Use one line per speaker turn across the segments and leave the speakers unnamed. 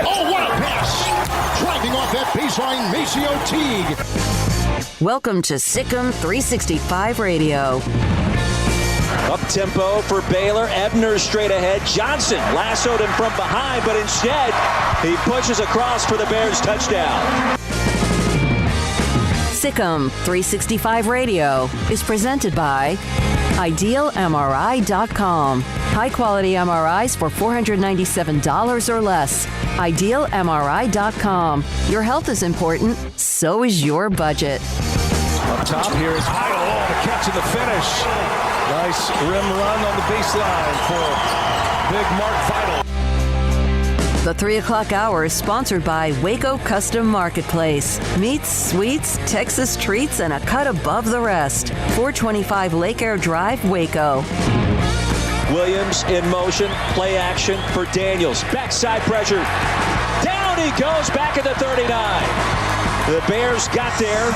Oh, what a pass! Driving off that baseline, Maceo Teague.
Welcome to SicEm365 Radio.
Up-tempo for Baylor. Ebner straight ahead. Johnson lassoed him from behind, but instead he pushes across for the Bears touchdown.
SicEm365 Radio is presented by IdealMRI.com. High-quality MRIs for $497 or less. IdealMRI.com. Your health is important, so is your budget.
Up top here is Heidel. Oh, the catch and the finish. Nice rim run on the baseline for big Mark Vidal.
The 3 o'clock hour is sponsored by Waco Custom Marketplace. Meats, sweets, Texas treats, and a cut above the rest. 425 Lake Air Drive, Waco.
Williams in motion. Play action for Daniels. Backside pressure. Down he goes back at the 39. The Bears got there.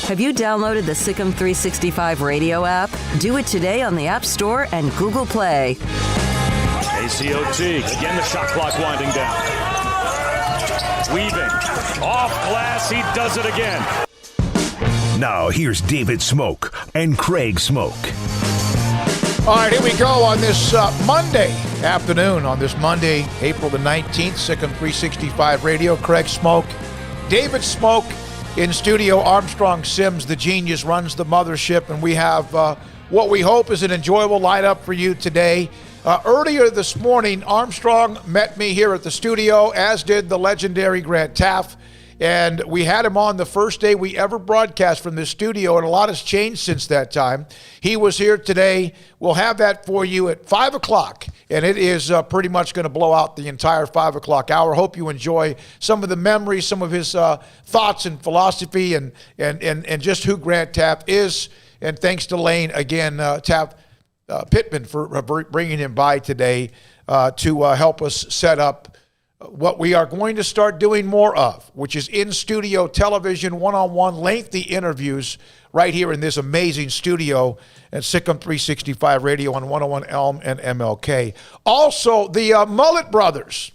Have you downloaded the SicEm365 Radio app? Do it today on the App Store and Google Play.
ACO Teague, again the shot clock winding down. Weaving, off glass, he does it again.
Now here's David Smoak and Craig Smoak.
All right, here we go on this Monday afternoon, on this Monday, April the 19th, SicEm365 Radio. Craig Smoak, David Smoak in studio. Armstrong Sims, the genius, runs the mothership, and we have what we hope is an enjoyable lineup for you today. Earlier this morning, Armstrong met me here at the studio, as did the legendary Grant Teaff, and we had him on the first day we ever broadcast from this studio, and a lot has changed since that time. He was here today. We'll have that for you at 5 o'clock, and it is pretty much going to blow out the entire 5 o'clock hour. Hope you enjoy some of the memories, some of his thoughts and philosophy, and just who Grant Teaff is. And thanks to Lane, again, Pittman for bringing him by today to help us set up what we are going to start doing more of, which is in-studio television, one-on-one lengthy interviews right here in this amazing studio at SicEm365 Radio on 101 Elm and MLK. Also, the Mullet Brothers,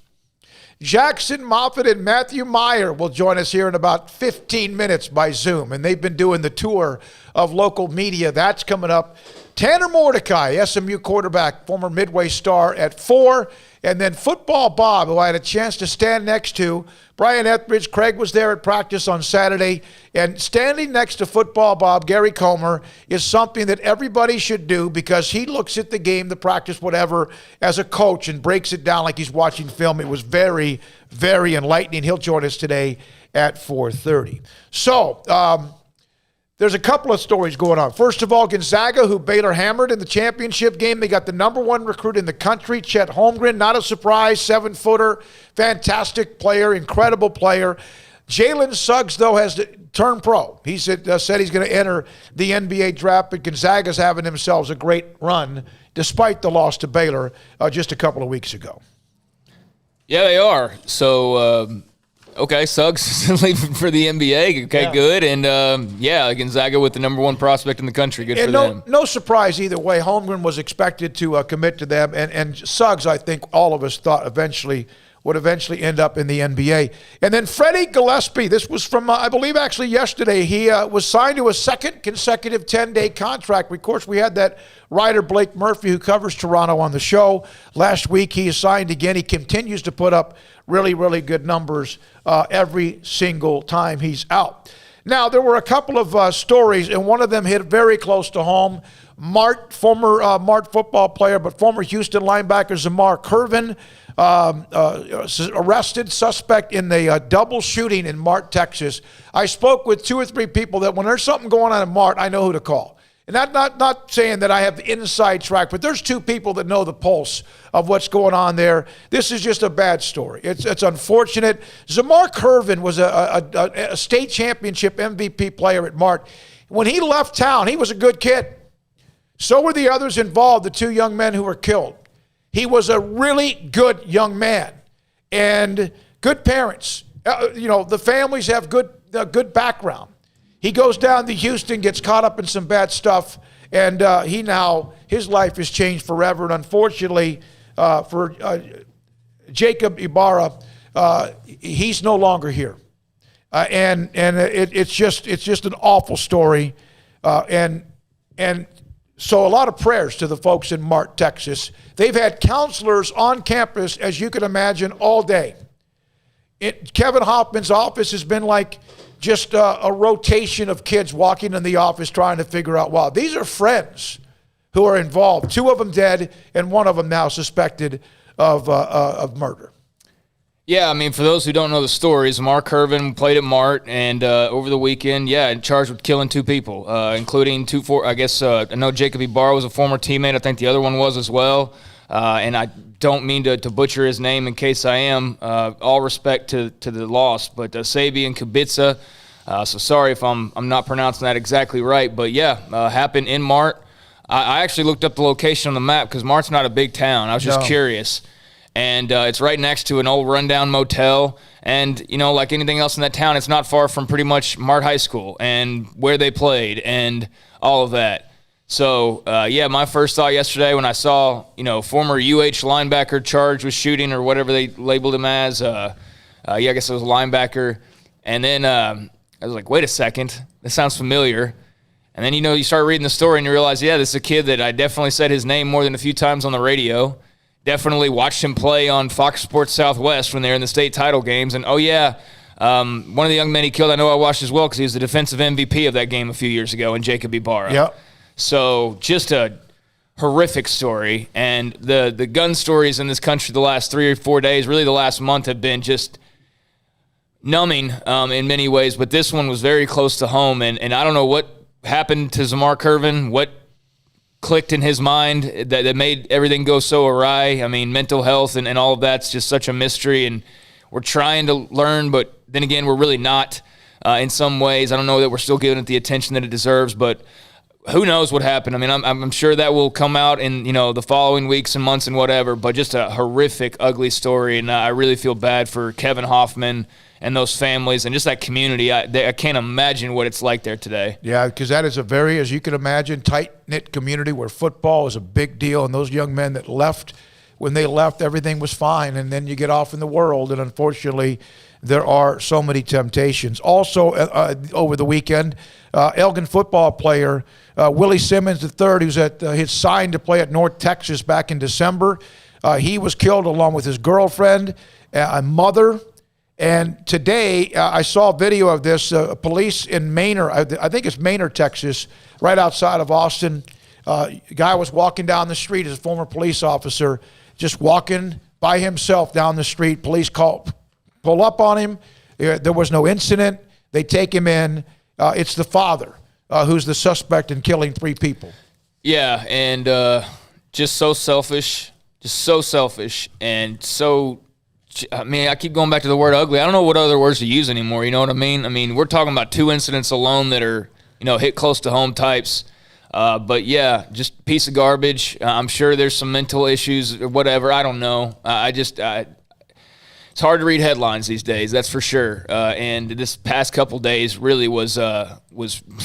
Jackson Moffitt and Matthew Meyer, will join us here in about 15 minutes by Zoom, and they've been doing the tour of local media. That's coming up. Tanner Mordecai, SMU quarterback, former Midway star, at 4. And then Football Bob, who I had a chance to stand next to. Brian Etheridge, Craig was there at practice on Saturday. And standing next to Football Bob, Gary Comer, is something that everybody should do, because he looks at the game, the practice, whatever, as a coach and breaks it down like he's watching film. It was very, very enlightening. He'll join us today at 4:30. So, there's a couple of stories going on. First of all, Gonzaga, who Baylor hammered in the championship game. They got the number 1 recruit in the country, Chet Holmgren. Not a surprise, 7-footer, fantastic player, incredible player. Jalen Suggs, though, has turned pro. He said he's going to enter the NBA draft, but Gonzaga's having themselves a great run, despite the loss to Baylor just a couple of weeks ago.
Yeah, they are. So, okay, Suggs is leaving for the NBA. Okay, yeah. Good. And, Gonzaga with the number 1 prospect in the country. Good for them.
No surprise either way. Holmgren was expected to commit to them. And Suggs, I think all of us thought would eventually end up in the NBA. And then Freddie Gillespie, this was from, I believe, actually yesterday. He was signed to a second consecutive 10-day contract. Of course, we had that writer, Blake Murphy, who covers Toronto, on the show last week. He is signed again. He continues to put up really, really good numbers every single time he's out. Now, there were a couple of stories, and one of them hit very close to home. Former Mart football player, but former Houston linebacker Zamar Curvin, arrested, suspect in a double shooting in Mart, Texas. I spoke with 2 or 3 people that when there's something going on in Mart, I know who to call. And not saying that I have the inside track, but there's 2 people that know the pulse of what's going on there. This is just a bad story. It's unfortunate. Zamar Curvin was a state championship MVP player at Mart. When he left town, he was a good kid. So were the others involved, the 2 young men who were killed. He was a really good young man and good parents. The families have good background. He goes down to Houston, gets caught up in some bad stuff, and his life has changed forever. And unfortunately, for Jacob Ibarra, he's no longer here. And it's just an awful story. And so a lot of prayers to the folks in Mart, Texas. They've had counselors on campus, as you can imagine, all day. Kevin Hoffman's office has been like just a rotation of kids walking in the office trying to figure out, wow, these are friends who are involved. 2 of them dead and 1 of them now suspected of murder.
Yeah, I mean, for those who don't know the stories, Mark Hervin played at Mart, and over the weekend, charged with killing 2 people, including I know Jacob Ibarra was a former teammate. I think the other one was as well. And I don't mean to butcher his name in case I am. All respect to the loss, but Sabian Kubica. So sorry if I'm not pronouncing that exactly right, but happened in Mart. I actually looked up the location on the map because Mart's not a big town. I was just curious. And it's right next to an old rundown motel. And, like anything else in that town, it's not far from pretty much Mart High School and where they played and all of that. So, my first thought yesterday when I saw, former UH linebacker charged with shooting or whatever they labeled him as, I guess it was a linebacker. And then I was like, wait a second, this sounds familiar. And then, you start reading the story and you realize, this is a kid that I definitely said his name more than a few times on the radio. Definitely watched him play on Fox Sports Southwest when they were in the state title games. And, one of the young men he killed I know I watched as well because he was the defensive MVP of that game a few years ago in Jacob Ibarra.
Yep.
So just a horrific story. And the gun stories in this country the last 3 or 4 days, really the last month, have been just numbing in many ways. But this one was very close to home. And I don't know what happened to Zamar Curvin, what clicked in his mind that made everything go so awry. I mean, mental health and all of that's just such a mystery. And we're trying to learn, but then again, we're really not in some ways. I don't know that we're still giving it the attention that it deserves, but who knows what happened? I mean, I'm sure that will come out in, the following weeks and months and whatever, but just a horrific, ugly story. And I really feel bad for Kevin Hoffman and those families and just that community. I can't imagine what it's like there today.
Yeah, because that is a very, as you can imagine, tight-knit community where football is a big deal. And those young men that left, when they left, everything was fine. And then you get off in the world, and unfortunately, there are so many temptations. Also, over the weekend, Elgin football player Willie Simmons III, who's at his signed to play at North Texas back in December, he was killed along with his girlfriend, a mother. And today, I saw a video of this. Police in Maynard, I think it's Maynard, Texas, right outside of Austin. A guy was walking down the street as a former police officer, just walking by himself down the street. Police pull up on him. There was no incident. They take him in. It's the father who's the suspect in killing 3 people.
Yeah, and just so selfish, and so, I mean, I keep going back to the word ugly. I don't know what other words to use anymore, you know what I mean? I mean, we're talking about 2 incidents alone that are, hit close to home types. But yeah, just piece of garbage. I'm sure there's some mental issues or whatever. I don't know. It's hard to read headlines these days, that's for sure. And this past couple days really was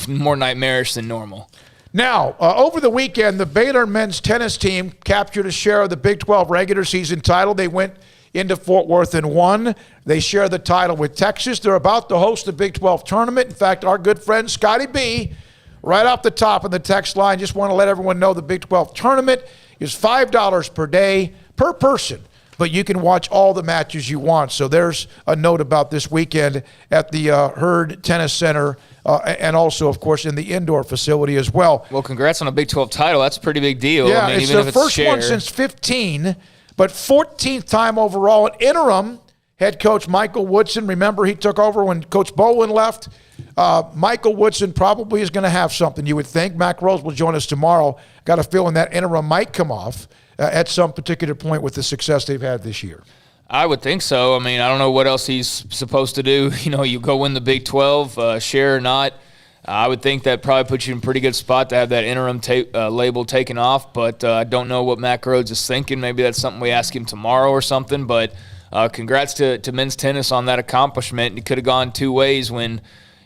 more nightmarish than normal.
Now, over the weekend, the Baylor men's tennis team captured a share of the Big 12 regular season title. They went into Fort Worth and won. They share the title with Texas. They're about to host the Big 12 tournament. In fact, our good friend Scotty B, right off the top of the text line, just want to let everyone know the Big 12 tournament is $5 per day per person, but you can watch all the matches you want. So there's a note about this weekend at the Hurd Tennis Center and also, of course, in the indoor facility as well.
Well, congrats on a Big 12 title. That's a pretty big deal.
Yeah,
I mean,
it's
even
the
if it's
first one since 15, but 14th time overall. An interim head coach Michael Woodson, remember he took over when Coach Bowen left. Michael Woodson probably is going to have something, you would think. Mac Rose will join us tomorrow. Got a feeling that interim might come off at some particular point with the success they've had this year.
I would think so. I mean, I don't know what else he's supposed to do. You go win the Big 12, share or not. I would think that probably puts you in a pretty good spot to have that interim label taken off, but I don't know what Mac Rhodes is thinking. Maybe that's something we ask him tomorrow or something, but congrats to men's tennis on that accomplishment. It could have gone 2 ways when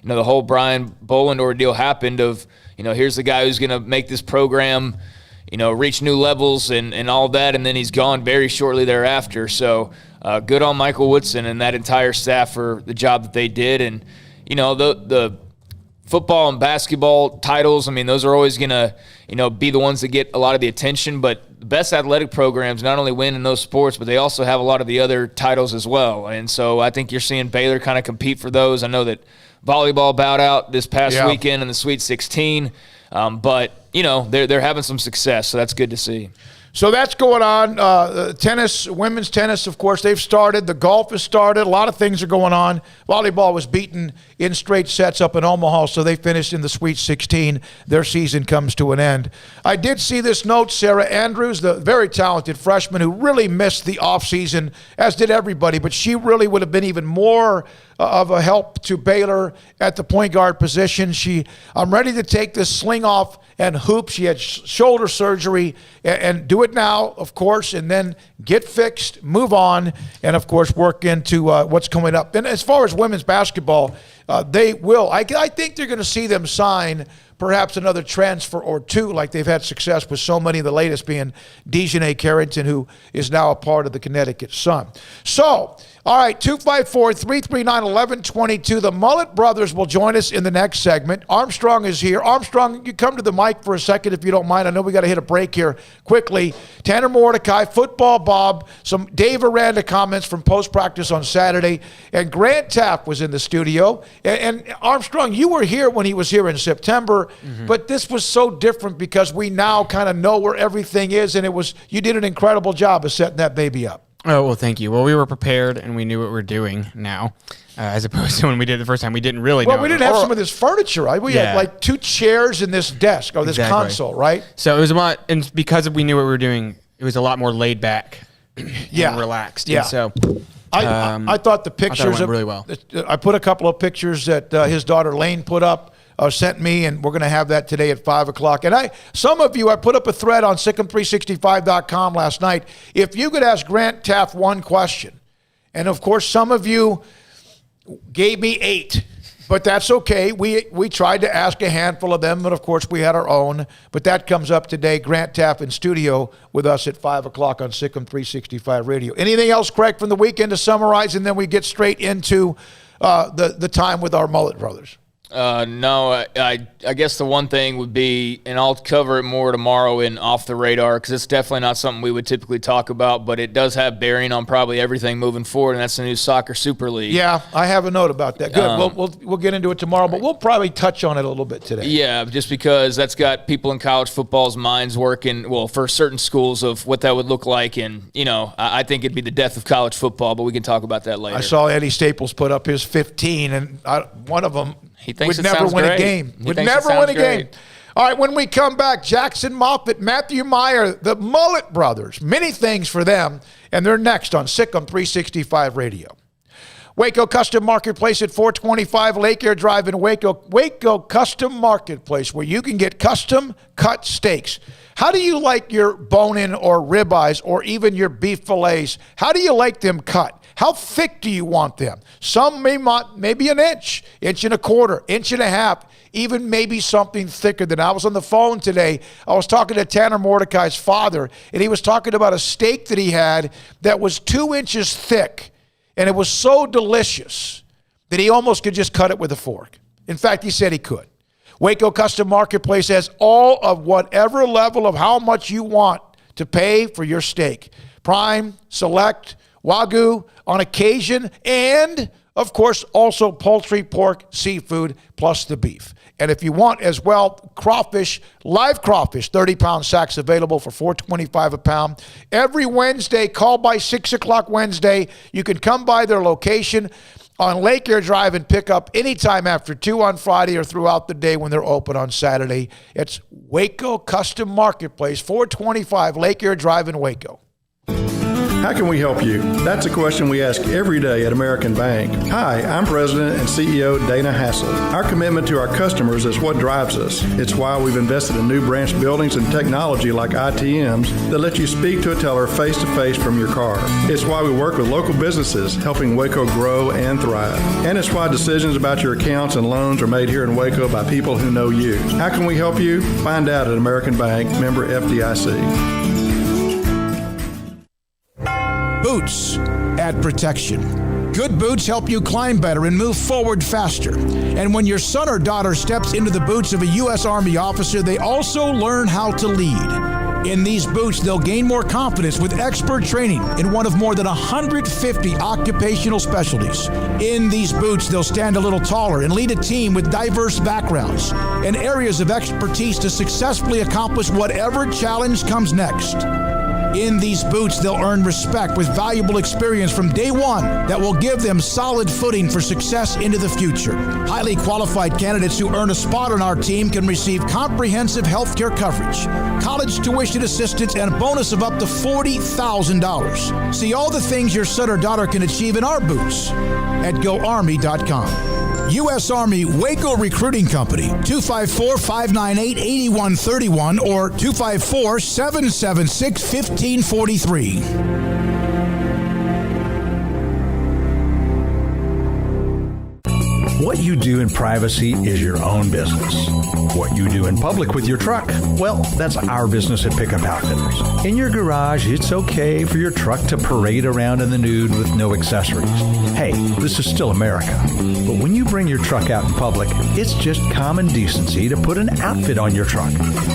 the whole Brian Boland ordeal happened of, here's the guy who's going to make this program reach new levels and all that, and then he's gone very shortly thereafter. So good on Michael Woodson and that entire staff for the job that they did. And, the football and basketball titles, those are always going to, be the ones that get a lot of the attention. But the best athletic programs not only win in those sports, but they also have a lot of the other titles as well. And so I think you're seeing Baylor kind of compete for those. I know that volleyball bowed out this past weekend in the Sweet 16, but, they're having some success, so that's good to see.
So that's going on. Tennis, women's tennis, of course, they've started. The golf has started. A lot of things are going on. Volleyball was beaten in straight sets up in Omaha, so they finished in the Sweet 16. Their season comes to an end. I did see this note. Sarah Andrews, the very talented freshman who really missed the offseason, as did everybody, but she really would have been even more of a help to Baylor at the point guard position. I'm ready to take this sling off and hoop. She had shoulder surgery and do it now, of course, and then get fixed, move on, and, of course, work into what's coming up. And as far as women's basketball, they will. I think they're going to see them sign perhaps another transfer or two, like they've had success with so many, the latest being Dejanay Carrington, who is now a part of the Connecticut Sun. So, all right, 254-339-1122. The Mullet Brothers will join us in the next segment. Armstrong is here. Armstrong, you come to the mic for a second if you don't mind. I know we got to hit a break here quickly. Tanner Mordecai, Football Bob, some Dave Aranda comments from post-practice on Saturday, and Grant Teaff was in the studio. And Armstrong, you were here when he was here in September, but this was so different because we now kind of know where everything is, and you did an incredible job of setting that baby up.
Oh, well, thank you. Well, we were prepared, and we knew what we're doing now, as opposed to when we did it the first time. We didn't really know.
Well, we didn't have some of this furniture, right? We had like 2 chairs and this desk or this console, right?
So it was a lot, and because we knew what we were doing, it was a lot more laid back and relaxed.
Yeah.
And so
I thought the pictures
went really well.
I put a couple of pictures that his daughter Lane put up. Sent me, and we're going to have that today at 5 o'clock. And some of you, I put up a thread on SicEm365.com last night. If you could ask Grant Teaff one question, and of course some of you gave me 8, but that's okay. We tried to ask a handful of them, but of course we had our own. But that comes up today. Grant Teaff in studio with us at 5 o'clock on SicEm365 Radio. Anything else, Craig, from the weekend to summarize, and then we get straight into the time with our Mullet Brothers?
No, I guess the one thing would be, and I'll cover it more tomorrow in Off the Radar, because it's definitely not something we would typically talk about, but it does have bearing on probably everything moving forward, and that's the new Soccer Super League.
Yeah, I have a note about that. Good. We'll get into it tomorrow, but we'll probably touch on it a little bit today.
Yeah, just because that's got people in college football's minds working, well, for certain schools of what that would look like, and, I think it'd be the death of college football, but we can talk about that later.
I saw Eddie Staples put up his 15, and one of them would never win a game. Would never win a game. All right, when we come back, Jackson Moffitt, Matthew Meyer, the Mullet Brothers, many things for them, and they're next on SicEm365 Radio. Waco Custom Marketplace at 425 Lake Air Drive in Waco. Waco Custom Marketplace, where you can get custom cut steaks. How do you like your bone-in or ribeyes or even your beef fillets? How do you like them cut? How thick do you want them? Some maybe an inch, inch and a quarter, inch and a half, even maybe something thicker than that. I was on the phone today. I was talking to Tanner Mordecai's father, and he was talking about a steak that he had that was 2 inches thick, and it was so delicious that he almost could just cut it with a fork. In fact, he said he could. Waco Custom Marketplace has all of whatever level of how much you want to pay for your steak. Prime, select, Wagyu on occasion, and, of course, also poultry, pork, seafood, plus the beef. And if you want as well, crawfish, live crawfish, 30-pound sacks available for $4.25 a pound. Every Wednesday, call by 6 o'clock Wednesday. You can come by their location on Lake Air Drive and pick up anytime after 2 on Friday or throughout the day when they're open on Saturday. It's Waco Custom Marketplace, 425 Lake Air Drive in Waco.
How can we help you? That's a question we ask every day at American Bank. Hi, I'm President and CEO Dana Hassel. Our commitment to our customers is what drives us. It's why we've invested in new branch buildings and technology like ITMs that let you speak to a teller face-to-face from your car. It's why we work with local businesses, helping Waco grow and thrive. And it's why decisions about your accounts and loans are made here in Waco by people who know you. How can we help you? Find out at American Bank, member FDIC.
Boots, at protection. Good boots help you climb better and move forward faster. And when your son or daughter steps into the boots of a U.S. Army officer, they also learn how to lead. In these boots, they'll gain more confidence with expert training in one of more than 150 occupational specialties. In these boots, they'll stand a little taller and lead a team with diverse backgrounds and areas of expertise to successfully accomplish whatever challenge comes next. In these boots, they'll earn respect with valuable experience from day one that will give them solid footing for success into the future. Highly qualified candidates who earn a spot on our team can receive comprehensive health care coverage, college tuition assistance, and a bonus of up to $40,000. See all the things your son or daughter can achieve in our boots at GoArmy.com. U.S. Army Waco Recruiting Company, 254-598-8131 or 254-776-1543.
What you do in privacy is your own business. What you do in public with your truck, well, that's our business at Pickup Outfitters. In your garage, it's okay for your truck to parade around in the nude with no accessories. Hey, this is still America. But when you bring your truck out in public, it's just common decency to put an outfit on your truck.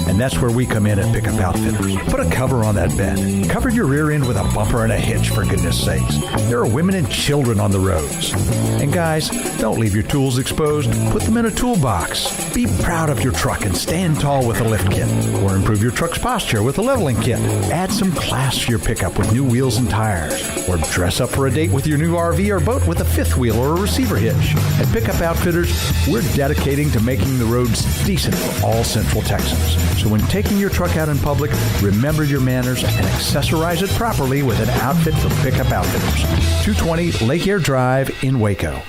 And that's where we come in at Pickup Outfitters. Put a cover on that bed. Cover your rear end with a bumper and a hitch, for goodness sakes. There are women and children on the roads. And guys, don't leave your tools exposed. Put them in a toolbox. Be proud of your truck and stand tall with a lift kit. Or improve your truck's posture with a leveling kit. Add some class to your pickup with new wheels and tires. Or dress up for a date with your new RV or boat with a fifth wheel or a receiver hitch. At Pickup Outfitters, we're dedicating to making the roads decent for all Central Texans. So when taking your truck out in public, remember your manners and accessorize it properly with an outfit from Pickup Outfitters. 220 Lake Air Drive in Waco.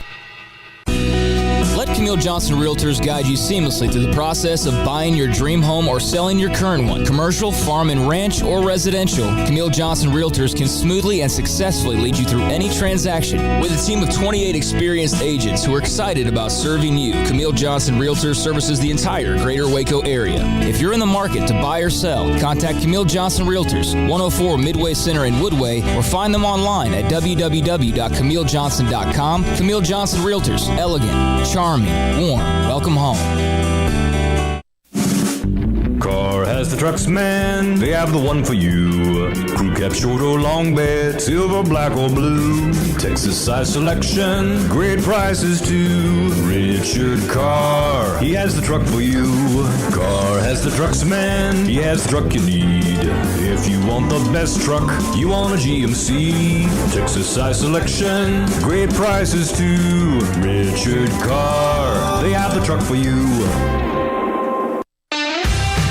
Let Camille Johnson Realtors guide you seamlessly through the process of buying your dream home or selling your current one. Commercial, farm and ranch, or residential, Camille Johnson Realtors can smoothly and successfully lead you through any transaction. With a team of 28 experienced agents who are excited about serving you, Camille Johnson Realtors services the entire greater Waco area. If you're in the market to buy or sell, contact Camille Johnson Realtors, 104 Midway Center in Woodway, or find them online at www.camillejohnson.com. Camille Johnson Realtors, elegant, charming, warm. Welcome home.
Car has the trucks, man. They have the one for you. Crew cab, short or long bed, silver, black or blue. Texas size selection, great prices too. Richard Carr, he has the truck for you. Carr has the trucks, man. He has the truck you need. If you want the best truck, you want a GMC. Texas size selection, great prices too. Richard Carr, they have the truck for you.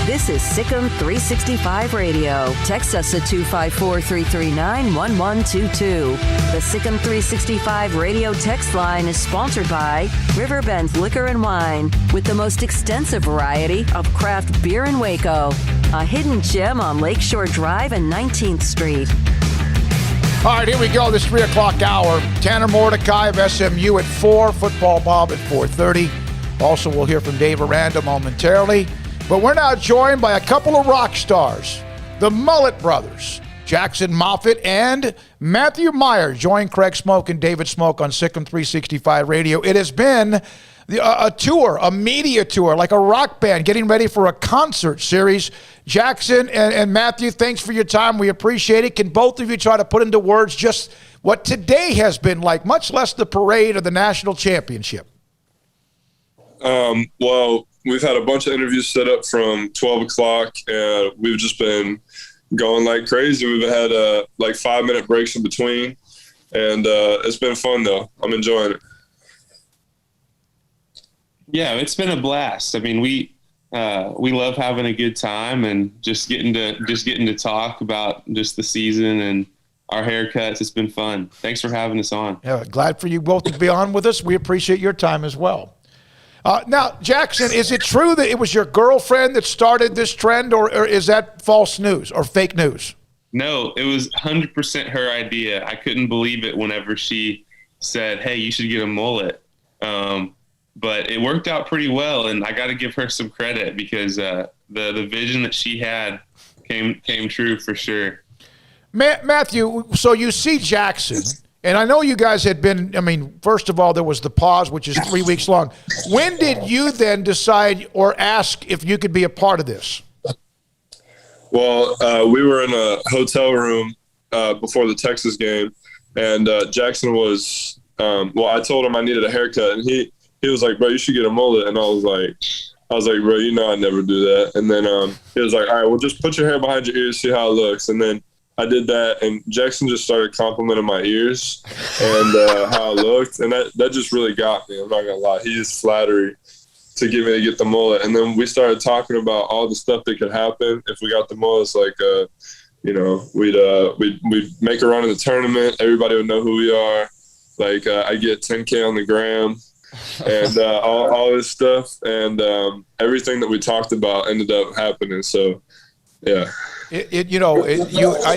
This is SicEm365 Radio. Text us at 254-339-1122. The SicEm365 Radio text line is sponsored by Riverbend Liquor and Wine, with the most extensive variety of craft beer in Waco. A hidden gem on Lakeshore Drive and 19th Street.
All right, here we go. This 3 o'clock hour. Tanner Mordecai of SMU at 4. Football Bob at 4:30. Also, we'll hear from Dave Aranda momentarily. But we're now joined by a couple of rock stars, the Mullet Brothers, Jackson Moffitt and Matthew Meyer. Join Craig Smoak and David Smoak on SicEm365 Radio. It has been a tour, a media tour, like a rock band getting ready for a concert series. Jackson and Matthew, thanks for your time. We appreciate it. Can both of you try to put into words just what today has been like, much less the parade or the national championship?
Well, we've had a bunch of interviews set up from 12 o'clock, and we've just been going like crazy. We've had like 5-minute breaks in between, and it's been fun, though. I'm enjoying it.
Yeah, it's been a blast. I mean, we love having a good time and just getting to talk about just the season and our haircuts. It's been fun. Thanks for having us on.
Yeah, glad for you both to be on with us. We appreciate your time as well. Now, Jackson, is it true that it was your girlfriend that started this trend, or is that false news or fake news?
No, it was 100% her idea. I couldn't believe it whenever she said, hey, you should get a mullet. But it worked out pretty well, and I got to give her some credit because the vision that she had came true for sure.
Matthew, so you see Jackson And I know you guys had been, I mean, first of all, there was the pause, which is 3 weeks long. When did you then decide or ask if you could be a part of this?
Well, we were in a hotel room before the Texas game, and Jackson was, I told him I needed a haircut, and he was like, bro, you should get a mullet. And I was like, bro, you know I never do that. And then he was like, all right, well, just put your hair behind your ears, see how it looks. And then I did that, and Jackson just started complimenting my ears and how it looked. And that just really got me. I'm not going to lie. He used flattery to get me to get the mullet. And then we started talking about all the stuff that could happen if we got the mullets. Like, we'd make a run in the tournament. Everybody would know who we are. Like, I get 10K on the gram and all this stuff. And everything that we talked about ended up happening. So, yeah.
I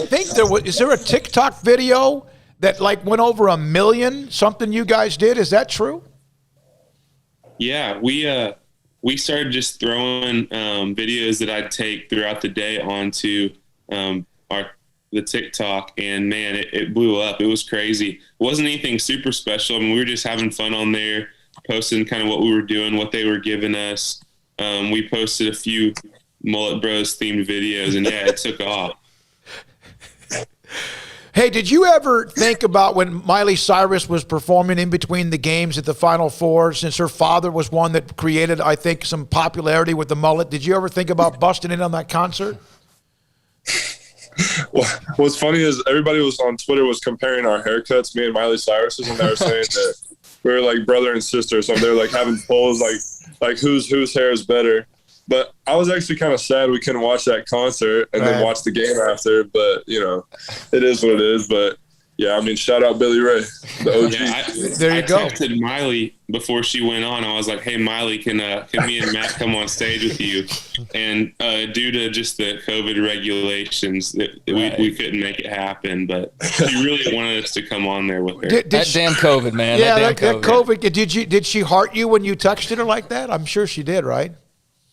think is there a TikTok video that like went over 1 million, something you guys did? Is that true?
Yeah, we started just throwing videos that I'd take throughout the day onto the TikTok, and man, it blew up. It was crazy. It wasn't anything super special. I mean, we were just having fun on there, posting kind of what we were doing, what they were giving us. We posted a few Mullet Bros themed videos, and yeah, it took off.
Hey, did you ever think about when Miley Cyrus was performing in between the games at the Final Four, since her father was one that created, I think, some popularity with the mullet? Did you ever think about busting in on that concert?
Well, what's funny is everybody was on Twitter was comparing our haircuts, me and Miley Cyrus's, and they were saying that we were like brother and sister. So they were like having polls like whose hair is better. But I was actually kind of sad we couldn't watch that concert and then watch the game after. But, it is what it is. But, yeah, I mean, shout out Billy Ray, the OG.
I texted Miley before she went on. I was like, hey, Miley, can me and Matt come on stage with you? And due to just the COVID regulations, we couldn't make it happen. But she really wanted us to come on there with her.
That damn COVID, man.
Yeah,
that
COVID. Did she heart you when you texted her like that? I'm sure she did, right?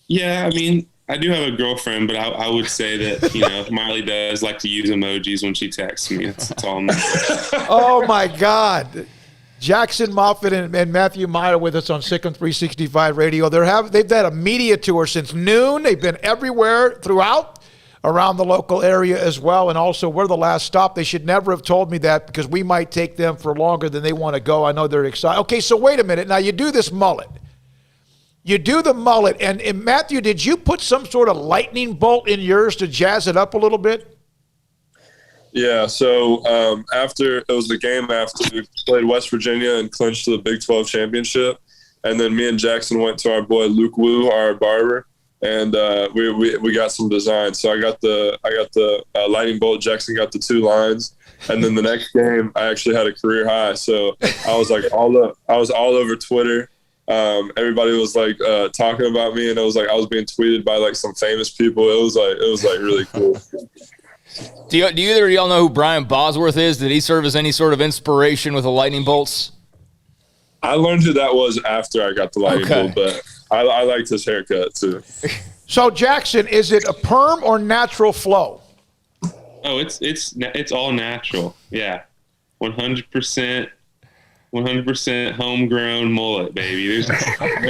Yeah, I mean, I do have a girlfriend, but I would say that, Miley does like to use emojis when she texts me. That's all I'm
Oh, my God. Jackson Moffitt and Matthew Meyer with us on SicEm365 Radio. They've had a media tour since noon. They've been everywhere throughout around the local area as well. And also, we're the last stop. They should never have told me that because we might take them for longer than they want to go. I know they're excited. Okay, so wait a minute. Now, you do this mullet. You do the mullet, and Matthew, did you put some sort of lightning bolt in yours to jazz it up a little bit?
Yeah, so after it was the game after we played West Virginia and clinched the Big 12 championship, and then me and Jackson went to our boy Luke Wu, our barber, and we got some designs. So I got the lightning bolt. Jackson got the 2 lines, and then the next game I actually had a career high. So I was like I was all over Twitter. Everybody was like talking about me, and it was like I was being tweeted by like some famous people. It was like really cool.
Do either of y'all know who Brian Bosworth is? Did he serve as any sort of inspiration with the lightning bolts?
I learned who that was after I got the lightning bolt, but I liked his haircut too.
So Jackson, is it a perm or natural flow?
Oh, it's all natural. Yeah, 100%. 100% homegrown mullet, baby.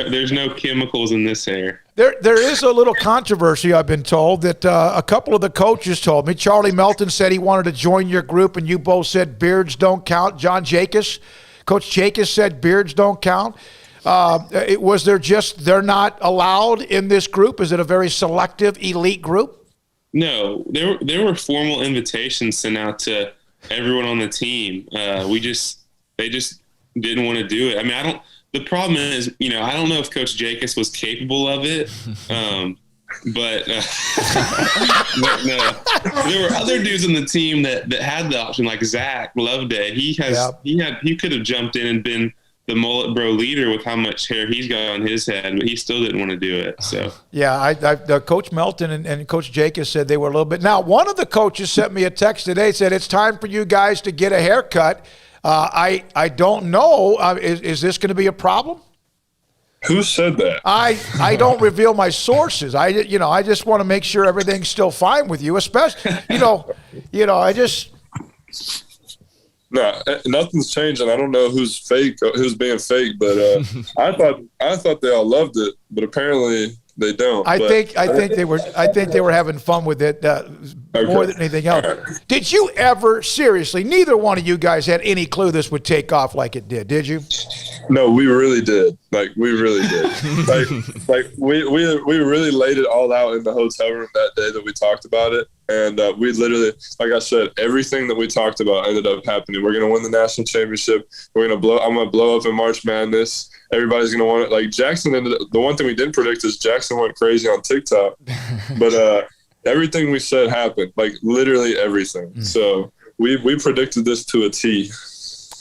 There's no chemicals in this hair.
There is a little controversy, I've been told, that a couple of the coaches told me. Charlie Melton said he wanted to join your group, and you both said beards don't count. John Jacobs, Coach Jacobs said beards don't count. They're not allowed in this group? Is it a very selective, elite group?
No, there were formal invitations sent out to everyone on the team. They just didn't want to do it. I mean, the problem is, I don't know if Coach Jacobs was capable of it. But no, there were other dudes on the team that had the option, like Zach Loveday. He could have jumped in and been the mullet bro leader with how much hair he's got on his head, but he still didn't want to do it. So
yeah, Coach Melton and Coach Jacobs said they were a little bit. Now, one of the coaches sent me a text today, said it's time for you guys to get a haircut. I don't know. Is this going to be a problem?
Who said that?
I don't reveal my sources. I just want to make sure everything's still fine with you. Especially,
No, nothing's changing. I don't know who's being fake, but I thought they all loved it, but apparently they don't.
I think they were having fun with it more than anything else. Right. Did you ever, seriously, neither one of you guys had any clue this would take off like it did you?
No, we really did. We really did. we really laid it all out in the hotel room that day that we talked about it. And we literally, like I said, everything that we talked about ended up happening. We're going to win the national championship. I'm going to blow up in March Madness. Everybody's going to want it. Jackson the one thing we didn't predict is Jackson went crazy on TikTok. But everything we said happened, literally everything. So we predicted this to a T.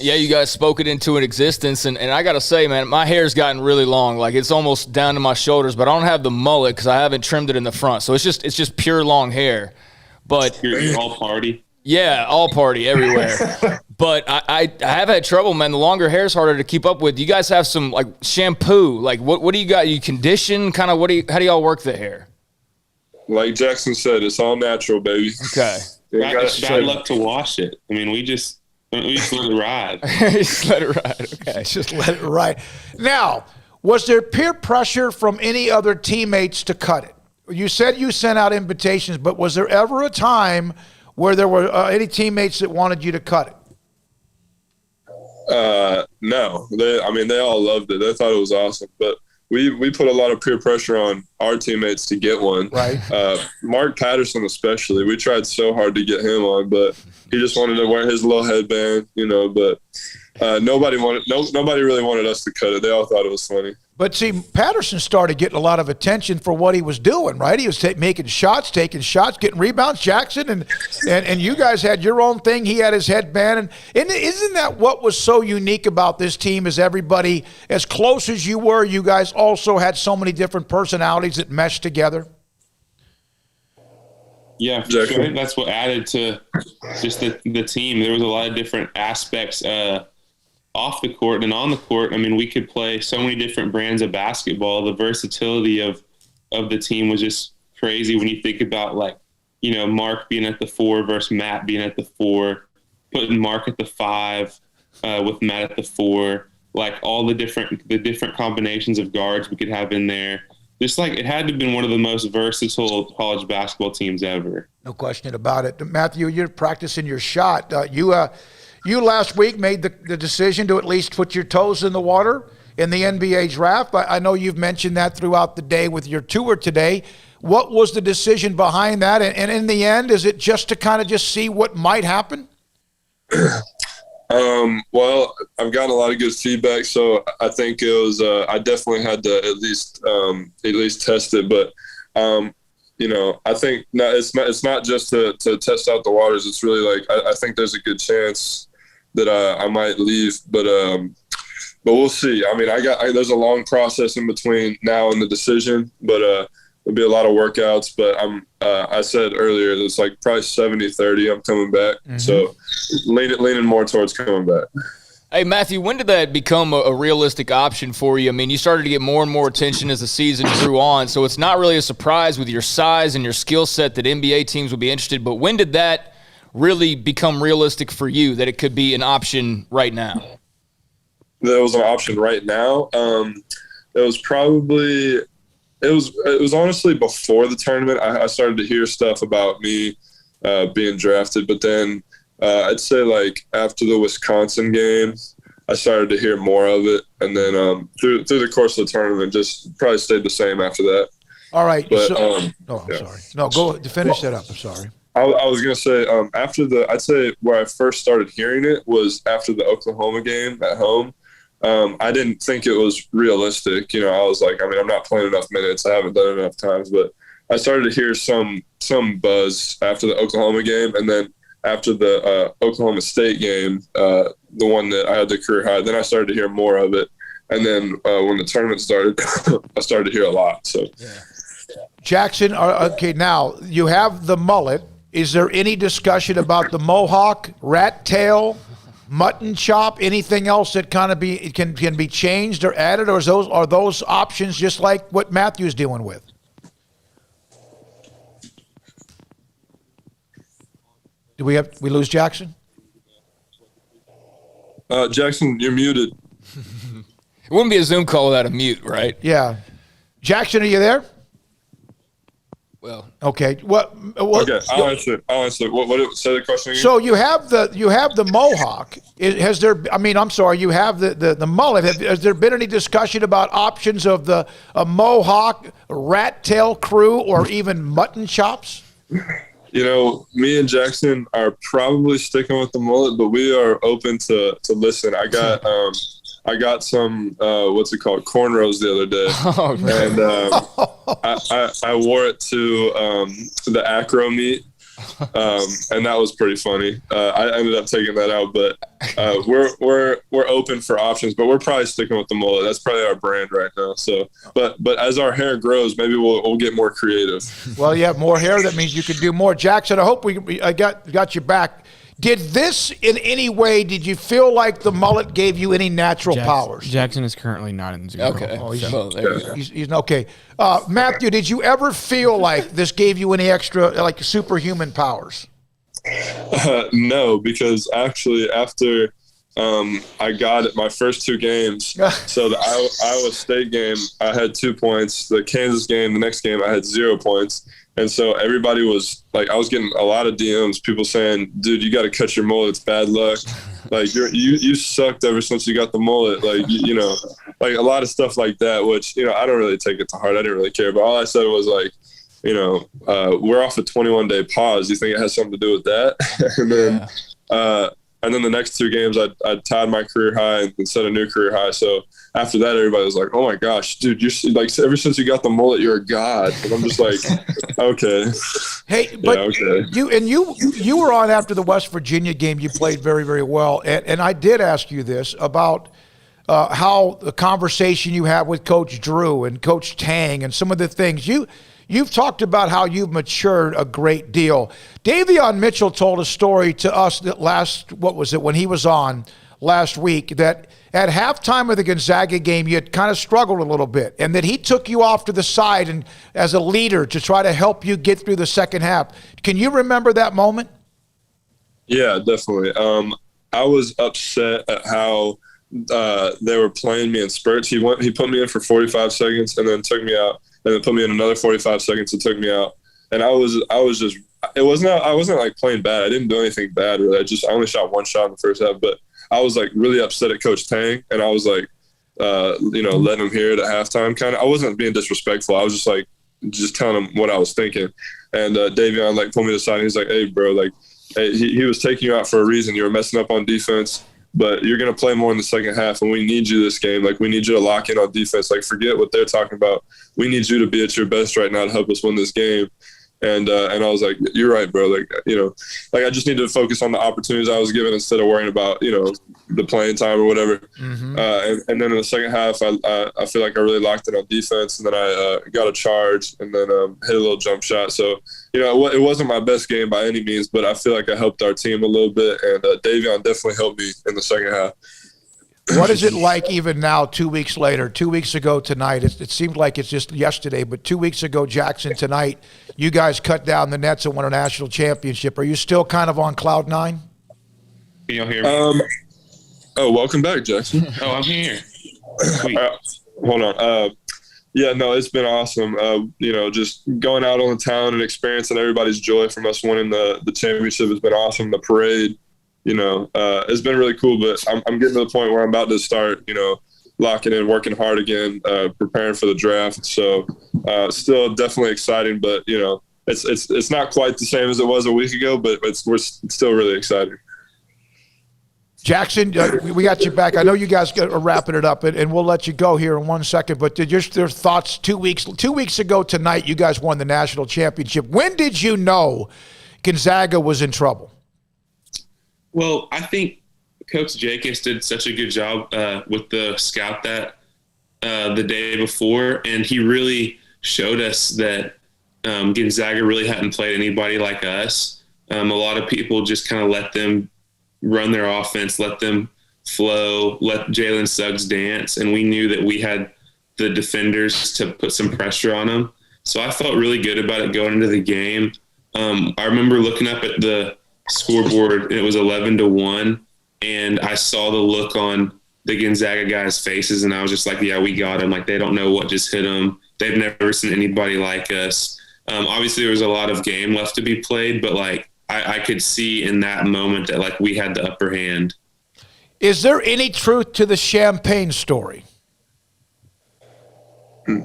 Yeah, you guys spoke it into an existence, and I got to say, man, my hair's gotten really long. It's almost down to my shoulders, but I don't have the mullet because I haven't trimmed it in the front. So it's just pure long hair. But
you're all party.
Yeah, all party everywhere. But I have had trouble, man. The longer hair is harder to keep up with. You guys have some shampoo. What do you got? You condition? Kind of how do y'all work the hair?
Like Jackson said, it's all natural, baby.
Okay.
Bad luck to wash it. I mean, we just let it ride.
Just let it ride. Okay.
Just let it ride. Now, was there peer pressure from any other teammates to cut it? You said you sent out invitations, but was there ever a time where there were any teammates that wanted you to cut
it? No. They all loved it. They thought it was awesome. But we put a lot of peer pressure on our teammates to get one.
Right.
Mark Patterson especially. We tried so hard to get him on, but he just wanted to wear his little headband, but nobody really wanted us to cut it. They all thought it was funny.
But see, Patterson started getting a lot of attention for what he was doing, right? He was taking shots, getting rebounds. Jackson and you guys had your own thing. He had his headband. And isn't that what was so unique about this team is everybody, as close as you were, you guys also had so many different personalities that meshed together?
Yeah, for sure. I think that's what added to just the team. There was a lot of different aspects off the court and on the court. I mean, we could play so many different brands of basketball. The versatility of the team was just crazy when you think about Mark being at the 4 versus Matt being at the 4, putting Mark at the 5 with Matt at the 4, all the different combinations of guards we could have in there. Just it had to have been one of the most versatile college basketball teams ever.
No question about it. Matthew, you're practicing your shot. You last week made the decision to at least put your toes in the water in the NBA draft. I know you've mentioned that throughout the day with your tour today. What was the decision behind that? And in the end, is it just to kind of just see what might happen?
Well, I've gotten a lot of good feedback, so I think it was. I definitely had to at least test it, but I think it's not just to test out the waters. It's really I think there's a good chance that I might leave, but we'll see. I mean, there's a long process in between now and the decision, but there'll be a lot of workouts. But I said earlier, it's probably 70-30. I'm coming back, so leaning more towards coming back.
Hey, Matthew, when did that become a realistic option for you? I mean, you started to get more and more attention as the season drew on, so it's not really a surprise with your size and your skill set that NBA teams would be interested. But when did that really become realistic for you, that it could be an option right now?
That it was an option right now? It was honestly before the tournament. I started to hear stuff about me being drafted, but then I'd say after the Wisconsin game, I started to hear more of it, and then through the course of the tournament, just probably stayed the same after that.
All right.
But,
I'm sorry. No, go to finish that up. I'm sorry.
I was going to say I'd say where I first started hearing it was after the Oklahoma game at home. I didn't think it was realistic. I was I'm not playing enough minutes. I haven't done it enough times, but I started to hear some buzz after the Oklahoma game, and then after the Oklahoma State game, the one that I had the career high, then I started to hear more of it. And then when the tournament started, I started to hear a lot. So,
Jackson, okay, now you have the mullet. Is there any discussion about the mohawk, rat tail, mutton chop, anything else that kind of can be changed or added, or are those options just like what Matthew's dealing with? Did we lose Jackson?
Jackson, you're muted.
It wouldn't be a Zoom call without a mute, right?
Yeah. Jackson, are you there?
Well,
okay.
Okay, I'll answer. What? Say the question again.
So you have the mohawk. Has there? I mean, I'm sorry. You have the mullet. Has there been any discussion about options of a mohawk, rat tail crew, or even mutton chops?
You know, me and Jackson are probably sticking with the mullet, but we are open to listen. I got some what's it called, cornrows the other day, and I wore it to the acro meet, and that was pretty funny. I ended up taking that out, but we're open for options, but we're probably sticking with the mullet. That's probably our brand right now. So, but as our hair grows, maybe we'll get more creative.
Well, you have more hair. That means you can do more. Jackson, I hope I got you back. Did this in any way, did you feel like the mullet gave you any natural powers?
Jackson is currently not in Zoom.
Okay.
Oh, he's okay. Matthew, did you ever feel like this gave you any extra, like, superhuman powers?
No, because actually after I got it my first 2 games, so the Iowa State game, I had 2 points. The Kansas game, the next game, I had 0 points. And so everybody was like, I was getting a lot of DMs, people saying, dude, you got to cut your mullet. It's bad luck. Like you sucked ever since you got the mullet. Like, you know, like a lot of stuff like that, which, you know, I don't really take it to heart. I didn't really care. But all I said was like, you know, we're off a 21-day pause. Do you think it has something to do with that? And then the next 2 games, I tied my career high and set a new career high. So after that, everybody was like, "Oh my gosh, dude! You're like, ever since you got the mullet, you're a god." And I'm just like, "Okay."
Hey, but you were on after the West Virginia game. You played very, very well, and I did ask you this about how the conversation you have with Coach Drew and Coach Tang and some of the things You've talked about how you've matured a great deal. Davion Mitchell told a story to us that when he was on last week, that at halftime of the Gonzaga game, you had kind of struggled a little bit, and that he took you off to the side and as a leader to try to help you get through the second half. Can you remember that moment?
Yeah, definitely. I was upset at how they were playing me in spurts. He put me in for 45 seconds and then took me out. And then put me in another 45 seconds and took me out. And I wasn't like playing bad. I didn't do anything bad really. I only shot 1 shot in the first half, but I was like really upset at Coach Tang, and I was like, letting him hear it at halftime. Kind of, I wasn't being disrespectful. I was just telling him what I was thinking. And Davion like pulled me to the side. And he's like, "Hey, bro, like, hey, he was taking you out for a reason. You were messing up on defense, but you're going to play more in the second half, and we need you this game. Like, we need you to lock in on defense. Like, forget what they're talking about. We need you to be at your best right now to help us win this game." And I was like, "You're right, bro. Like, you know, like I just need to focus on the opportunities I was given instead of worrying about, you know, the playing time or whatever."
Mm-hmm.
And then in the second half, I feel like I really locked in on defense, and then I got a charge and then hit a little jump shot. So, you know, it wasn't my best game by any means, but I feel like I helped our team a little bit, and Davion definitely helped me in the second half.
What is it like even now, 2 weeks later, 2 weeks ago tonight? It seems like it's just yesterday, but 2 weeks ago, Jackson, tonight, you guys cut down the nets and won a national championship. Are you still kind of on cloud 9?
Can you hear me?
Welcome back, Jackson.
Oh, I'm here. Sweet.
Hold on. Yeah, no, it's been awesome. You know, just going out on the town and experiencing everybody's joy from us winning the championship has been awesome. The parade, you know, it's been really cool, but I'm getting to the point where I'm about to start, you know, locking in, working hard again, preparing for the draft. So still definitely exciting, but, you know, it's not quite the same as it was a week ago, but we're still really excited.
Jackson, we got you back. I know you guys are wrapping it up, and we'll let you go here in 1 second, but did your thoughts 2 weeks ago tonight, you guys won the national championship. When did you know Gonzaga was in trouble?
Well, I think Coach Jacobs did such a good job with the scout that the day before, and he really showed us that Gonzaga really hadn't played anybody like us. A lot of people just kind of let them run their offense, let them flow, let Jalen Suggs dance, and we knew that we had the defenders to put some pressure on them. So I felt really good about it going into the game. I remember looking up at the scoreboard, and it was 11-1, And I saw the look on the Gonzaga guys' faces, and I was just like, yeah, we got them. Like, they don't know what just hit them. They've never seen anybody like us. Obviously, there was a lot of game left to be played, but, like, I could see in that moment that, like, we had the upper hand.
Is there any truth to the champagne story?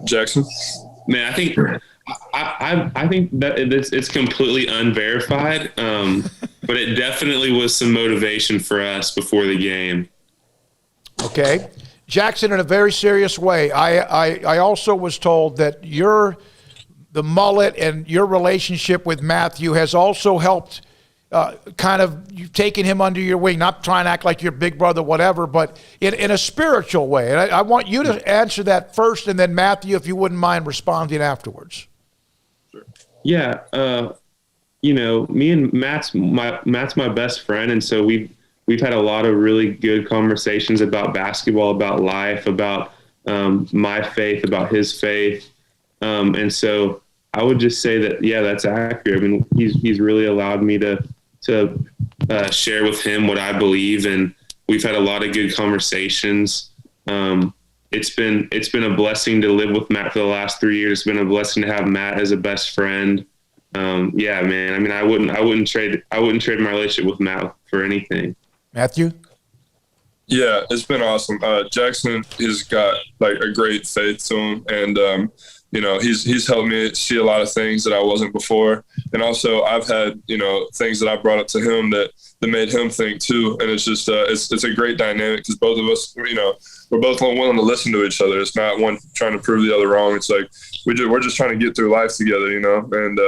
Jackson?
Man, I think that it's completely unverified, but it definitely was some motivation for us before the game.
Okay. Jackson, in a very serious way, I also was told that the mullet and your relationship with Matthew has also helped kind of you've taken him under your wing, not trying to act like your big brother, whatever, but in a spiritual way. And I want you to answer that first, and then Matthew, if you wouldn't mind responding afterwards.
Yeah. Me and Matt's my best friend. And so we've had a lot of really good conversations about basketball, about life, about my faith, about his faith. And so I would just say that, yeah, that's accurate. I mean, he's really allowed me to share with him what I believe. And we've had a lot of good conversations. It's been a blessing to live with Matt for the last 3 years. It's been a blessing to have Matt as a best friend. Yeah, man. I mean, I wouldn't trade my relationship with Matt for anything.
Matthew?
Yeah, it's been awesome. Jackson has got like a great faith to him, and he's helped me see a lot of things that I wasn't before, and also I've had things that I brought up to him that made him think too, and it's just it's a great dynamic because both of us we're both willing to listen to each other. It's not one trying to prove the other wrong. It's like we're just trying to get through life together, and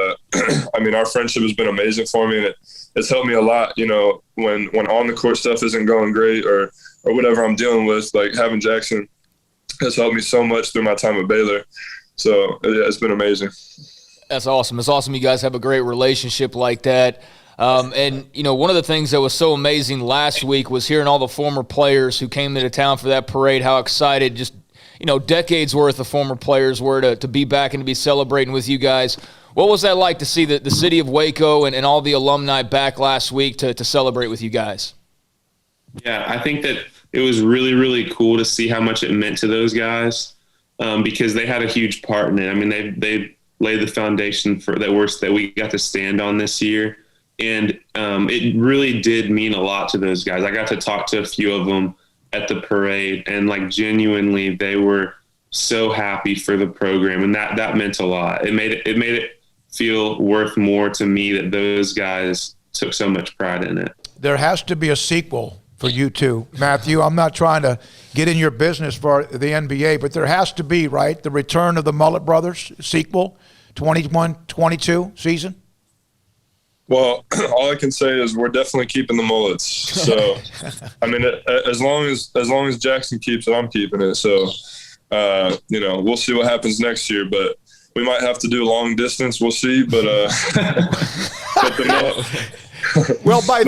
I mean, our friendship has been amazing for me, and it's helped me a lot, when on the court stuff isn't going great or whatever I'm dealing with. Like, having Jackson has helped me so much through my time at Baylor. So yeah, it's been amazing.
That's awesome. It's awesome you guys have a great relationship like that. And one of the things that was so amazing last week was hearing all the former players who came into town for that parade, how excited just, decades worth of former players were to be back and to be celebrating with you guys. What was that like to see the city of Waco and all the alumni back last week to celebrate with you guys?
Yeah, I think that it was really, really cool to see how much it meant to those guys, because they had a huge part in it. I mean, they laid the foundation that we got to stand on this year. And it really did mean a lot to those guys. I got to talk to a few of them at the parade, and like genuinely they were so happy for the program, and that meant a lot. It made it feel worth more to me that those guys took so much pride in it.
There has to be a sequel for you two, Matthew. I'm not trying to get in your business for the NBA, but there has to be, right? The return of the Mullet Brothers sequel, 21-22 season.
Well, all I can say is we're definitely keeping the mullets. So, I mean, as long as Jackson keeps it, I'm keeping it. So, we'll see what happens next year, but we might have to do long distance. We'll see, but
well, by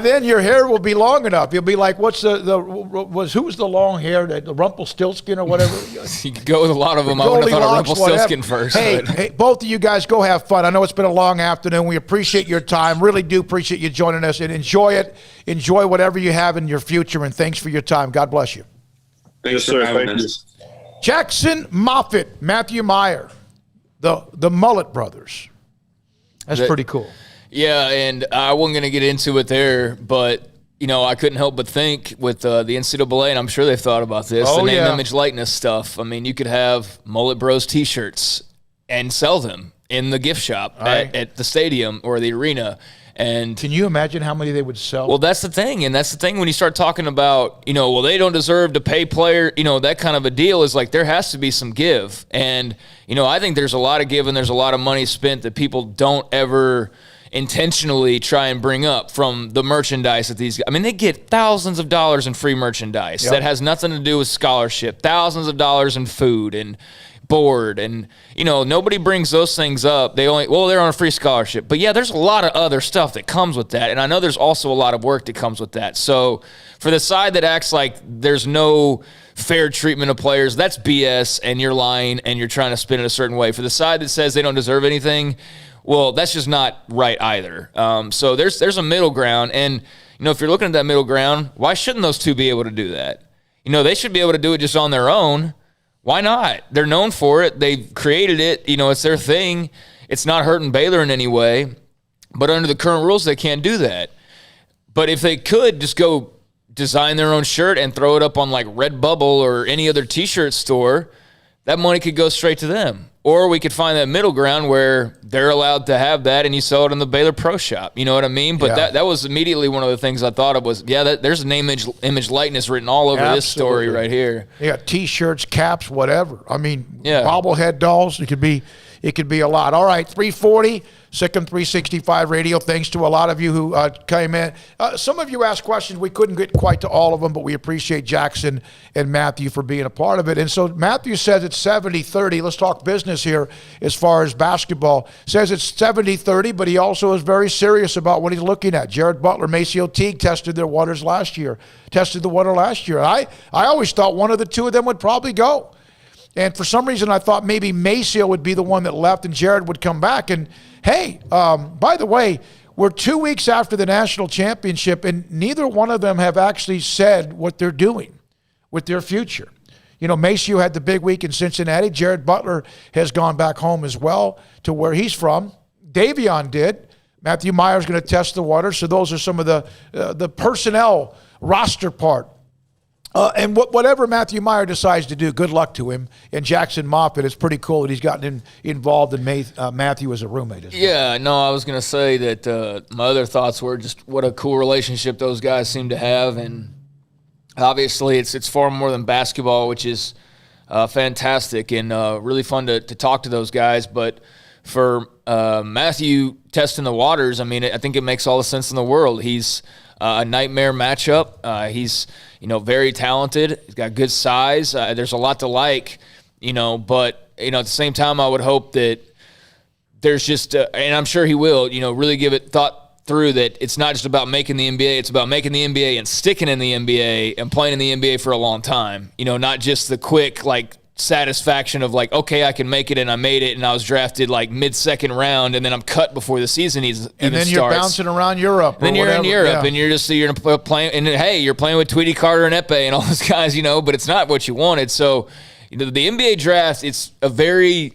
then your hair will be long enough. You'll be like, who's the long hair, the Rumpelstiltskin or whatever?
You could go with a lot of them. I would have thought of Rumpelstiltskin first.
Hey, both of you guys go have fun. I know it's been a long afternoon. We appreciate your time. Really do appreciate you joining us, and enjoy it. Enjoy whatever you have in your future, and thanks for your time. God bless you.
Thanks for having us.
Jackson Moffitt, Matthew Meyer, the Mullet Brothers. That's pretty cool.
Yeah, and I wasn't going to get into it there, but, I couldn't help but think with the NCAA, and I'm sure they've thought about this, the name, image, likeness stuff. I mean, you could have Mullet Bros T-shirts and sell them in the gift shop at the stadium or the arena. And
can you imagine how many they would sell?
Well, that's the thing. And that's the thing when you start talking about, well, they don't deserve to pay player, that kind of a deal is like there has to be some give. And, I think there's a lot of give and there's a lot of money spent that people don't ever intentionally try and bring up from the merchandise that these guys. I mean, they get thousands of dollars in free merchandise that has nothing to do with scholarship, thousands of dollars in food and board, and nobody brings those things up. They're on a free scholarship, but yeah, there's a lot of other stuff that comes with that, and I know there's also a lot of work that comes with that. So for the side that acts like there's no fair treatment of players, that's BS, and you're lying and you're trying to spin it a certain way. For the side that says they don't deserve anything, well, that's just not right either. So there's a middle ground, and if you're looking at that middle ground, why shouldn't those two be able to do that? They should be able to do it just on their own. Why not? They're known for it. They've created it. It's their thing. It's not hurting Baylor in any way. But under the current rules, they can't do that. But if they could just go design their own shirt and throw it up on like Redbubble or any other T-shirt store, that money could go straight to them. Or we could find that middle ground where they're allowed to have that and you sell it in the Baylor Pro Shop. You know what I mean? But that was immediately one of the things I thought of was, there's an image likeness written all over this story right here.
Yeah, T-shirts, caps, whatever. I mean, bobblehead dolls. It could be a lot. All right, 340. SicEm365 Radio. Thanks to a lot of you who came in. Some of you asked questions. We couldn't get quite to all of them, but we appreciate Jackson and Matthew for being a part of it. And so Matthew says it's 70-30. Let's talk business here as far as basketball. Says it's 70-30, but he also is very serious about what he's looking at. Jared Butler, Maceo Teague tested the water last year. I always thought one of the two of them would probably go. And for some reason, I thought maybe Maceo would be the one that left and Jared would come back. And hey, by the way, we're 2 weeks after the national championship, and neither one of them have actually said what they're doing with their future. Maceo had the big week in Cincinnati. Jared Butler has gone back home as well to where he's from. Davion did. Matthew Meyer's going to test the water. So those are some of the personnel roster part. And whatever Matthew Meyer decides to do, good luck to him. And Jackson Moffitt, it's pretty cool that he's gotten involved in Matthew as a roommate as well.
Yeah, no, I was going to say that my other thoughts were just what a cool relationship those guys seem to have. And obviously it's far more than basketball, which is fantastic and really fun to talk to those guys. But for Matthew testing the waters, I think it makes all the sense in the world. He's a nightmare matchup. He's very talented. He's got good size. There's a lot to like, but at the same time, I would hope that there's just, and I'm sure he will, really give it thought through that it's not just about making the NBA. It's about making the NBA and sticking in the NBA and playing in the NBA for a long time. Not just the quick satisfaction of okay, I can make it and I made it and I was drafted mid-second round and then I'm cut before the season even starts.
And then you're bouncing around Europe.
Then you're in Europe and you're playing, and hey, you're playing with Tweety Carter and Epe and all those guys, but it's not what you wanted. So the NBA draft, it's a very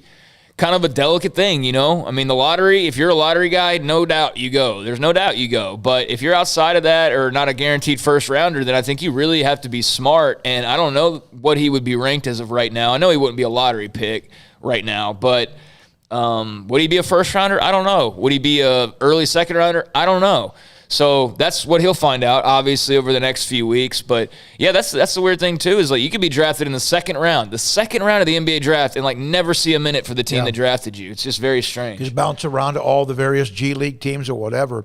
kind of a delicate thing, the lottery, if you're a lottery guy, no doubt you go. There's no doubt you go. But if you're outside of that or not a guaranteed first rounder, then I think you really have to be smart. And I don't know what he would be ranked as of right now. I know he wouldn't be a lottery pick right now, but would he be a first rounder? I don't know. Would he be a early second rounder? I don't know. So that's what he'll find out, obviously, over the next few weeks. But, yeah, that's the weird thing, too, is you could be drafted in the second round of the NBA draft and, never see a minute for the team that drafted you. It's just very strange.
Just bounce around to all the various G League teams or whatever.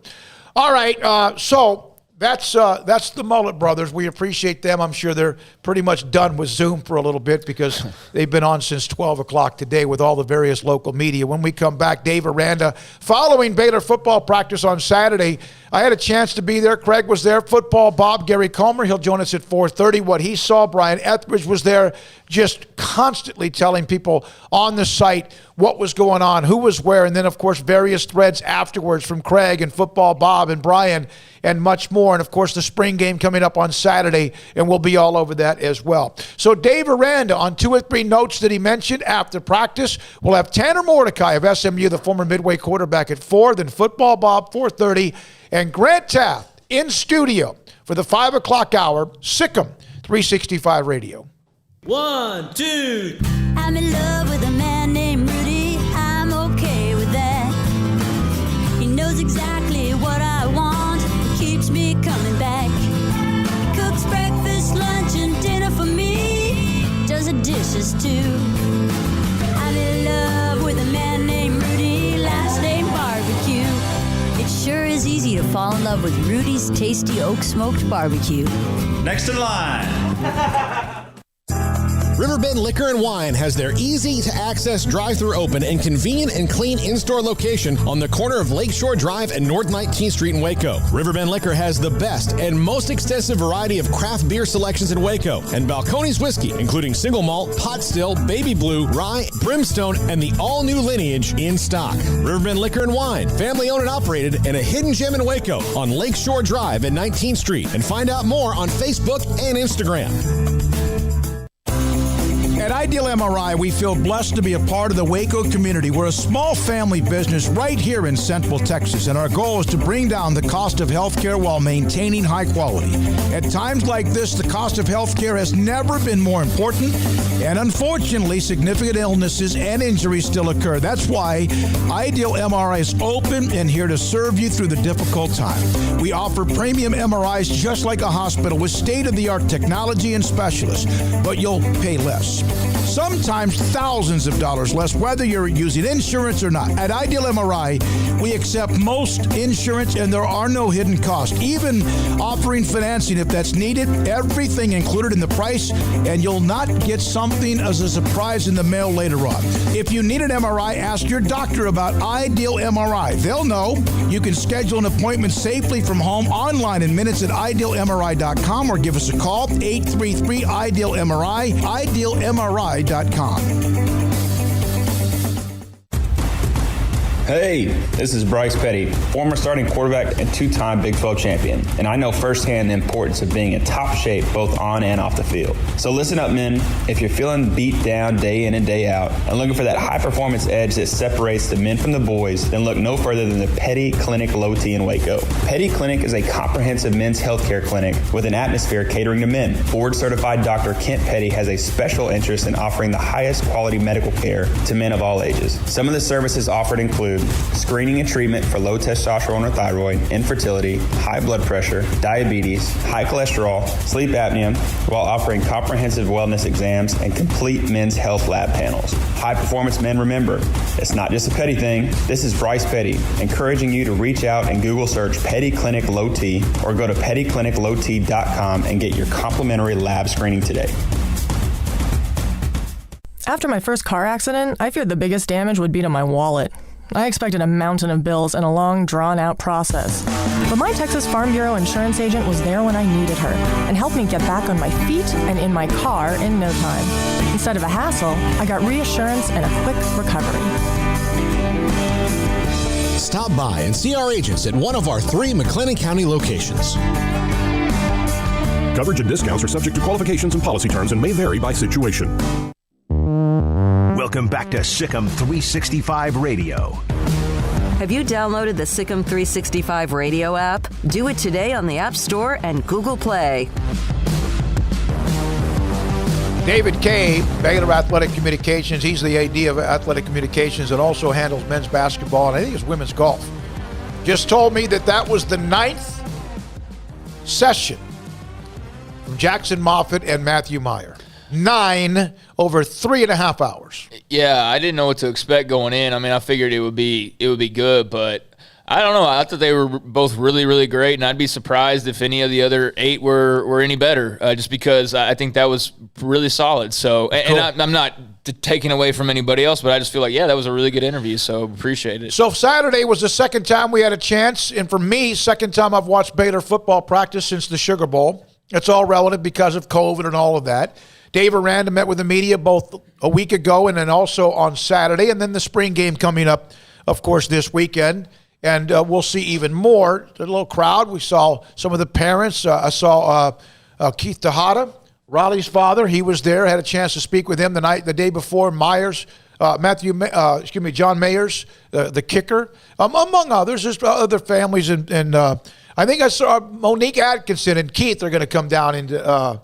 All right, so that's the Mullet Brothers. We appreciate them. I'm sure they're pretty much done with Zoom for a little bit because they've been on since 12 o'clock today with all the various local media. When we come back, Dave Aranda, following Baylor football practice on Saturday, I had a chance to be there. Craig was there. Football Bob, Gary Comer. He'll join us at 4:30. What he saw, Brian Etheridge was there just constantly telling people on the site what was going on, who was where, and then, of course, various threads afterwards from Craig and Football Bob and Brian and much more. And, of course, the spring game coming up on Saturday, and we'll be all over that as well. So Dave Aranda on 2 or 3 notes that he mentioned after practice. We'll have Tanner Mordecai of SMU, the former Midway quarterback, at 4, then Football Bob, 4:30, and Grant Teaff in studio for the 5 o'clock hour, SicEm365 Radio.
1, 2.
I'm in love with a man named Rudy. I'm okay with that. He knows exactly what I want. Keeps me coming back. Cooks breakfast, lunch, and dinner for me. Does the dishes too. I'm in love with a man named Rudy. Last name Barbecue. It sure is easy to fall in love with Rudy's tasty oak smoked barbecue.
Next in line.
Riverbend Liquor and Wine has their easy-to-access drive-thru open and convenient and clean in-store location on the corner of Lakeshore Drive and North 19th Street in Waco. Riverbend Liquor has the best and most extensive variety of craft beer selections in Waco, and Balcones whiskey, including single malt, pot still, baby blue, rye, brimstone, and the all-new lineage in stock. Riverbend Liquor and Wine, family-owned and operated, and a hidden gem in Waco on Lakeshore Drive and 19th Street. And find out more on Facebook and Instagram.
At Ideal MRI, we feel blessed to be a part of the Waco community. We're a small family business right here in Central Texas, and our goal is to bring down the cost of healthcare while maintaining high quality. At times like this, the cost of healthcare has never been more important, and unfortunately, significant illnesses and injuries still occur. That's why Ideal MRI is open and here to serve you through the difficult time. We offer premium MRIs just like a hospital with state-of-the-art technology and specialists, but you'll pay less. Sometimes thousands of dollars less, whether you're using insurance or not. At Ideal MRI, we accept most insurance and there are no hidden costs, even offering financing if that's needed. Everything included in the price, and you'll not get something as a surprise in the mail later on. If you need an MRI, ask your doctor about Ideal MRI. They'll know. You can schedule an appointment safely from home online in minutes at idealmri.com or give us a call, 833-IDEAL-MRI, idealmri.com.
Hey, this is Bryce Petty, former starting quarterback and two-time Big 12 champion, and I know firsthand the importance of being in top shape both on and off the field. So listen up, men. If you're feeling beat down day in and day out and looking for that high-performance edge that separates the men from the boys, then look no further than the Petty Clinic Low T in Waco. Petty Clinic is a comprehensive men's healthcare clinic with an atmosphere catering to men. Board-certified Dr. Kent Petty has a special interest in offering the highest quality medical care to men of all ages. Some of the services offered include screening and treatment for low testosterone or thyroid, infertility, high blood pressure, diabetes, high cholesterol, sleep apnea, while offering comprehensive wellness exams and complete men's health lab panels. High performance men, remember, it's not just a Petty thing. This is Bryce Petty, encouraging you to reach out and Google search Petty Clinic Low T or go to pettycliniclowt.com and get your complimentary lab screening today.
After my first car accident, I feared the biggest damage would be to my wallet. I expected a mountain of bills and a long, drawn-out process. But my Texas Farm Bureau insurance agent was there when I needed her and helped me get back on my feet and in my car in no time. Instead of a hassle, I got reassurance and a quick recovery.
Stop by and see our agents at one of our 3 McLennan County locations.
Coverage and discounts are subject to qualifications and policy terms and may vary by situation.
Welcome back to SicEm365 Radio.
Have you downloaded the SicEm365 Radio app? Do it today on the App Store and Google Play.
David Kay, Baylor Athletic Communications. He's the AD of Athletic Communications and also handles men's basketball and I think it's women's golf. Just told me that was the 9th session from Jackson Moffitt and Matthew Meyer. 9 over 3.5 hours.
Yeah, I didn't know what to expect going in. I mean, I figured it would be good, but I don't know. I thought they were both really, really great, and I'd be surprised if any of the other 8 were any better, just because I think that was really solid. So, and cool. I'm not taking away from anybody else, but I just feel like, yeah, that was a really good interview, so appreciate it.
So Saturday was the second time we had a chance, and for me, second time I've watched Baylor football practice since the Sugar Bowl. It's all relative because of COVID and all of that. Dave Aranda met with the media both a week ago and then also on Saturday, and then the spring game coming up, of course, this weekend. And we'll see even more. A little crowd. We saw some of the parents. I saw Keith Tejada, Raleigh's father. He was there. Had a chance to speak with him the day before. Myers, John Mayers, the kicker, among others. There's other families, and I think I saw Monique Atkinson and Keith are going to come down into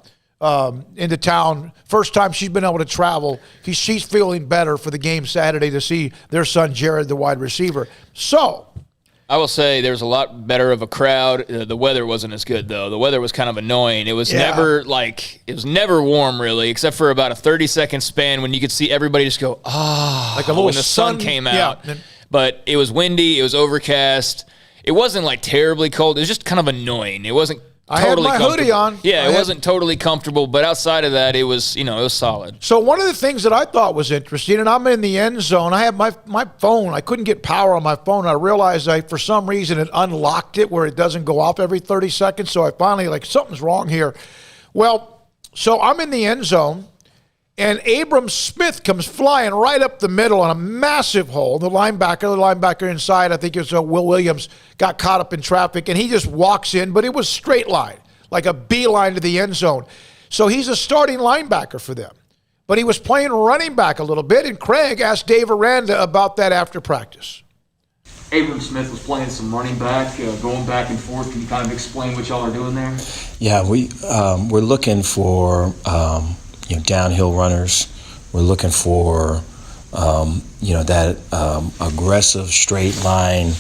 town. First time she's been able to travel. She's feeling better for the game Saturday to see their son Jared, the wide receiver. So
I will say there was a lot better of a crowd. The weather wasn't as good, though. The weather was kind of annoying. It was never warm, really, except for about a 30-second span when you could see everybody just go, like a little when the sun came out. Yeah. But it was windy. It was overcast. It wasn't like terribly cold. It was just kind of annoying. It wasn't totally
had my
comfortable.
hoodie on.
Yeah, it wasn't totally comfortable, but outside of that, it was solid.
So one of the things that I thought was interesting, and I'm in the end zone. I have my phone. I couldn't get power on my phone. I realized for some reason, it unlocked it where it doesn't go off every 30 seconds. So I finally, something's wrong here. Well, so I'm in the end zone, and Sic'Em365 comes flying right up the middle on a massive hole. The linebacker inside, I think it was Will Williams, got caught up in traffic, and he just walks in, but it was straight line, like a beeline to the end zone. So he's a starting linebacker for them. But he was playing running back a little bit, and Craig asked Dave Aranda about that after practice.
Sic'Em365 was playing some running back, going back and forth. Can you kind of explain what y'all are doing there?
Yeah, we're looking for downhill runners. We're looking for that aggressive straight line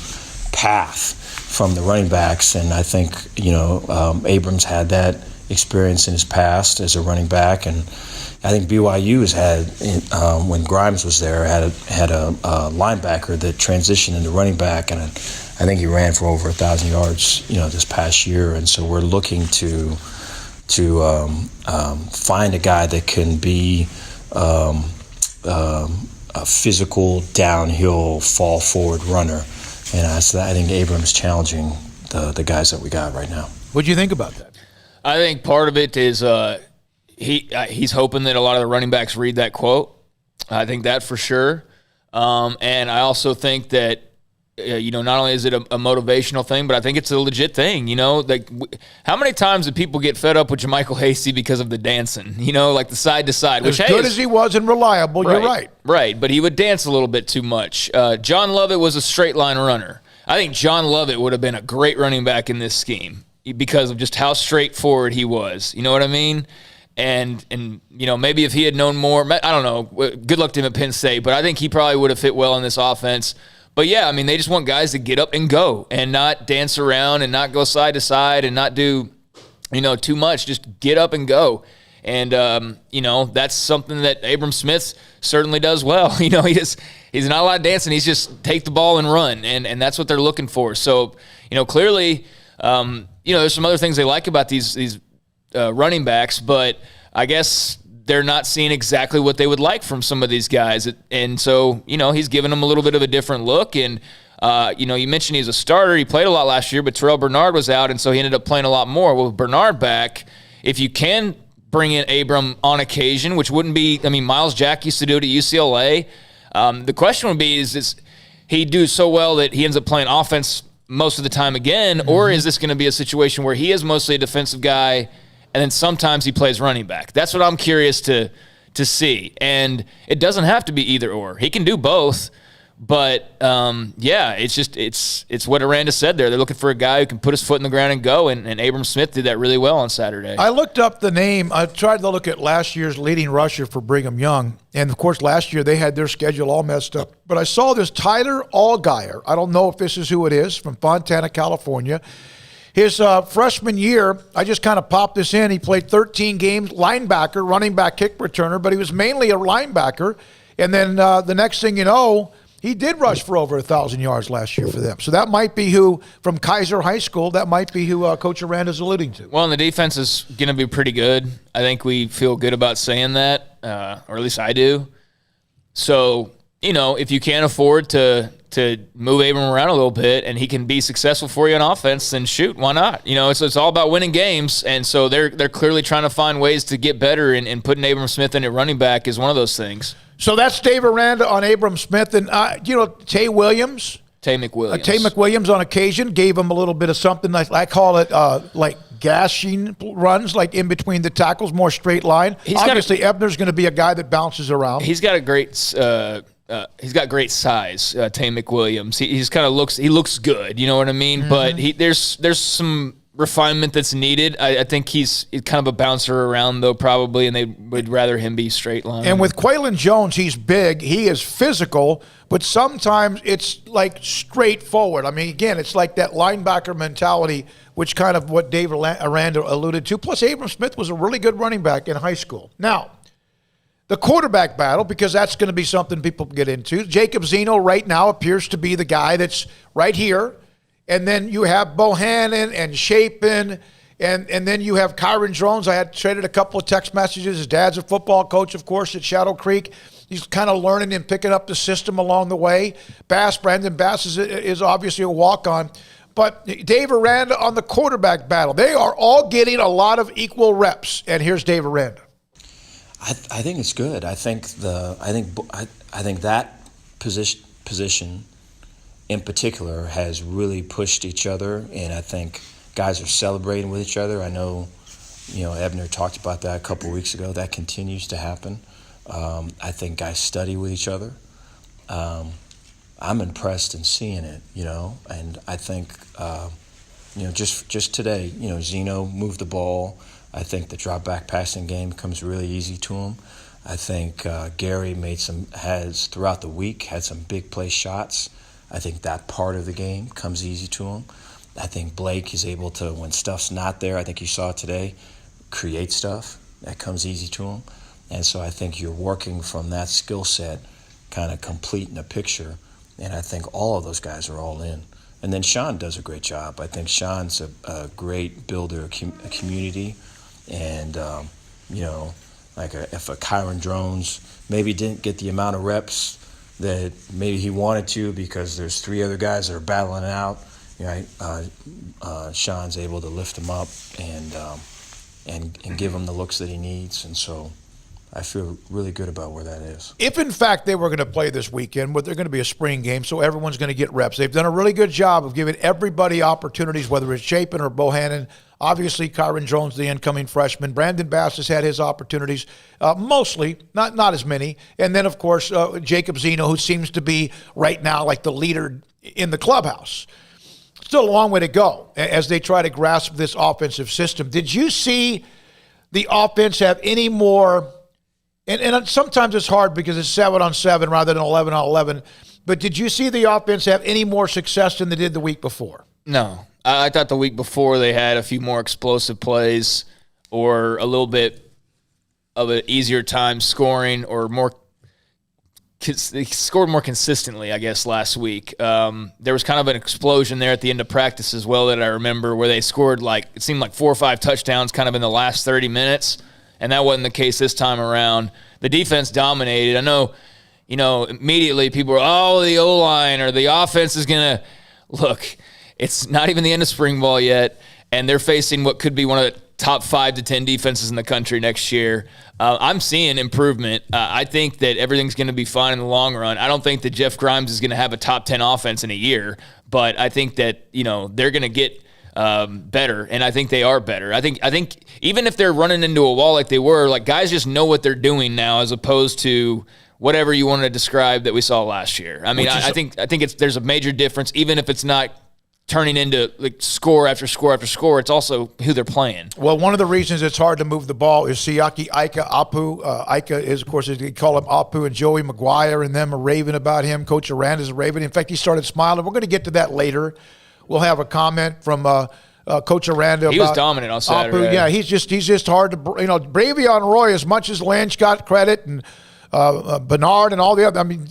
path from the running backs, and I think Abrams had that experience in his past as a running back, and I think BYU has had when Grimes was there had a linebacker that transitioned into running back, and I think he ran for over 1,000 yards this past year, and so we're looking to find a guy that can be a physical downhill fall forward runner, and so I think Abrams challenging the guys that we got right now.
What do you think about that?
I think part of it is he's hoping that a lot of the running backs read that quote. I think that for sure, and I also think that. Not only is it a motivational thing, but I think it's a legit thing. How many times do people get fed up with JaMychal Hasty because of the dancing? The side to side.
As good as he was and reliable,
right,
you're right.
Right, but he would dance a little bit too much. John Lovett was a straight line runner. I think John Lovett would have been a great running back in this scheme because of just how straightforward he was. You know what I mean? And maybe if he had known more, I don't know. Good luck to him at Penn State, but I think he probably would have fit well in this offense. But, yeah, they just want guys to get up and go and not dance around and not go side to side and not do, too much. Just get up and go. And, that's something that Sic'Em365 certainly does well. He's not a lot of dancing. He's just take the ball and run, and that's what they're looking for. So, clearly, there's some other things they like about these running backs, but I guess – they're not seeing exactly what they would like from some of these guys. And so, he's giving them a little bit of a different look. And, you mentioned he's a starter. He played a lot last year, but Terrell Bernard was out, and so he ended up playing a lot more. Well, with Bernard back, if you can bring in Abram on occasion, which wouldn't be – Miles Jack used to do it at UCLA. The question would be, is he do so well that he ends up playing offense most of the time again, or is this going to be a situation where he is mostly a defensive guy and then sometimes he plays running back? That's what I'm curious to see. And it doesn't have to be either or. He can do both. But, it's what Aranda said there. They're looking for a guy who can put his foot in the ground and go, and Sic'Em365 did that really well on Saturday.
I looked up the name. I tried to look at last year's leading rusher for Brigham Young. And, of course, last year they had their schedule all messed up. But I saw this Tyler Allgeier. I don't know if this is who it is, from Fontana, California. His freshman year, I just kind of popped this in. He played 13 games, linebacker, running back, kick returner, but he was mainly a linebacker. And then the next thing you know, he did rush for over 1,000 yards last year for them. So that might be who, from Kaiser High School, that might be who Coach Aranda's alluding to.
Well, and the defense is going to be pretty good. I think we feel good about saying that, or at least I do. So, if you can't afford to move Abram around a little bit and he can be successful for you on offense, then shoot, why not? It's all about winning games, and so they're clearly trying to find ways to get better, and putting Sic'Em365 in at running back is one of those things.
So that's Dave Aranda on Sic'Em365, and Tay McWilliams on occasion gave him a little bit of something. I call it like gashing runs, like in between the tackles, more straight line. Obviously, Ebner's going to be a guy that bounces around.
He's got a great he's got great size, Tay McWilliams. He looks good, you know what I mean? Mm-hmm. But there's some refinement that's needed. I think he's kind of a bouncer around, though, probably, and they would rather him be straight line.
And with Quaylon Jones, he's big. He is physical, but sometimes it's like straightforward. Again, it's like that linebacker mentality, which kind of what Dave Aranda alluded to. Plus, Sic'Em365 was a really good running back in high school. Now, the quarterback battle, because that's going to be something people get into. Jacob Zeno right now appears to be the guy that's right here. And then you have Bohannon and Chapin And then you have Kyron Drones. I had traded a couple of text messages. His dad's a football coach, of course, at Shadow Creek. He's kind of learning and picking up the system along the way. Brandon Bass is obviously a walk-on. But Dave Aranda on the quarterback battle, they are all getting a lot of equal reps. And here's Dave Aranda.
I think it's good. I think that position in particular has really pushed each other, and I think guys are celebrating with each other. I know, Ebner talked about that a couple of weeks ago. That continues to happen. I think guys study with each other. I'm impressed in seeing it, and I think, just today, Zeno moved the ball. I think the drop back passing game comes really easy to him. I think Gary has throughout the week had some big play shots. I think that part of the game comes easy to him. I think Blake is able to, when stuff's not there, I think you saw it today, create stuff that comes easy to him. And so I think you're working from that skill set, kind of completing a picture. And I think all of those guys are all in. And then Sean does a great job. I think Sean's a great builder of a community. And, if a Kyron Drones maybe didn't get the amount of reps that maybe he wanted to because there's 3 other guys that are battling it out, Sean's able to lift him up and give him the looks that he needs. And so I feel really good about where that is.
If, in fact, they were going to play this weekend, but they're going to be a spring game, so everyone's going to get reps. They've done a really good job of giving everybody opportunities, whether it's Chapin or Bohannon. Obviously, Kyron Drones, the incoming freshman. Brandon Bass has had his opportunities, mostly, not as many. And then, of course, Jacob Zeno, who seems to be right now like the leader in the clubhouse. Still a long way to go as they try to grasp this offensive system. Did you see the offense have any more... And sometimes it's hard because it's 7-on-7 rather than 11-on-11. But did you see the offense have any more success than they did the week before?
No. I thought the week before they had a few more explosive plays or a little bit of an easier time scoring or they scored more consistently, I guess, last week. There was kind of an explosion there at the end of practice as well that I remember where they scored it seemed like 4 or 5 touchdowns kind of in the last 30 minutes. And that wasn't the case this time around. The defense dominated. I know, immediately people were, the O-line or the offense is going to – look, it's not even the end of spring ball yet, and they're facing what could be one of the top 5 to 10 defenses in the country next year. I'm seeing improvement. I think that everything's going to be fine in the long run. I don't think that Jeff Grimes is going to have a top 10 offense in a year, but I think that, they're going to get – better, and I think they are better. I think even if they're running into a wall like they were, guys just know what they're doing now as opposed to whatever you want to describe that we saw last year. I mean, I think there's a major difference, even if it's not turning into score after score after score. It's also who they're playing.
Well, one of the reasons it's hard to move the ball is Siaki Ika Apu. Ika is, of course, they call him Apu, and Joey McGuire and them are raving about him. Coach Aranda's a raving. In fact, he started smiling. We're going to get to that later. We'll have a comment from Coach Aranda.
He was dominant on Saturday.
Apu. Yeah, he's just hard to, Bravion Roy, as much as Lynch got credit and Bernard and all the other. I mean,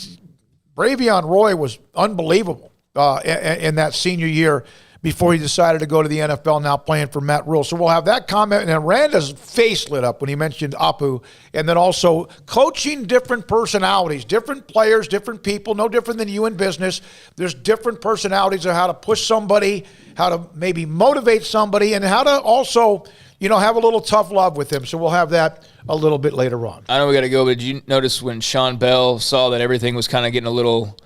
Bravion Roy was unbelievable in that senior year before he decided to go to the NFL, now playing for Matt Rule. So we'll have that comment. And then Randa's face lit up when he mentioned Apu. And then also coaching different personalities, different players, different people, no different than you in business. There's different personalities of how to push somebody, how to maybe motivate somebody, and how to also, have a little tough love with them. So we'll have that a little bit later on.
I know we got to go, but did you notice when Sean Bell saw that everything was kind of getting a little,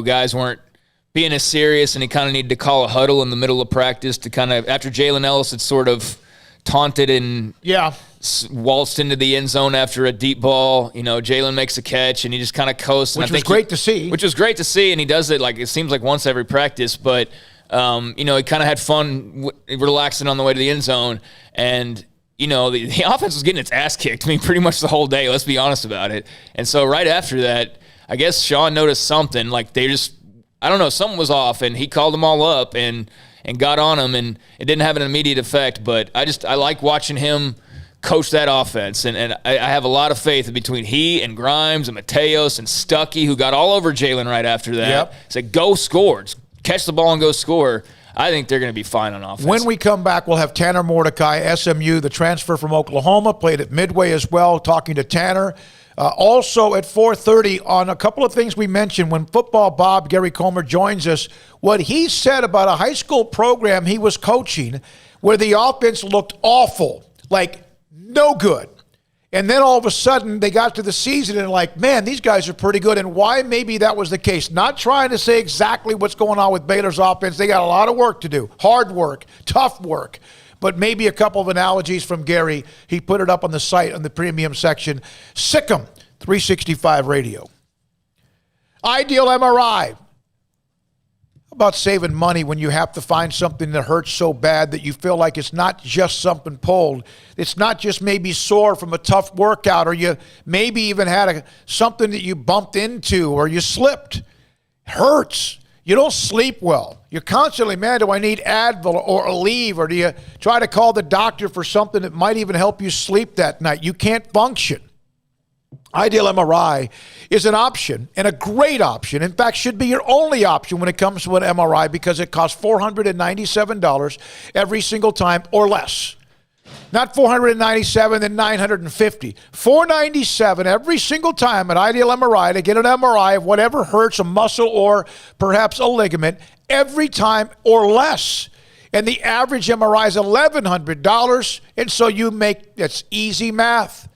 guys weren't being as serious, and he kind of needed to call a huddle in the middle of practice to kind of, after Jalen Ellis had sort of taunted and waltzed into the end zone after a deep ball, Jalen makes a catch, and he just kind of coasts.
Which was great to see.
Which was great to see, and he does it it seems like once every practice, but, he kind of had fun relaxing on the way to the end zone, and, the offense was getting its ass kicked, pretty much the whole day, let's be honest about it. And so right after that, I guess Sean noticed something, they just, I don't know, something was off, and he called them all up and got on them, and it didn't have an immediate effect, but I like watching him coach that offense, and I have a lot of faith between he and Grimes and Mateos and Stuckey, who got all over Jalen right after that. Said, go score. Just catch the ball and go score. I think they're going to be fine on offense.
When we come back, we'll have Tanner Mordecai, SMU, the transfer from Oklahoma, played at Midway as well, talking to Tanner. Also at 4:30 on a couple of things we mentioned when Football Bob Gary Comer joins us, what he said about a high school program he was coaching where the offense looked awful, like no good. And then all of a sudden they got to the season and like, man, these guys are pretty good. And why maybe that was the case. Not trying to say exactly what's going on with Baylor's offense. They got a lot of work to do. Hard work, tough work. But maybe a couple of analogies from Gary. He put it up on the site on the premium section. SicEm365 Radio. Ideal MRI. About saving money when you have to find something that hurts so bad that you feel like it's not just something pulled. It's not just maybe sore from a tough workout, or you maybe even had something that you bumped into or you slipped. It hurts. You don't sleep well. You're constantly, man, do I need Advil or Aleve, or do you try to call the doctor for something that might even help you sleep that night? You can't function. Ideal MRI is an option, and a great option. In fact, should be your only option when it comes to an MRI, because it costs $497 every single time or less. Not $497 and $950. $497 every single time at Ideal MRI to get an MRI of whatever hurts, a muscle or perhaps a ligament, every time or less. And the average MRI is $1,100, and so that's easy math.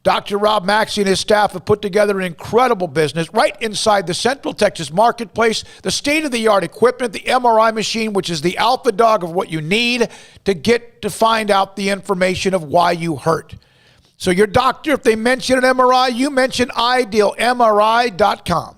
Dr. Rob Maxey and his staff have put together an incredible business right inside the Central Texas marketplace, the state-of-the-art equipment, the MRI machine, which is the alpha dog of what you need to find out the information of why you hurt. So your doctor, if they mention an MRI, you mention idealmri.com.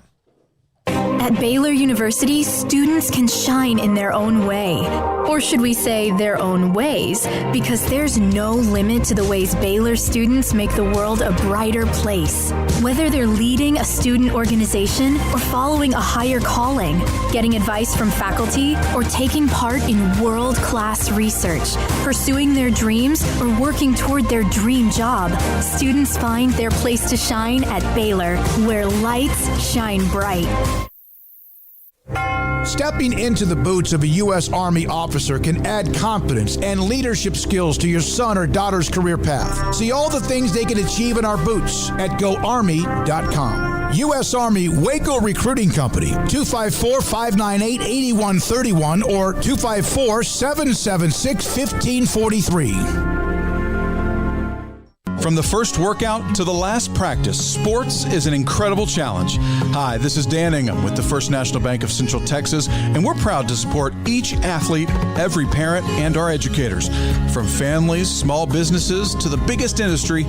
At Baylor University, students can shine in their own way. Or should we say their own ways? Because there's no limit to the ways Baylor students make the world a brighter place. Whether they're leading a student organization or following a higher calling, getting advice from faculty, or taking part in world-class research, pursuing their dreams, or working toward their dream job, students find their place to shine at Baylor, where lights shine bright.
Stepping into the boots of a U.S. Army officer can add confidence and leadership skills to your son or daughter's career path. See all the things they can achieve in our boots at GoArmy.com. U.S. Army Waco Recruiting Company, 254-598-8131 or 254-776-1543.
From the first workout to the last practice, sports is an incredible challenge. Hi, this is Dan Ingham with the First National Bank of Central Texas, and we're proud to support each athlete, every parent, and our educators. From families, small businesses, to the biggest industry,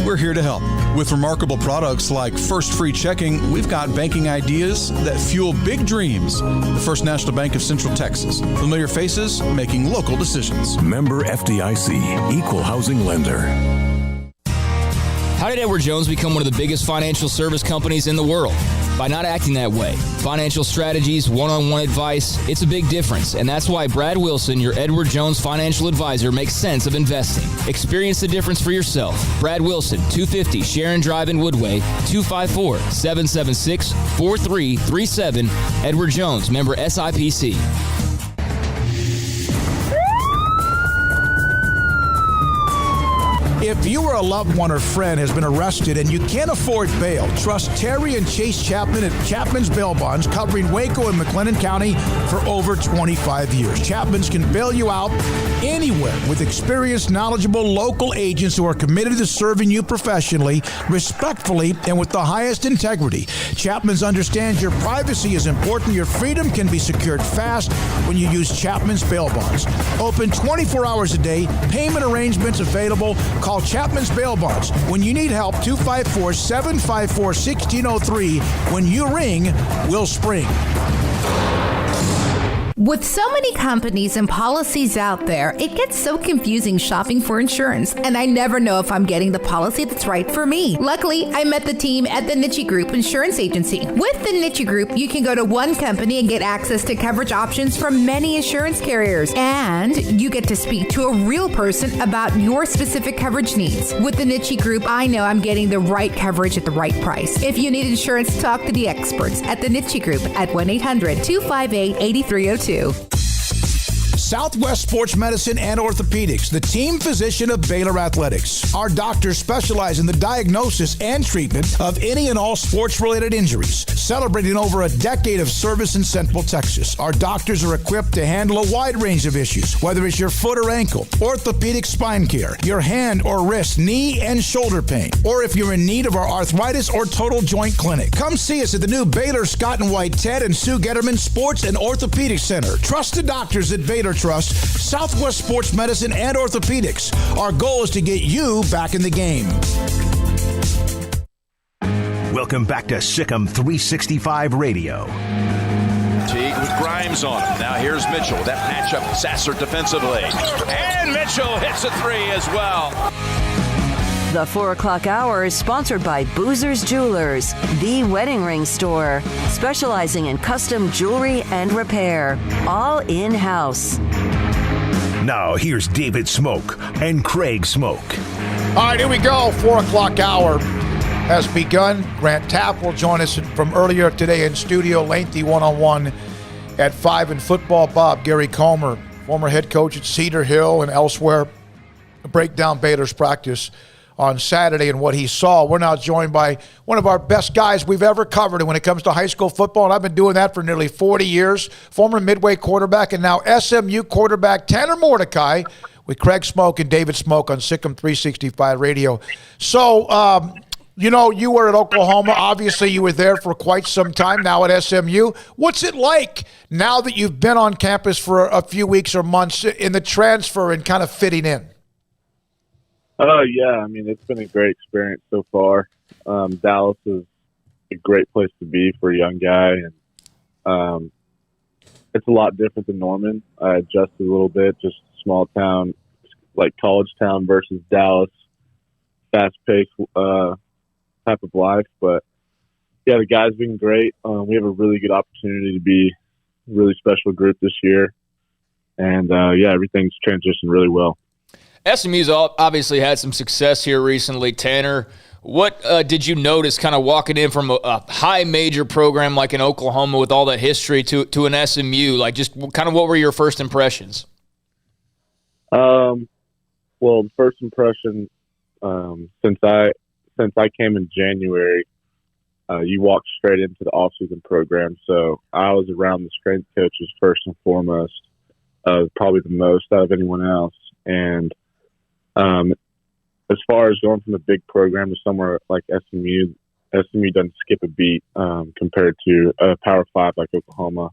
we're here to help. With remarkable products like First Free Checking, we've got banking ideas that fuel big dreams. The First National Bank of Central Texas. Familiar faces making local decisions.
Member FDIC, Equal Housing Lender.
How did Edward Jones become one of the biggest financial service companies in the world? By not acting that way. Financial strategies, one-on-one advice, it's a big difference. And that's why Brad Wilson, your Edward Jones financial advisor, makes sense of investing. Experience the difference for yourself. Brad Wilson, 250 Sharon Drive in Woodway, 254-776-4337. Edward Jones, member SIPC.
If you or a loved one or friend has been arrested and you can't afford bail, trust Terry and Chase Chapman at Chapman's Bail Bonds, covering Waco and McLennan County for over 25 years. Chapman's can bail you out anywhere with experienced, knowledgeable local agents who are committed to serving you professionally, respectfully, and with the highest integrity. Chapman's understands your privacy is important. Your freedom can be secured fast when you use Chapman's Bail Bonds. Open 24 hours a day. Payment arrangements available. Call Chapman's Bail Bonds. When you need help, 254-754-1603. When you ring, we'll spring.
With so many companies and policies out there, it gets so confusing shopping for insurance, and I never know if I'm getting the policy that's right for me. Luckily, I met the team at the Niche Group Insurance Agency. With the Niche Group, you can go to one company and get access to coverage options from many insurance carriers, and you get to speak to a real person about your specific coverage needs. With the Niche Group, I know I'm getting the right coverage at the right price. If you need insurance, talk to the experts at the Niche Group at 1-800-258-8302.
Southwest Sports Medicine and Orthopedics, the team physician of Baylor Athletics. Our doctors specialize in the diagnosis and treatment of any and all sports-related injuries. Celebrating over a decade of service in Central Texas, our doctors are equipped to handle a wide range of issues, whether it's your foot or ankle, orthopedic spine care, your hand or wrist, knee and shoulder pain, or if you're in need of our arthritis or total joint clinic. Come see us at the new Baylor Scott and White Ted and Sue Getterman Sports and Orthopedic Center. Trusted doctors at Baylor Trust, Southwest Sports Medicine and Orthopedics. Our goal is to get you back in the game.
Welcome back to SicEm365 Radio.
Teague with Grimes on him. Now here's Mitchell. That matchup, Sasser defensively. And Mitchell hits a three as well.
The 4 o'clock hour is sponsored by Boozer's Jewelers, the wedding ring store, specializing in custom jewelry and repair, all in-house.
Now here's David Smoak and Craig Smoak.
All right, here we go. 4 o'clock hour has begun. Grant Teaff will join us from earlier today in studio, lengthy one-on-one at 5 in football. Bob Gary Comer, former head coach at Cedar Hill and elsewhere, break down Baylor's practice on Saturday and what he saw. We're now joined by one of our best guys we've ever covered when it comes to high school football, and I've been doing that for nearly 40 years. Former Midway quarterback and now SMU quarterback Tanner Mordecai with Craig Smoak and David Smoak on SicEm365 Radio. So, you were at Oklahoma. Obviously, you were there for quite some time now at SMU. What's it like now that you've been on campus for a few weeks or months in the transfer and kind of fitting in?
Oh, yeah. I mean, it's been a great experience so far. Dallas is a great place to be for a young guy. And it's a lot different than Norman. I adjusted a little bit, just small town, like college town versus Dallas, fast-paced type of life. But, yeah, the guys been great. We have a really good opportunity to be a really special group this year. And, everything's transitioned really well.
SMU's obviously had some success here recently. Tanner, what did you notice kind of walking in from a high major program like in Oklahoma with all that history to an SMU? Like, just kind of what were your first impressions?
Well, the first impression, since I came in January, you walked straight into the off-season program. So I was around the strength coaches first and foremost, probably the most out of anyone else. And as far as going from a big program to somewhere like SMU doesn't skip a beat compared to a Power 5 like Oklahoma.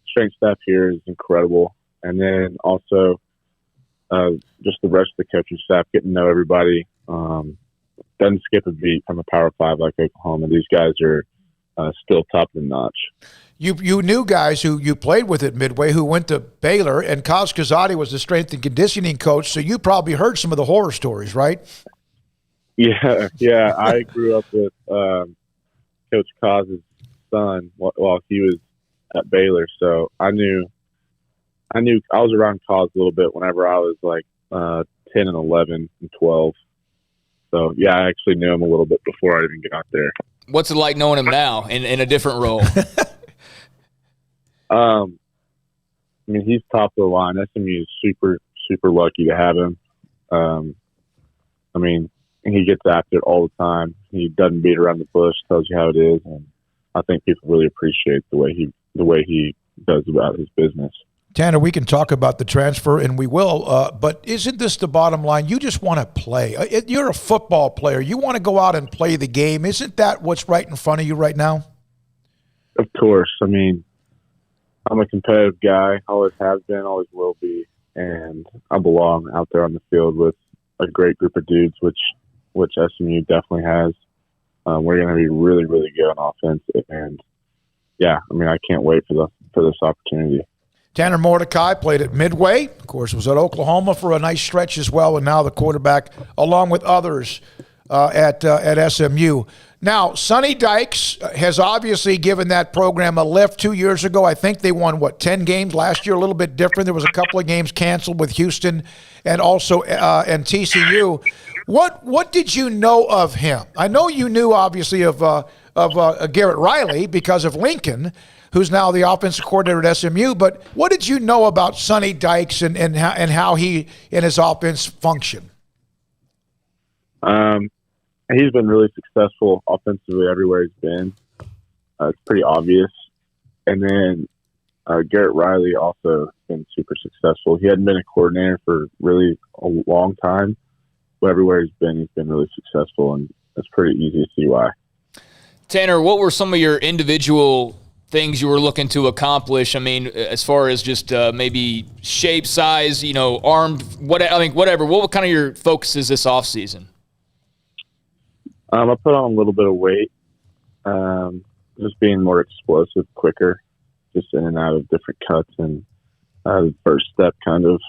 Strength staff here is incredible. And then also just the rest of the coaching staff, getting to know everybody, doesn't skip a beat from a Power 5 like Oklahoma. These guys are still top of the notch.
You knew guys who you played with at Midway who went to Baylor, and Kaz Kazadi was the strength and conditioning coach, so you probably heard some of the horror stories, right?
Yeah. I grew up with Coach Kaz's son while he was at Baylor, so I was around Kaz a little bit whenever I was like 10 and 11 and 12. So, yeah, I actually knew him a little bit before I even got there.
What's it like knowing him now in a different role?
I mean, he's top of the line. SMU is super, super lucky to have him. I mean, he gets after it all the time. He doesn't beat around the bush, tells you how it is, and I think people really appreciate the way he does about his business.
Tanner, we can talk about the transfer, and we will, but isn't this the bottom line? You just want to play. You're a football player. You want to go out and play the game. Isn't that what's right in front of you right now?
Of course. I mean, I'm a competitive guy, always have been, always will be, and I belong out there on the field with a great group of dudes, which SMU definitely has. We're going to be really, really good on offense, and yeah, I mean, I can't wait for this opportunity.
Tanner Mordecai played at Midway, of course, was at Oklahoma for a nice stretch as well, and now the quarterback, along with others at SMU. Now, Sonny Dykes has obviously given that program a lift 2 years ago. I think they won, 10 games last year, a little bit different. There was a couple of games canceled with Houston and also and TCU. What did you know of him? I know you knew, obviously, of Garrett Riley because of Lincoln, who's now the offensive coordinator at SMU. But what did you know about Sonny Dykes and how he and his offense function?
He's been really successful offensively everywhere he's been. It's pretty obvious. And then Garrett Riley also been super successful. He hadn't been a coordinator for really a long time, but everywhere he's been really successful, and it's pretty easy to see why.
Tanner, what were some of your individual things you were looking to accomplish? I mean, as far as just maybe shape, size, arm, whatever. What were kind of your focuses this offseason?
I put on a little bit of weight, just being more explosive, quicker, just in and out of different cuts and the first step kind of.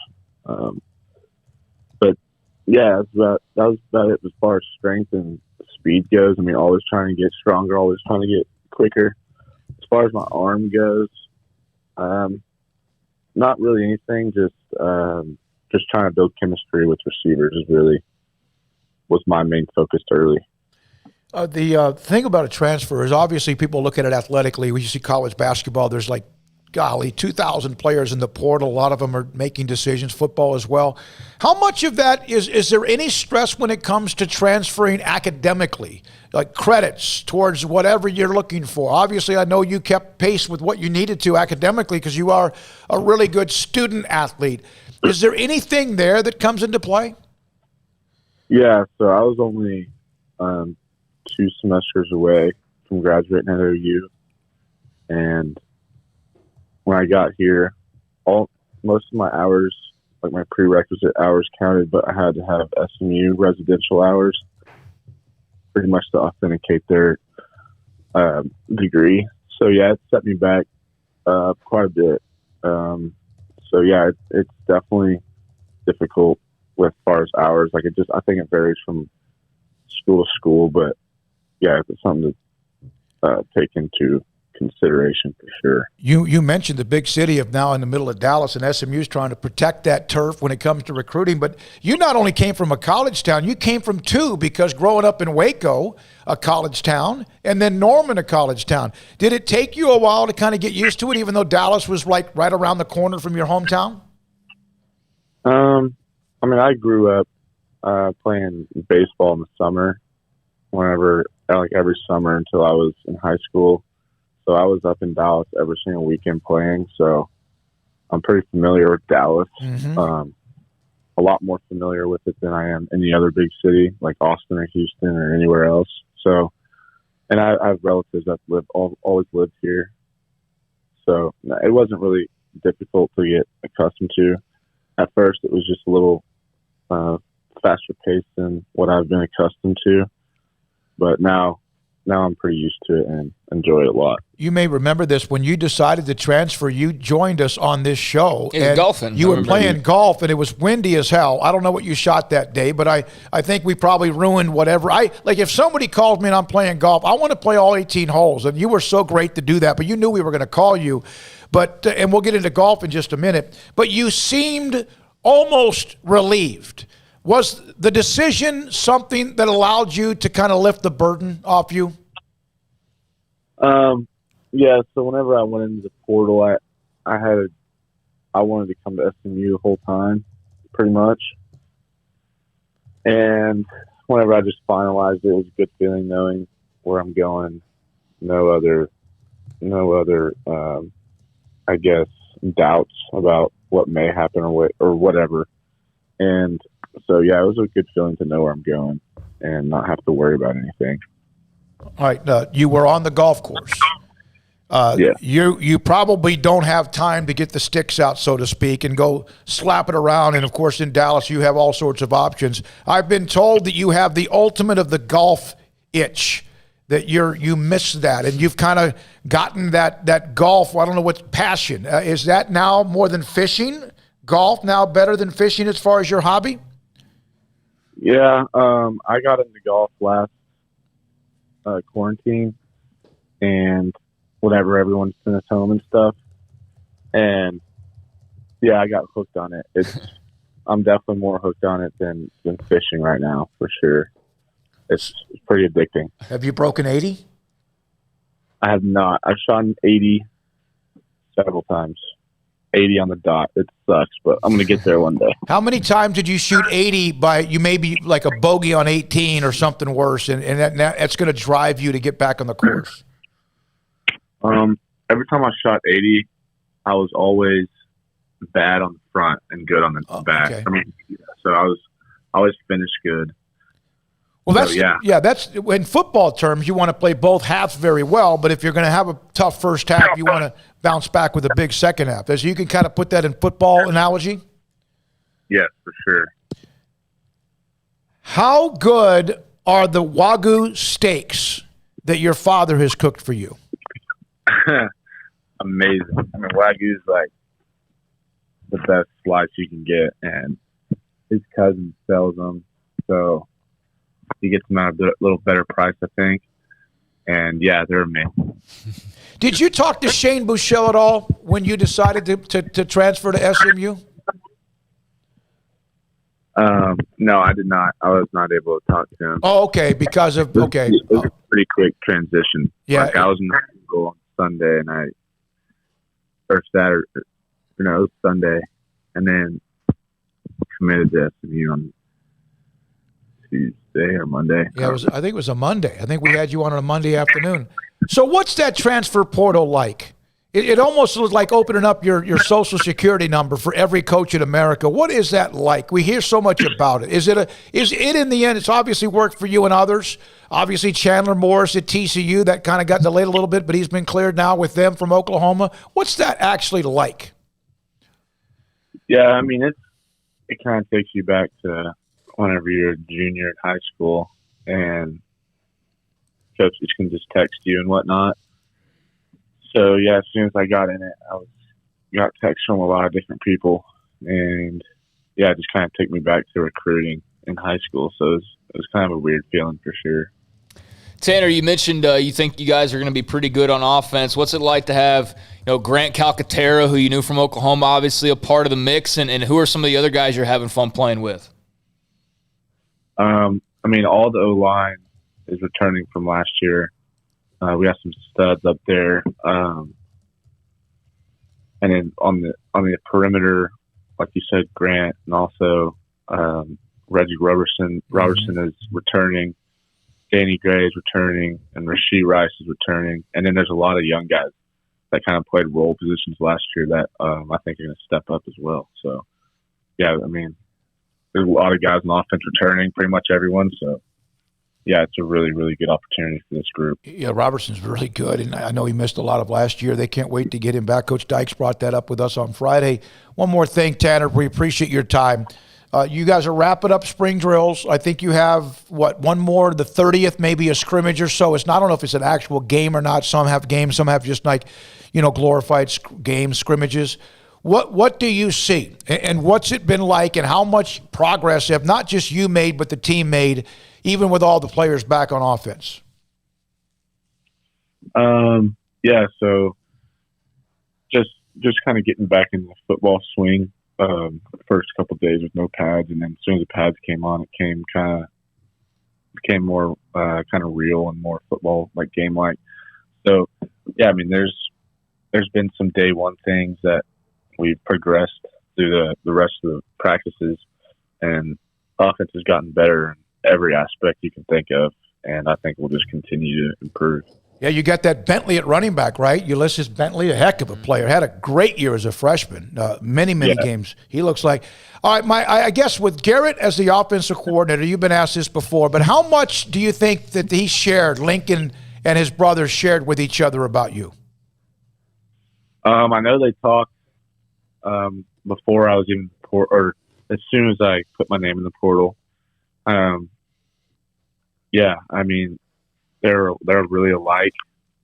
But yeah, that was about it as far as strength and speed goes. I mean, always trying to get stronger, always trying to get quicker. As far as my arm goes, not really anything. Just trying to build chemistry with receivers was my main focus early.
The thing about a transfer is obviously people look at it athletically. When you see college basketball, there's 2,000 players in the portal. A lot of them are making decisions, football as well. How much of that is there any stress when it comes to transferring academically, like credits towards whatever you're looking for? Obviously, I know you kept pace with what you needed to academically because you are a really good student athlete. Is there anything there that comes into play?
Yeah, so I was only 2 semesters away from graduating at OU, and when I got here, most of my hours, like my prerequisite hours, counted, but I had to have SMU residential hours, pretty much to authenticate their degree. So yeah, it set me back quite a bit. So yeah, it's definitely difficult as far as hours. I think it varies from school to school, but yeah, it's something to take into consideration for sure.
You mentioned the big city of now in the middle of Dallas, and SMU's trying to protect that turf when it comes to recruiting. But you not only came from a college town, you came from 2, because growing up in Waco, a college town, and then Norman, a college town. Did it take you a while to kind of get used to it, even though Dallas was right around the corner from your hometown?
I mean, I grew up playing baseball in the summer, every summer until I was in high school. So I was up in Dallas every single weekend playing. So I'm pretty familiar with Dallas. Mm-hmm. A lot more familiar with it than I am any other big city like Austin or Houston or anywhere else. So, and I have relatives that always lived here. So it wasn't really difficult to get accustomed to. At first, it was just a little faster paced than what I've been accustomed to. But now I'm pretty used to it and enjoy it a lot.
You may remember this. When you decided to transfer, you joined us on this show.
And golfing.
You were playing golf, and it was windy as hell. I don't know what you shot that day, but I think we probably ruined whatever. If somebody called me and I'm playing golf, I want to play all 18 holes, and you were so great to do that, but you knew we were going to call you. But and we'll get into golf in just a minute. But you seemed almost relieved. Was the decision something that allowed you to kind of lift the burden off you?
Yeah. So whenever I went into the portal, I wanted to come to SMU the whole time, pretty much. And whenever I just finalized it, it was a good feeling knowing where I'm going. No other, I guess, doubts about what may happen or whatever. And so, yeah, it was a good feeling to know where I'm going and not have to worry about anything.
All right. You were on the golf course.
Yeah.
You probably don't have time to get the sticks out, so to speak, and go slap it around. And, of course, in Dallas, you have all sorts of options. I've been told that you have the ultimate of the golf itch, that you miss that, and you've kind of gotten that golf, I don't know what passion. Is that now more than fishing? Golf now better than fishing as far as your hobby?
Yeah, I got into golf last quarantine, and whenever everyone sent us home and stuff, and yeah, I got hooked on it. I'm definitely more hooked on it than fishing right now, for sure. It's pretty addicting.
Have you broken 80?
I have not. I've shot an 80 several times. 80 on the dot. It sucks, but I'm going to get there one day.
How many times did you shoot 80 by you maybe like a bogey on 18 or something worse, and that's going to drive you to get back on the course?
Every time I shot 80, I was always bad on the front and good on the back.
Okay.
I mean, so I always finished good.
Well, that's
so,
that's in football terms. You want to play both halves very well, but if you're going to have a tough first half, you want to bounce back with a big second half. So you can kind of put that in football analogy.
Yes, for sure.
How good are the Wagyu steaks that your father has cooked for you?
Amazing. I mean, Wagyu is like the best slice you can get, and his cousin sells them, so he gets them at a little better price, I think. And yeah, they're amazing.
Did you talk to Shane Buechele at all when you decided to transfer to SMU?
No, I did not. I was not able to talk to him.
Oh, okay. Because of okay.
It was a pretty quick transition.
Yeah.
Like I was in high school on Sunday, and or Saturday. No, it was Sunday, and then committed to SMU on Tuesday or Monday.
Yeah, I think it was a Monday. I think we had you on a Monday afternoon. So what's that transfer portal like? It almost was like opening up your social security number for every coach in America. What is that like? We hear so much about it. Is it in the end, it's obviously worked for you and others. Obviously Chandler Morris at TCU, that kind of got delayed a little bit, but he's been cleared now with them from Oklahoma. What's that actually like?
Yeah, I mean, it kind of takes you back to whenever you're a junior in high school and coaches can just text you and whatnot. So yeah, as soon as I got in it, got texts from a lot of different people, and yeah, it just kind of took me back to recruiting in high school. So it was kind of a weird feeling for sure.
Tanner, you mentioned you think you guys are going to be pretty good on offense. What's it like to have Grant Calcaterra, who you knew from Oklahoma, obviously a part of the mix, and who are some of the other guys you're having fun playing with?
I mean, all the O-line is returning from last year. We have some studs up there, and then on the perimeter, like you said, Grant, and also Reggie Robertson. Robertson is returning. Danny Gray is returning, and Rasheed Rice is returning. And then there's a lot of young guys that kind of played role positions last year that I think are going to step up as well. So, yeah, I mean, there's a lot of guys on offense returning, pretty much everyone. So, yeah, it's a really, really good opportunity for this group.
Yeah, Robertson's really good, and I know he missed a lot of last year. They can't wait to get him back. Coach Dykes brought that up with us on Friday. One more thing, Tanner, we appreciate your time. You guys are wrapping up spring drills. I think you have, one more, the 30th, maybe a scrimmage or so. I don't know if it's an actual game or not. Some have games, some have just like, glorified games, scrimmages. What do you see? And what's it been like, and how much progress have not just you made, but the team made, even with all the players back on offense?
Yeah, so just kind of getting back in the football swing. The first couple of days with no pads, and then as soon as the pads came on, it became more kind of real and more football like game like. So yeah, I mean, there's been some day one things that we've progressed through the rest of the practices, and offense has gotten better in every aspect you can think of, and I think we'll just continue to improve.
Yeah, you got that Bentley at running back, right? Ulysses Bentley, a heck of a player. Had a great year as a freshman. Many games. He looks like. All right, I guess with Garrett as the offensive coordinator, you've been asked this before, but how much do you think that he shared, Lincoln and his brothers shared with each other about you?
I know they talked before I was even, or as soon as I put my name in the portal. Yeah, I mean, they're really alike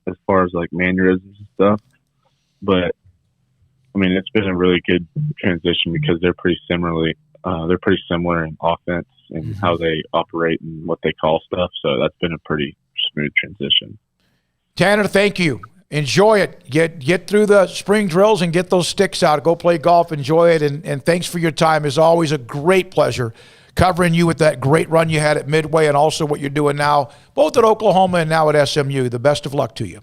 as far as like mannerisms and stuff, but I mean, it's been a really good transition because they're pretty similar in offense and how they operate and what they call stuff. So that's been a pretty smooth transition.
Tanner, thank you. Enjoy it. Get through the spring drills and get those sticks out. Go play golf. Enjoy it. And thanks for your time. It's always a great pleasure covering you with that great run you had at Midway and also what you're doing now, both at Oklahoma and now at SMU. The best of luck to you.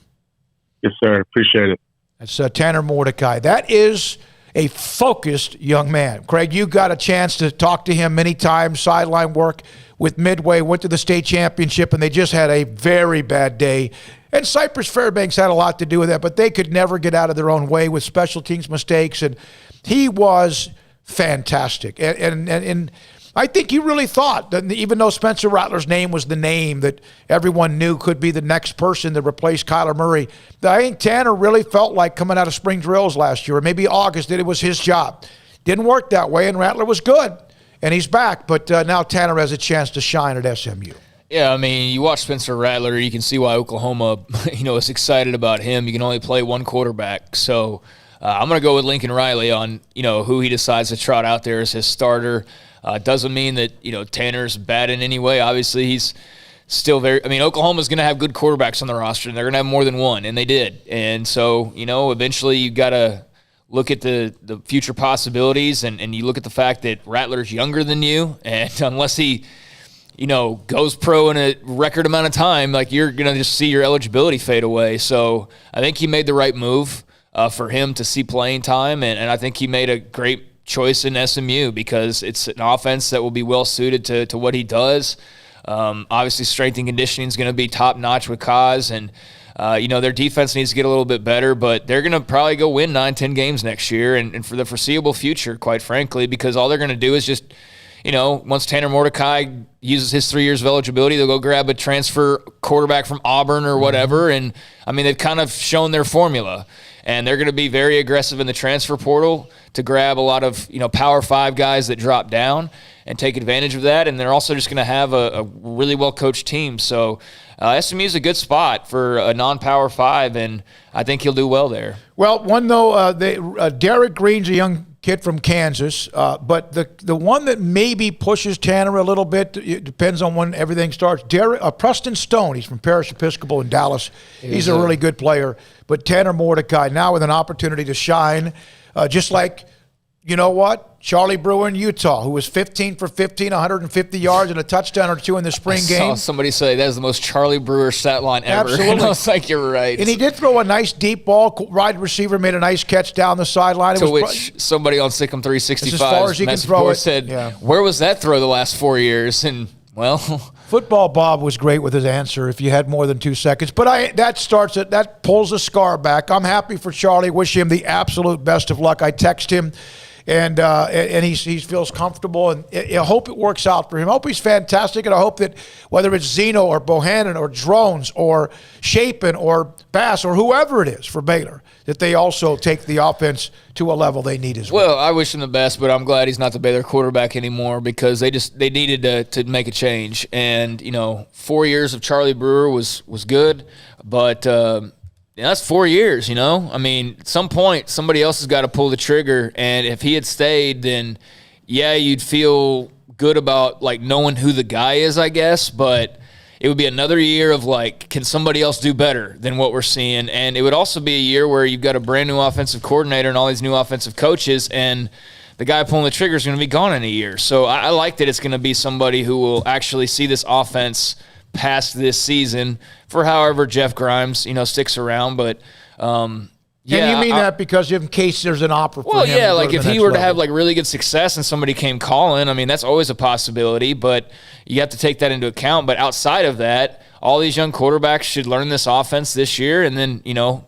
Yes, sir. Appreciate it.
That's Tanner Mordecai. That is a focused young man. Craig, you got a chance to talk to him many times, sideline work with Midway, went to the state championship, and they just had a very bad day. And Cypress Fairbanks had a lot to do with that, but they could never get out of their own way with special teams mistakes, and he was fantastic. And I think you really thought that even though Spencer Rattler's name was the name that everyone knew could be the next person to replace Kyler Murray, I think Tanner really felt like coming out of spring drills last year, or maybe August, that it was his job. Didn't work that way, and Rattler was good, and he's back. But now Tanner has a chance to shine at SMU.
Yeah, I mean, you watch Spencer Rattler, you can see why Oklahoma, is excited about him. You can only play one quarterback, so I'm going to go with Lincoln Riley on, who he decides to trot out there as his starter. Doesn't mean that, Tanner's bad in any way. Obviously, he's still Oklahoma's going to have good quarterbacks on the roster, and they're going to have more than one, and they did. And so, eventually you got to look at the future possibilities, and you look at the fact that Rattler's younger than you, and unless he, goes pro in a record amount of time, you're going to just see your eligibility fade away. So I think he made the right move for him to see playing time, and I think he made a great choice in SMU because it's an offense that will be well suited to what he does. Obviously, strength and conditioning is going to be top notch with Kaz, and their defense needs to get a little bit better, but they're going to probably go win 9-10 games next year, and for the foreseeable future, quite frankly, because all they're going to do is just, once Tanner Mordecai uses his 3 years of eligibility, they'll go grab a transfer quarterback from Auburn or whatever, and they've kind of shown their formula. And they're going to be very aggressive in the transfer portal to grab a lot of, Power 5 guys that drop down and take advantage of that. And they're also just going to have a really well-coached team. So SMU is a good spot for a non-Power 5, and I think he'll do well there.
Well, Derek Green's a young kid from Kansas, but the one that maybe pushes Tanner a little bit, it depends on when everything starts, Preston Stone. He's from Parish Episcopal in Dallas. He's a really good player. But Tanner Mordecai now with an opportunity to shine, just like, Charlie Brewer in Utah, who was 15 for 15, 150 yards and a touchdown or two in the spring game.
I saw somebody say that is the most Charlie Brewer stat line ever.
Absolutely.
And I was like, you're right.
And he did throw a nice deep ball. Wide receiver made a nice catch down the sideline.
Somebody on Sic'em365
as far as he can throw it
said, where was that throw the last 4 years? And, well...
Football Bob was great with his answer if you had more than 2 seconds. But that pulls a scar back. I'm happy for Charlie. Wish him the absolute best of luck. I text him, and he feels comfortable. And I hope it works out for him. I hope he's fantastic, and I hope that whether it's Zeno or Bohannon or Drones or Chapin or Bass or whoever it is for Baylor, that they also take the offense to a level they need as well.
Well, I wish him the best, but I'm glad he's not the Baylor quarterback anymore because they needed to make a change. And 4 years of Charlie Brewer was good, but that's 4 years. At some point somebody else has got to pull the trigger, and if he had stayed, then you'd feel good about knowing who the guy is, I guess, but it would be another year of can somebody else do better than what we're seeing? And it would also be a year where you've got a brand new offensive coordinator and all these new offensive coaches, and the guy pulling the trigger is going to be gone in a year. So I like that it's going to be somebody who will actually see this offense past this season for however Jeff Grimes, sticks around. But
and you mean that because in case there's an offer for him?
Well, if he were to have really good success and somebody came calling, that's always a possibility, but you have to take that into account. But outside of that, all these young quarterbacks should learn this offense this year and then,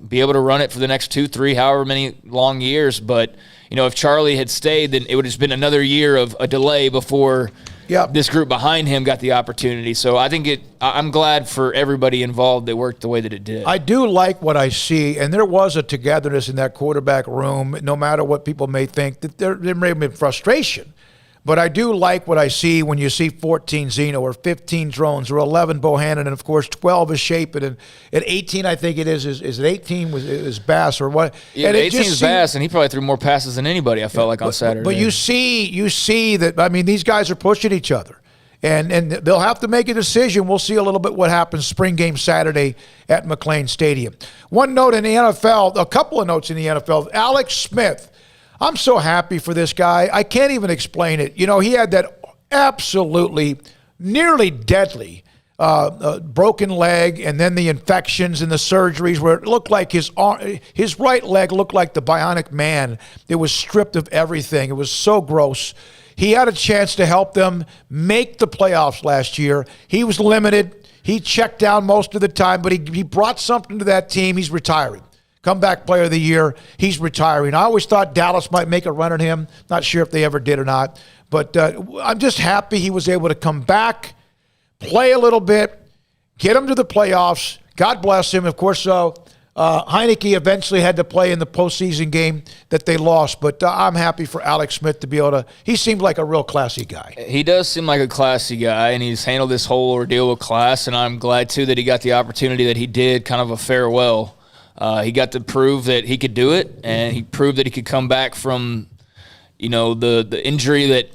be able to run it for the next 2, 3, however many long years. But, if Charlie had stayed, then it would have been another year of a delay before this group behind him got the opportunity. So I think I'm glad for everybody involved that worked the way that it did.
I do like what I see, and there was a togetherness in that quarterback room, no matter what people may think, that there may have been frustration. But I do like what I see when you see 14 Zeno or 15 Drones or 11 Bohannon and, of course, 12 is Chapin. And at 18, I think it is it 18 is Bass or what?
Yeah, and 18 is Bass, and he probably threw more passes than anybody, I felt like, on Saturday.
But you see that, these guys are pushing each other. And they'll have to make a decision. We'll see a little bit what happens spring game Saturday at McLean Stadium. One note in the NFL, a couple of notes in the NFL. Alex Smith. I'm so happy for this guy. I can't even explain it. He had that absolutely nearly deadly broken leg, and then the infections and the surgeries where it looked like his right leg looked like the Bionic Man. It was stripped of everything. It was so gross. He had a chance to help them make the playoffs last year. He was limited. He checked down most of the time, but he brought something to that team. He's retiring. Comeback player of the year. He's retiring. I always thought Dallas might make a run at him. Not sure if they ever did or not. But I'm just happy he was able to come back, play a little bit, get him to the playoffs. God bless him. Of course, Heineke eventually had to play in the postseason game that they lost. But I'm happy for Alex Smith to be able to – he seemed like a real classy guy.
He does seem like a classy guy, and he's handled this whole ordeal with class. And I'm glad, too, that he got the opportunity that he did, kind of a farewell. He got to prove that he could do it, and he proved that he could come back from, the injury that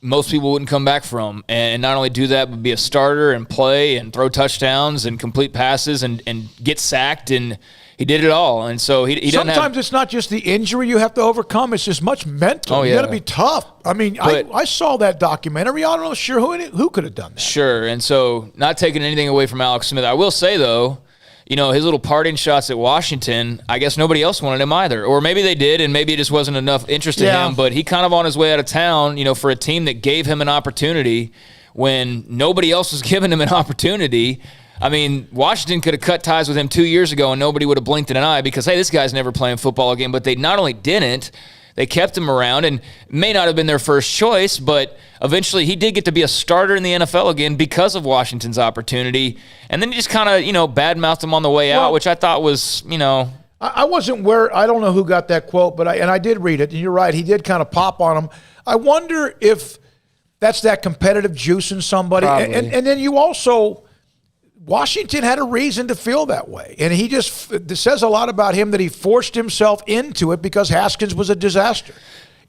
most people wouldn't come back from. And not only do that, but be a starter and play and throw touchdowns and complete passes and get sacked. And he did it all. And so he doesn't have...
Sometimes it's not just the injury you have to overcome. It's just much mental.
Oh, yeah.
You got to be tough. I mean, I saw that documentary. I'm not sure who could have done that.
Sure. And so not taking anything away from Alex Smith, I will say, though, his little parting shots at Washington, I guess nobody else wanted him either. Or maybe they did, and maybe it just wasn't enough interest in him. But he kind of on his way out of town, for a team that gave him an opportunity when nobody else was giving him an opportunity. I mean, Washington could have cut ties with him 2 years ago, and nobody would have blinked an eye because, hey, this guy's never playing football again. But they not only didn't, they kept him around, and may not have been their first choice, but eventually he did get to be a starter in the NFL again because of Washington's opportunity. And then he just kind of, badmouthed him on the way out, which I thought was,
I wasn't I don't know who got that quote, but I did read it, and you're right, he did kind of pop on him. I wonder if that's that competitive juice in somebody. And then you also... Washington had a reason to feel that way. And it says a lot about him that he forced himself into it because Haskins was a disaster.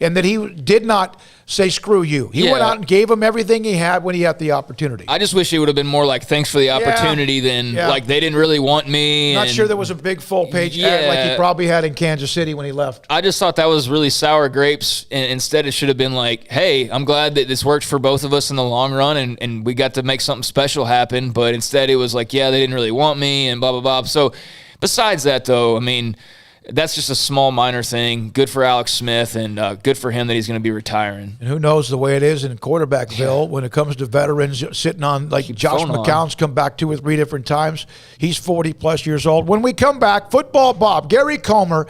And that he did not say, screw you. He went out and gave him everything he had when he had the opportunity.
I just wish it would have been more like, thanks for the opportunity than like they didn't really want me.
Not sure there was a big full-page ad like he probably had in Kansas City when he left.
I just thought that was really sour grapes. And instead, it should have been like, hey, I'm glad that this worked for both of us in the long run and we got to make something special happen. But instead, it was like, they didn't really want me and blah, blah, blah. So besides that, though, I mean, that's just a small minor thing. Good for Alex Smith, and good for him that he's going to be retiring.
And who knows the way it is in quarterbackville when it comes to veterans sitting on, like Josh McCown's come back 2 or 3 different times. He's 40-plus years old. When we come back, Football Bob, Gary Comer,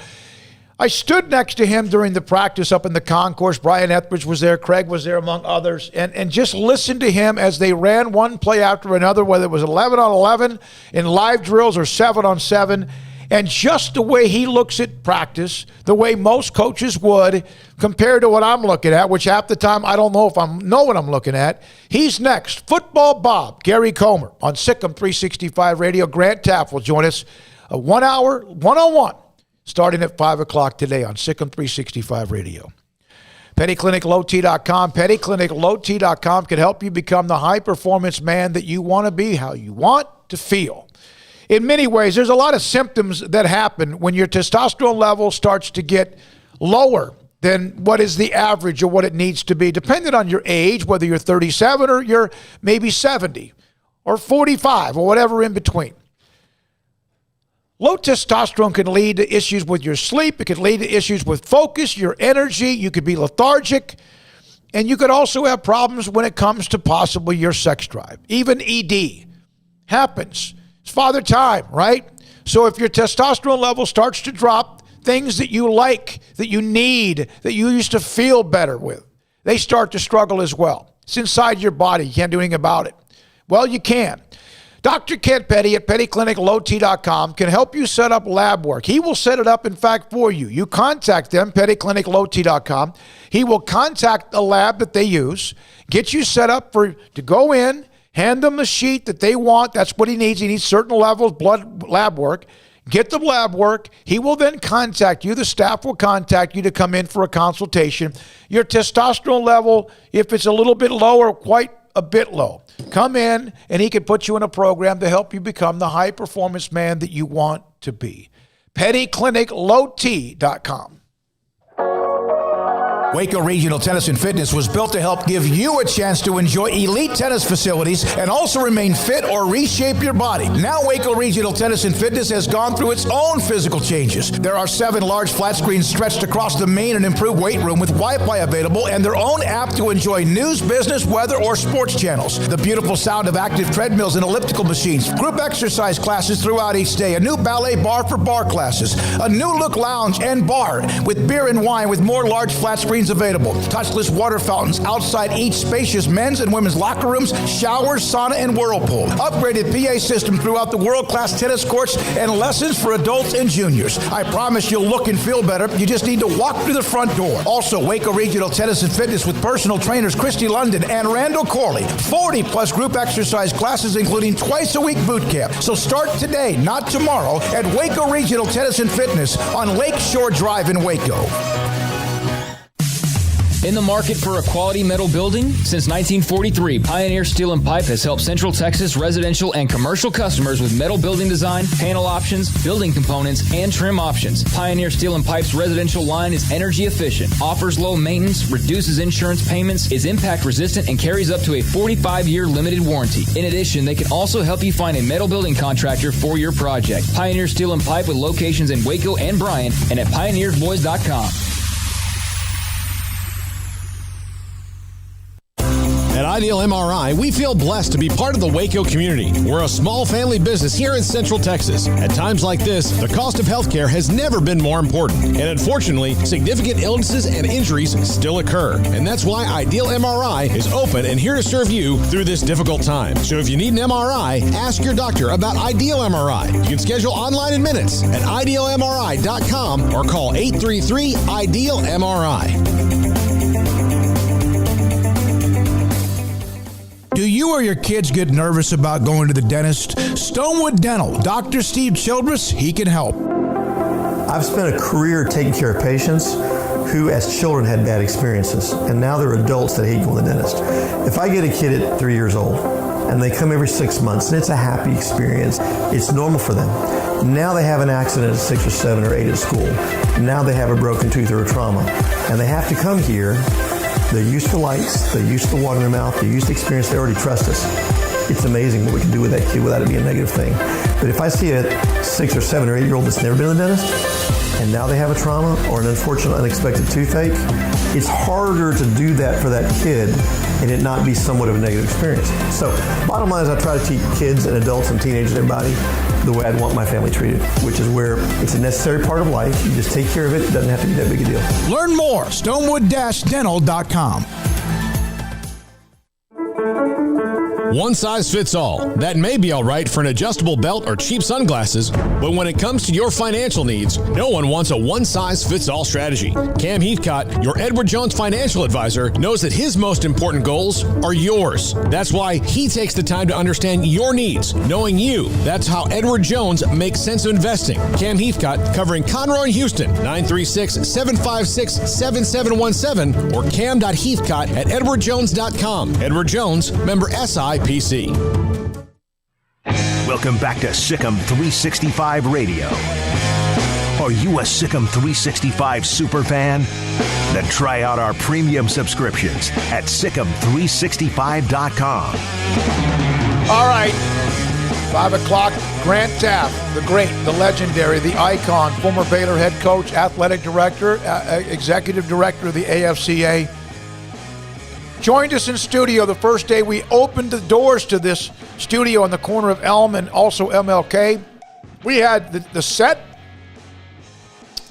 I stood next to him during the practice up in the concourse. Brian Etheridge was there. Craig was there, among others. And just listened to him as they ran one play after another, whether it was 11 on 11 in live drills or 7 on 7. And just the way he looks at practice, the way most coaches would, compared to what I'm looking at, which half the time I don't know if I know what I'm looking at. He's next. Football Bob, Gary Comer on SicEm365 Radio. Grant Teaff will join us a 1 hour, 101, starting at 5 o'clock today on SicEm365 Radio. PettyClinicLowT.com. PettyClinicLowT.com can help you become the high-performance man that you want to be, how you want to feel. In many ways, there's a lot of symptoms that happen when your testosterone level starts to get lower than what is the average or what it needs to be, depending on your age, whether you're 37 or you're maybe 70 or 45 or whatever in between. Low testosterone can lead to issues with your sleep. It can lead to issues with focus, your energy. You could be lethargic. And you could also have problems when it comes to possibly your sex drive. Even ED happens. It's father time, right? So if your testosterone level starts to drop, things that you like, that you need, that you used to feel better with, they start to struggle as well. It's inside your body. You can't do anything about it. Well, you can. Dr. Kent Petty at PettyClinicLowT.com can help you set up lab work. He will set it up, in fact, for you. You contact them, PettyClinicLowT.com. He will contact the lab that they use, get you set up to go in, hand them the sheet that they want. That's what he needs. He needs certain levels, blood lab work. Get the lab work. He will then contact you. The staff will contact you to come in for a consultation. Your testosterone level, if it's a little bit low or quite a bit low, come in and he can put you in a program to help you become the high-performance man that you want to be. PettyClinicLowT.com. Waco Regional Tennis and Fitness was built to help give you a chance to enjoy elite tennis facilities and also remain fit or reshape your body. Now Waco Regional Tennis and Fitness has gone through its own physical changes. There are 7 large flat screens stretched across the main and improved weight room with Wi-Fi available and their own app to enjoy news, business, weather, or sports channels. The beautiful sound of active treadmills and elliptical machines, group exercise classes throughout each day, a new ballet bar for bar classes, a new look lounge and bar with beer and wine with more large flat screens available, touchless water fountains outside each spacious men's and women's locker rooms, showers, sauna, and whirlpool, upgraded PA system throughout the world-class tennis courts, and lessons for adults and juniors. I promise you'll look and feel better. You just need to walk through the front door. Also, Waco Regional Tennis and Fitness with personal trainers Christy London and Randall Corley. 40-plus group exercise classes, including twice-a-week boot camp. So start today, not tomorrow, at Waco Regional Tennis and Fitness on Lakeshore Drive in Waco.
In the market for a quality metal building? Since 1943, Pioneer Steel and Pipe has helped Central Texas residential and commercial customers with metal building design, panel options, building components, and trim options. Pioneer Steel and Pipe's residential line is energy efficient, offers low maintenance, reduces insurance payments, is impact resistant, and carries up to a 45-year limited warranty. In addition, they can also help you find a metal building contractor for your project. Pioneer Steel and Pipe with locations in Waco and Bryan and at pioneersboys.com.
At Ideal MRI, we feel blessed to be part of the Waco community. We're a small family business here in Central Texas. At times like this, the cost of healthcare has never been more important. And unfortunately, significant illnesses and injuries still occur. And that's why Ideal MRI is open and here to serve you through this difficult time. So if you need an MRI, ask your doctor about Ideal MRI. You can schedule online in minutes at idealmri.com or call 833-IDEAL-MRI.
Do you or your kids get nervous about going to the dentist? Stonewood Dental, Dr. Steve Childress, he can help.
I've spent a career taking care of patients who as children had bad experiences, and now they're adults that hate going to the dentist. If I get a kid at 3 years old and they come every 6 months and it's a happy experience, it's normal for them. Now they have an accident at 6 or 7 or 8 at school. Now they have a broken tooth or a trauma, and they have to come here. They're used to lights, they're used to water in their mouth, they're used to experience, they already trust us. It's amazing what we can do with that kid without it being a negative thing. But if I see a 6 or 7 or 8 year old that's never been to the dentist, and now they have a trauma or an unfortunate unexpected toothache, it's harder to do that for that kid and it not be somewhat of a negative experience. So bottom line is I try to teach kids and adults and teenagers and everybody the way I'd want my family treated, which is where it's a necessary part of life. You just take care of it. It doesn't have to be that big a deal.
Learn more, stonewood-dental.com.
One size fits all. That may be all right for an adjustable belt or cheap sunglasses, but when it comes to your financial needs, no one wants a one-size-fits-all strategy. Cam Heathcott, your Edward Jones financial advisor, knows that his most important goals are yours. That's why he takes the time to understand your needs, knowing you. That's how Edward Jones makes sense of investing. Cam Heathcott, covering Conroe and Houston, 936-756-7717 or cam.heathcott@edwardjones.com. Edward Jones, member SIPC.
Welcome back to SicEm365 Radio. Are you a SicEm365 super fan? Then try out our premium subscriptions at SicEm365.com.
All right, 5 o'clock, Grant Teaff, the great, the legendary, the icon, former Baylor head coach, athletic director, executive director of the AFCA, joined us in studio the first day we opened the doors to this studio on the corner of Elm and also MLK. We had the set.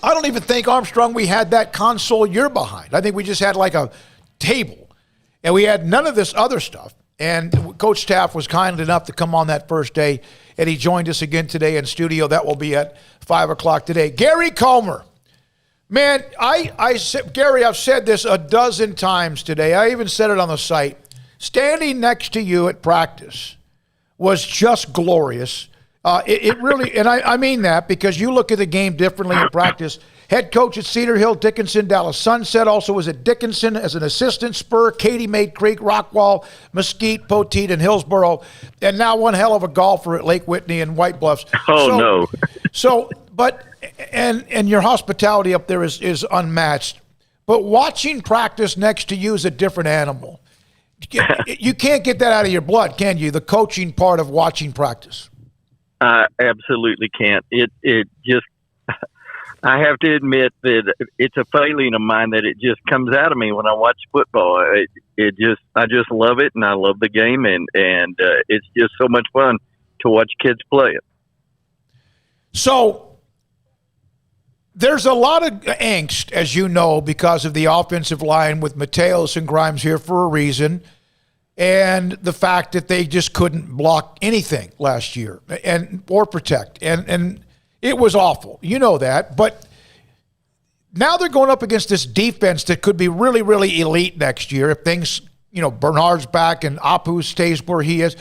I don't even think, Armstrong, we had that console you're behind. I think we just had like a table, and we had none of this other stuff. And Coach Teaff was kind enough to come on that first day, and he joined us again today in studio. That will be at 5 o'clock today. Gary Comer. Man, Gary, I've said this a dozen times today. I even said it on the site. Standing next to you at practice was just glorious. It really, and I mean that because you look at the game differently in practice. Head coach at Cedar Hill, Dickinson, Dallas Sunset. Also was at Dickinson as an assistant. Spur, Katy Maid Creek, Rockwall, Mesquite, Poteet, and Hillsboro. And now one hell of a golfer at Lake Whitney and White Bluffs. And your hospitality up there is unmatched. but watching practice next to you is a different animal. You can't get that out of your blood, can you? The coaching part of watching practice.
I absolutely can't. It just, I have to admit that it's a failing of mine that it just comes out of me when I watch football. I just love it, and I love the game, and it's just so much fun to watch kids play it.
So there's a lot of angst, as you know, because of the offensive line with Mateos and Grimes here for a reason, and the fact that they just couldn't block anything last year or protect. And it was awful. You know that. But now they're going up against this defense that could be really, really elite next year if things, Bernard's back and Apu stays where he is.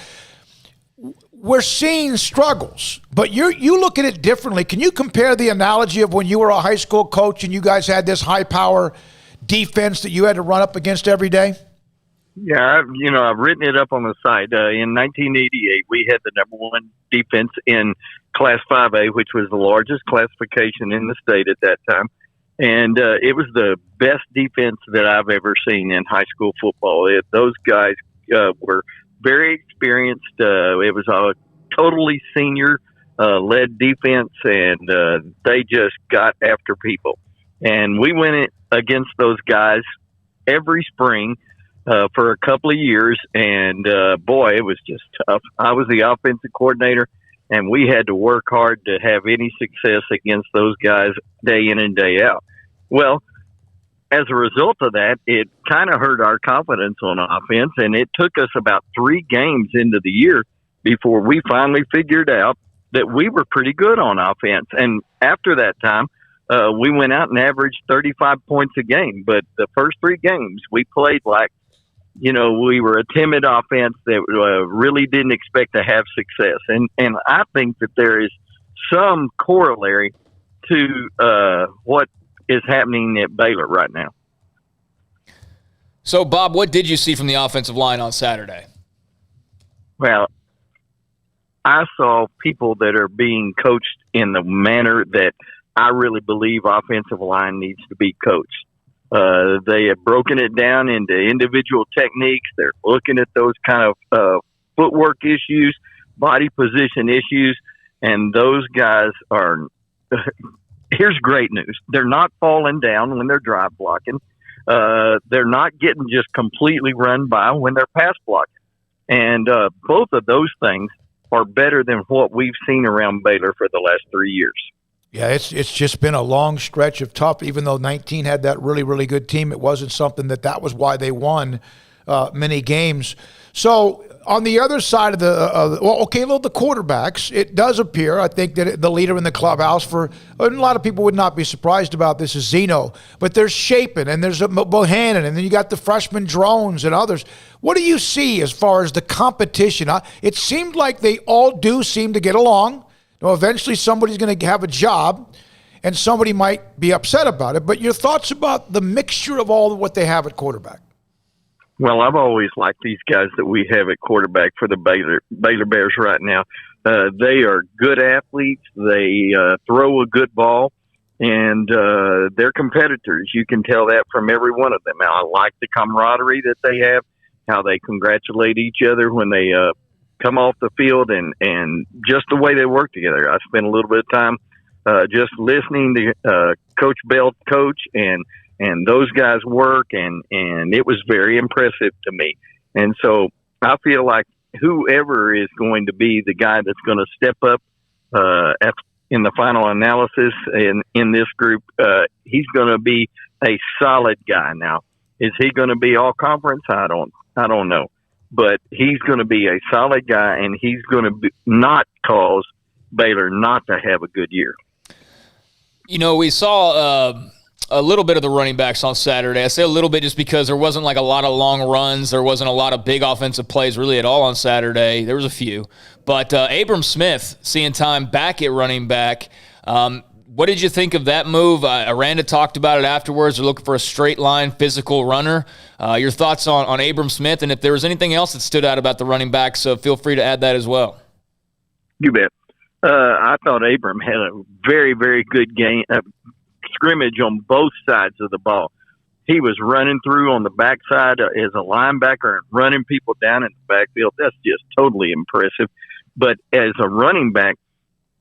We're seeing struggles, but you look at it differently. Can you compare the analogy of when you were a high school coach and you guys had this high-power defense that you had to run up against every day?
Yeah, I've written it up on the site. In 1988, we had the number one defense in Class 5A, which was the largest classification in the state at that time. And it was the best defense that I've ever seen in high school football. Those guys were very experienced. It was a totally senior-led defense, and they just got after people. And we went against those guys every spring for a couple of years, and boy, it was just tough. I was the offensive coordinator, and we had to work hard to have any success against those guys day in and day out. Well, as a result of that, it kind of hurt our confidence on offense, and it took us about 3 games into the year before we finally figured out that we were pretty good on offense. And after that time, we went out and averaged 35 points a game. But the first 3 games, we played like, we were a timid offense that really didn't expect to have success. And I think that there is some corollary to what is happening at Baylor right now.
So, Bob, what did you see from the offensive line on Saturday?
Well, I saw people that are being coached in the manner that I really believe offensive line needs to be coached. They have broken it down into individual techniques. They're looking at those kind of footwork issues, body position issues, and those guys are here's great news. They're not falling down when they're drive blocking. They're not getting just completely run by when they're pass blocking. And both of those things are better than what we've seen around Baylor for the last 3 years.
Yeah, it's just been a long stretch of tough. Even though 19 had that really, really good team, it wasn't something that was why they won many games. So on the other side of the quarterbacks, it does appear, I think, that the leader in the clubhouse and a lot of people would not be surprised about this is Zeno, but there's Shapen and there's Bohannon, and then you got the freshman Drones and others. What do you see as far as the competition? It seemed like they all do seem to get along. Eventually somebody's going to have a job and somebody might be upset about it, but your thoughts about the mixture of all of what they have at quarterback?
Well, I've always liked these guys that we have at quarterback for the Baylor Bears right now. They are good athletes. They throw a good ball, and they're competitors. You can tell that from every one of them. I like the camaraderie that they have, how they congratulate each other when they come off the field, and just the way they work together. I spent a little bit of time just listening to Coach Bell coach, and those guys work, and it was very impressive to me. And so I feel like whoever is going to be the guy that's going to step up in the final analysis in this group, he's going to be a solid guy. Now, is he going to be all conference? I don't know. But he's going to be a solid guy, and he's going to not cause Baylor not to have a good year.
We saw a little bit of the running backs on Saturday. I say a little bit just because there wasn't like a lot of long runs. There wasn't a lot of big offensive plays really at all on Saturday. There was a few. But Abram Smith seeing time back at running back. What did you think of that move? Aranda talked about it afterwards. They're looking for a straight line physical runner. Your thoughts on Abram Smith, and if there was anything else that stood out about the running backs, feel free to add that as well.
You bet. I thought Abram had a very, very good game, scrimmage on both sides of the ball. he was running through on the backside as a linebacker and running people down in the backfield. That's just totally impressive. But as a running back,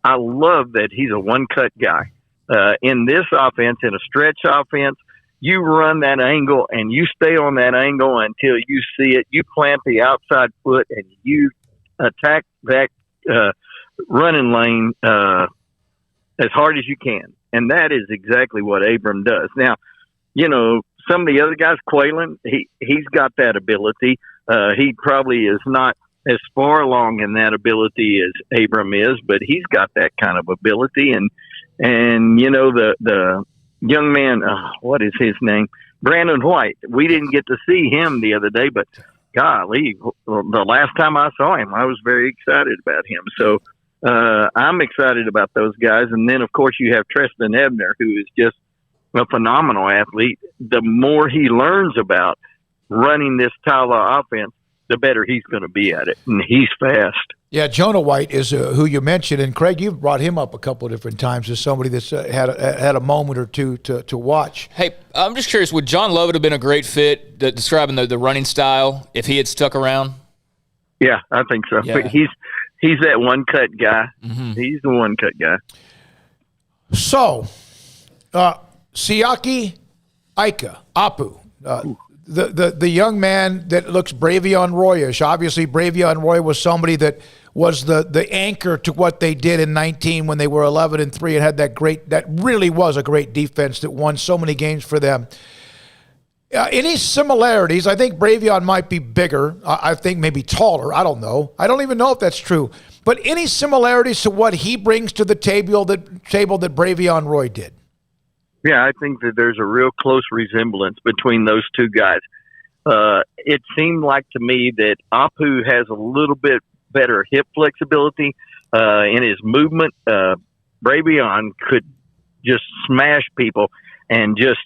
I love that he's a one-cut guy. In this offense, in a stretch offense, you run that angle and you stay on that angle until you see it. You plant the outside foot and you attack that running lane as hard as you can. And that is exactly what Abram does. Now, you know, some of the other guys, Quaylen, he's got that ability. He probably is not as far along in that ability as Abram is, but he's got that kind of ability. And you know, the young man, what is his name? Brandon White. We didn't get to see him the other day, but golly, the last time I saw him, I was very excited about him. So I'm excited about those guys. And then, of course, you have Treston Ebner, who is just a phenomenal athlete. The more he learns about running this style of offense, the better he's going to be at it. And he's fast.
Yeah, Jonah White is who you mentioned. And, Craig, you've brought him up a couple of different times as somebody that's had a moment or two to watch.
Hey, I'm just curious, would John Lovett have been a great fit, describing the running style, if he had stuck around?
Yeah, I think so.
Yeah.
He's that one-cut guy.
Mm-hmm.
He's the one-cut guy.
So, Siaki Ika, Apu, the young man that looks Bravion Roy-ish. Obviously, Bravion Roy was somebody that was the anchor to what they did in 19 when they were 11-3 and had that really was a great defense that won so many games for them. Any similarities? I think Bravion might be bigger. I think maybe taller. I don't know. I don't even know if that's true. But any similarities to what he brings to the table that Bravion Roy did?
Yeah, I think that there's a real close resemblance between those two guys. It seemed like to me that Apu has a little bit better hip flexibility in his movement. Bravion could just smash people and just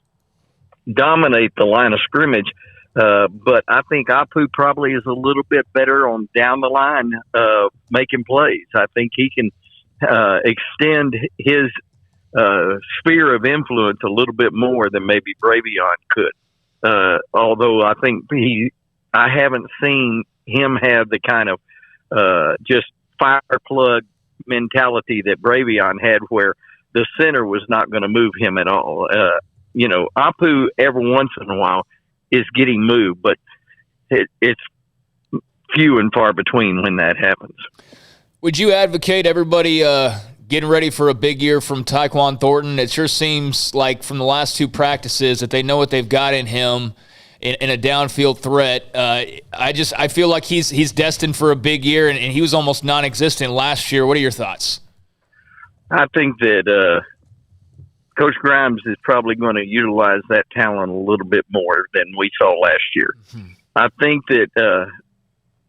dominate the line of scrimmage. But I think Apu probably is a little bit better on down the line making plays. I think he can extend his sphere of influence a little bit more than maybe Bravion could. Although I think I haven't seen him have the kind of just fire plug mentality that Bravion had, where the center was not going to move him at all. You know, Apu every once in a while is getting moved, but it's few and far between when that happens.
Would you advocate everybody getting ready for a big year from Tyquan Thornton? It sure seems like from the last two practices that they know what they've got in him in a downfield threat. I feel like he's destined for a big year, and he was almost non-existent last year. What are your thoughts?
I think that Coach Grimes is probably going to utilize that talent a little bit more than we saw last year. Mm-hmm. I think that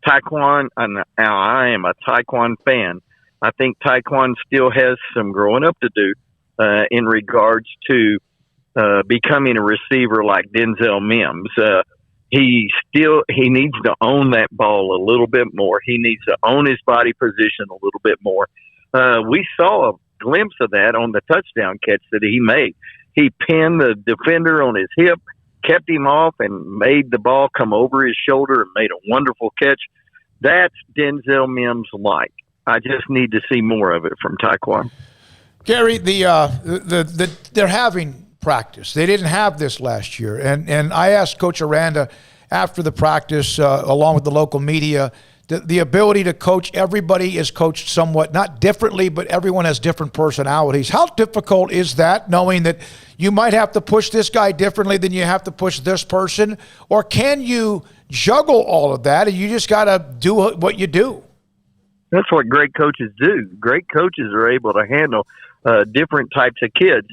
Tyquan, and now I am a Tyquan fan, I think Tyquan still has some growing up to do in regards to becoming a receiver like Denzel Mims. He needs to own that ball a little bit more. He needs to own his body position a little bit more. We saw a glimpse of that on the touchdown catch that he made. He pinned the defender on his hip, kept him off, and made the ball come over his shoulder and made a wonderful catch. That's Denzel Mims like. I just need to see more of it from Tyquan.
Gary, they're having practice. They didn't have this last year, and I asked Coach Aranda after the practice, along with the local media, the ability to coach. Everybody is coached somewhat, not differently, but everyone has different personalities. How difficult is that, knowing that you might have to push this guy differently than you have to push this person? Or can you juggle all of that and you just got to do what you do?
That's what great coaches do. Great coaches are able to handle different types of kids.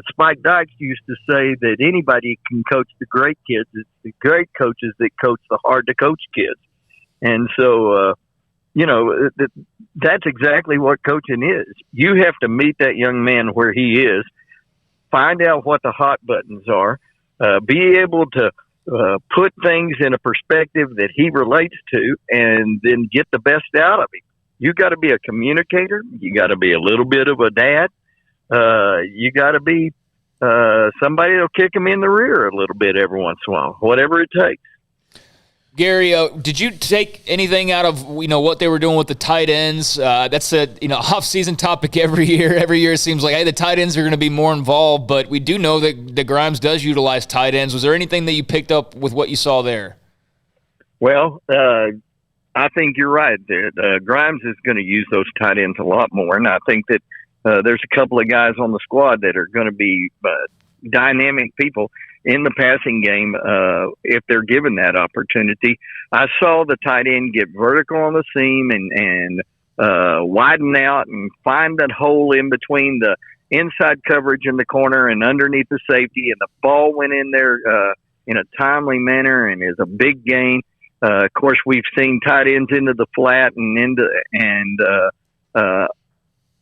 Spike Dykes used to say that anybody can coach the great kids. It's the great coaches that coach the hard-to-coach kids. And so, that's exactly what coaching is. You have to meet that young man where he is, find out what the hot buttons are, be able to put things in a perspective that he relates to, and then get the best out of him. You got to be a communicator. You got to be a little bit of a dad. You got to be somebody will kick them in the rear a little bit every once in a while, whatever it takes.
Gary, did you take anything out of what they were doing with the tight ends? That's a off-season topic every year. Every year it seems like, hey, the tight ends are going to be more involved, but we do know that Grimes does utilize tight ends. Was there anything that you picked up with what you saw there?
Well, I think you're right. Grimes is going to use those tight ends a lot more, and I think that there's a couple of guys on the squad that are going to be dynamic people in the passing game if they're given that opportunity. I saw the tight end get vertical on the seam and widen out and find that hole in between the inside coverage in the corner and underneath the safety, and the ball went in there in a timely manner and is a big gain. Of course, we've seen tight ends into the flat and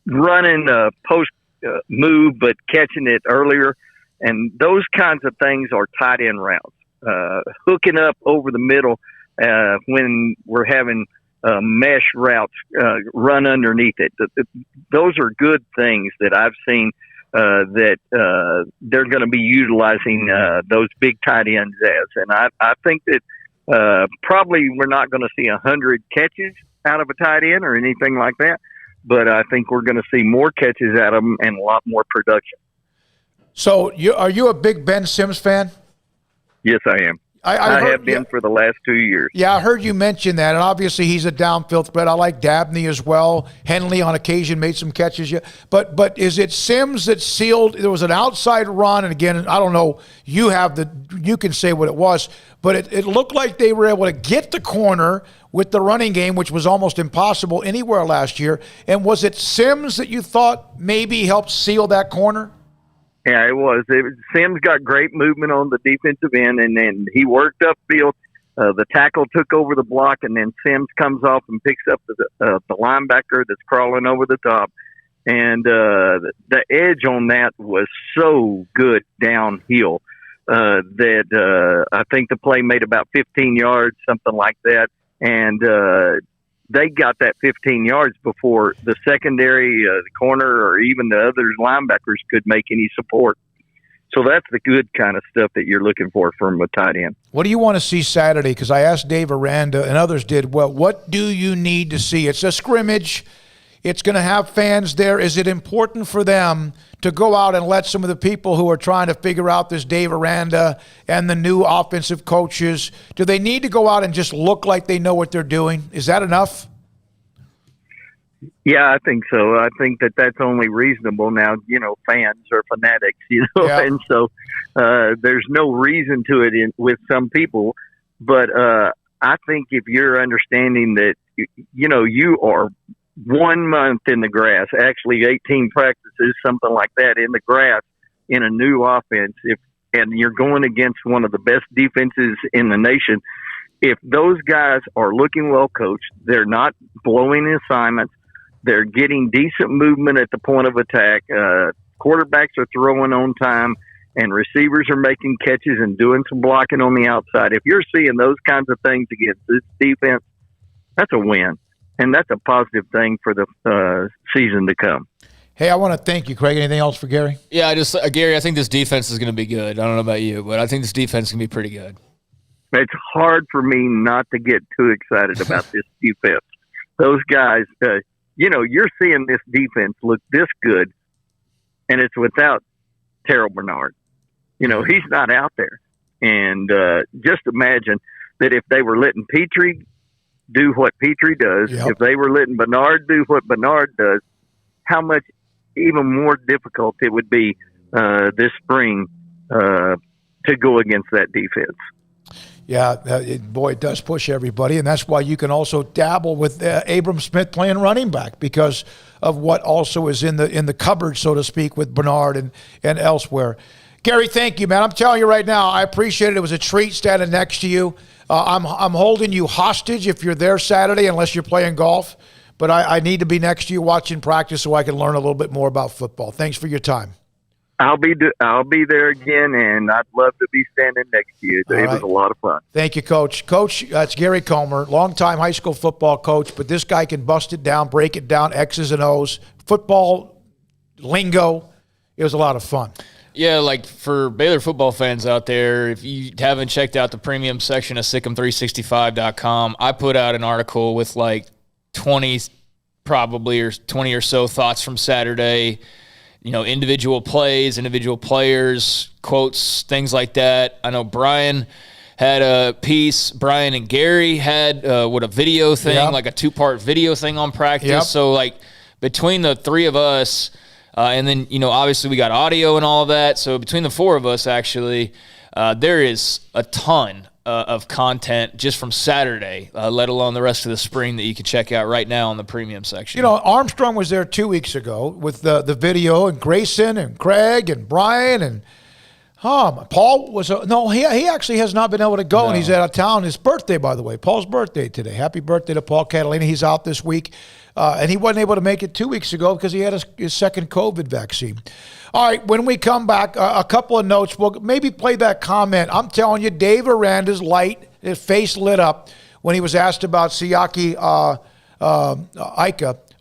running a post move but catching it earlier. And those kinds of things are tight end routes. Hooking up over the middle when we're having mesh routes run underneath it. Those are good things that I've seen that they're going to be utilizing those big tight ends as. And I think that probably we're not going to see 100 catches out of a tight end or anything like that, but I think we're going to see more catches out of them and a lot more production. So,
are you a big Ben Sims fan?
Yes, I am. I have been for the last 2 years.
Yeah, I heard you mention that, and obviously he's a downfield threat. I like Dabney as well. Henley on occasion made some catches. But is it Sims that sealed? There was an outside run, and again, I don't know. You can say what it was, but it looked like they were able to get the corner with the running game, which was almost impossible anywhere last year. And was it Sims that you thought maybe helped seal that corner?
Yeah, it was. Sims got great movement on the defensive end, and then he worked upfield. The tackle took over the block, and then Sims comes off and picks up the linebacker that's crawling over the top. And the edge on that was so good downhill that I think the play made about 15 yards, something like that. And they got that 15 yards before the secondary, the corner, or even the other linebackers could make any support. So that's the good kind of stuff that you're looking for from a tight end.
What do you want to see Saturday? Because I asked Dave Aranda, and others did. Well, what do you need to see? It's a scrimmage. It's going to have fans there. Is it important for them to go out and let some of the people who are trying to figure out this Dave Aranda and the new offensive coaches, do they need to go out and just look like they know what they're doing? Is that enough?
Yeah, I think so. I think that that's only reasonable now. Fans are fanatics,
Yeah.
And so there's no reason to it with some people. But I think if you're understanding that, you are 1 month in the grass, actually 18 practices, something like that, in the grass in a new offense, and you're going against one of the best defenses in the nation, if those guys are looking well coached, they're not blowing assignments, they're getting decent movement at the point of attack, quarterbacks are throwing on time, and receivers are making catches and doing some blocking on the outside. If you're seeing those kinds of things against this defense, that's a win. And that's a positive thing for the season to come.
Hey, I want to thank you, Craig. Anything else for Gary?
Yeah, Gary, I think this defense is going to be good. I don't know about you, but I think this defense is going to be pretty good.
It's hard for me not to get too excited about this defense. Those guys, you're seeing this defense look this good, and it's without Terrell Bernard. He's not out there. And just imagine that if they were letting Petrie do what Petrie does, if they were letting Bernard do what Bernard does, how much even more difficult it would be this spring to go against that defense.
Yeah, it does push everybody, and that's why you can also dabble with Abram Smith playing running back because of what also is in the cupboard, so to speak, with Bernard and elsewhere. Gary, thank you, man. I'm telling you right now, I appreciate it. It was a treat standing next to you. I'm holding you hostage if you're there Saturday, unless you're playing golf. But I need to be next to you watching practice so I can learn a little bit more about football. Thanks for your time.
I'll be there again, and I'd love to be standing next to you. It was a lot of fun.
Thank you, Coach. Coach, it's Gary Comer, longtime high school football coach, but this guy can bust it down, break it down, X's and O's, football lingo. It was a lot of fun.
Yeah, like for Baylor football fans out there, if you haven't checked out the premium section of SicEm365.com, I put out an article with like 20 or so thoughts from Saturday, individual plays, individual players, quotes, things like that. I know Brian had a piece. Brian and Gary had a video thing, like a 2-part video thing on practice. Yep. So like between the three of us, and then, obviously we got audio and all of that. So between the four of us, actually, there is a ton of content just from Saturday, let alone the rest of the spring that you can check out right now on the premium section.
Armstrong was there 2 weeks ago with the video, and Grayson and Craig and Brian and Paul was he actually has not been able to go, and he's out of town. His birthday, by the way, Paul's birthday today. Happy birthday to Paul Catalina. He's out this week, and he wasn't able to make it 2 weeks ago because he had his second COVID vaccine. All right, when we come back, a couple of notes. We'll maybe play that comment. I'm telling you, Dave Aranda's his face lit up when he was asked about Siaki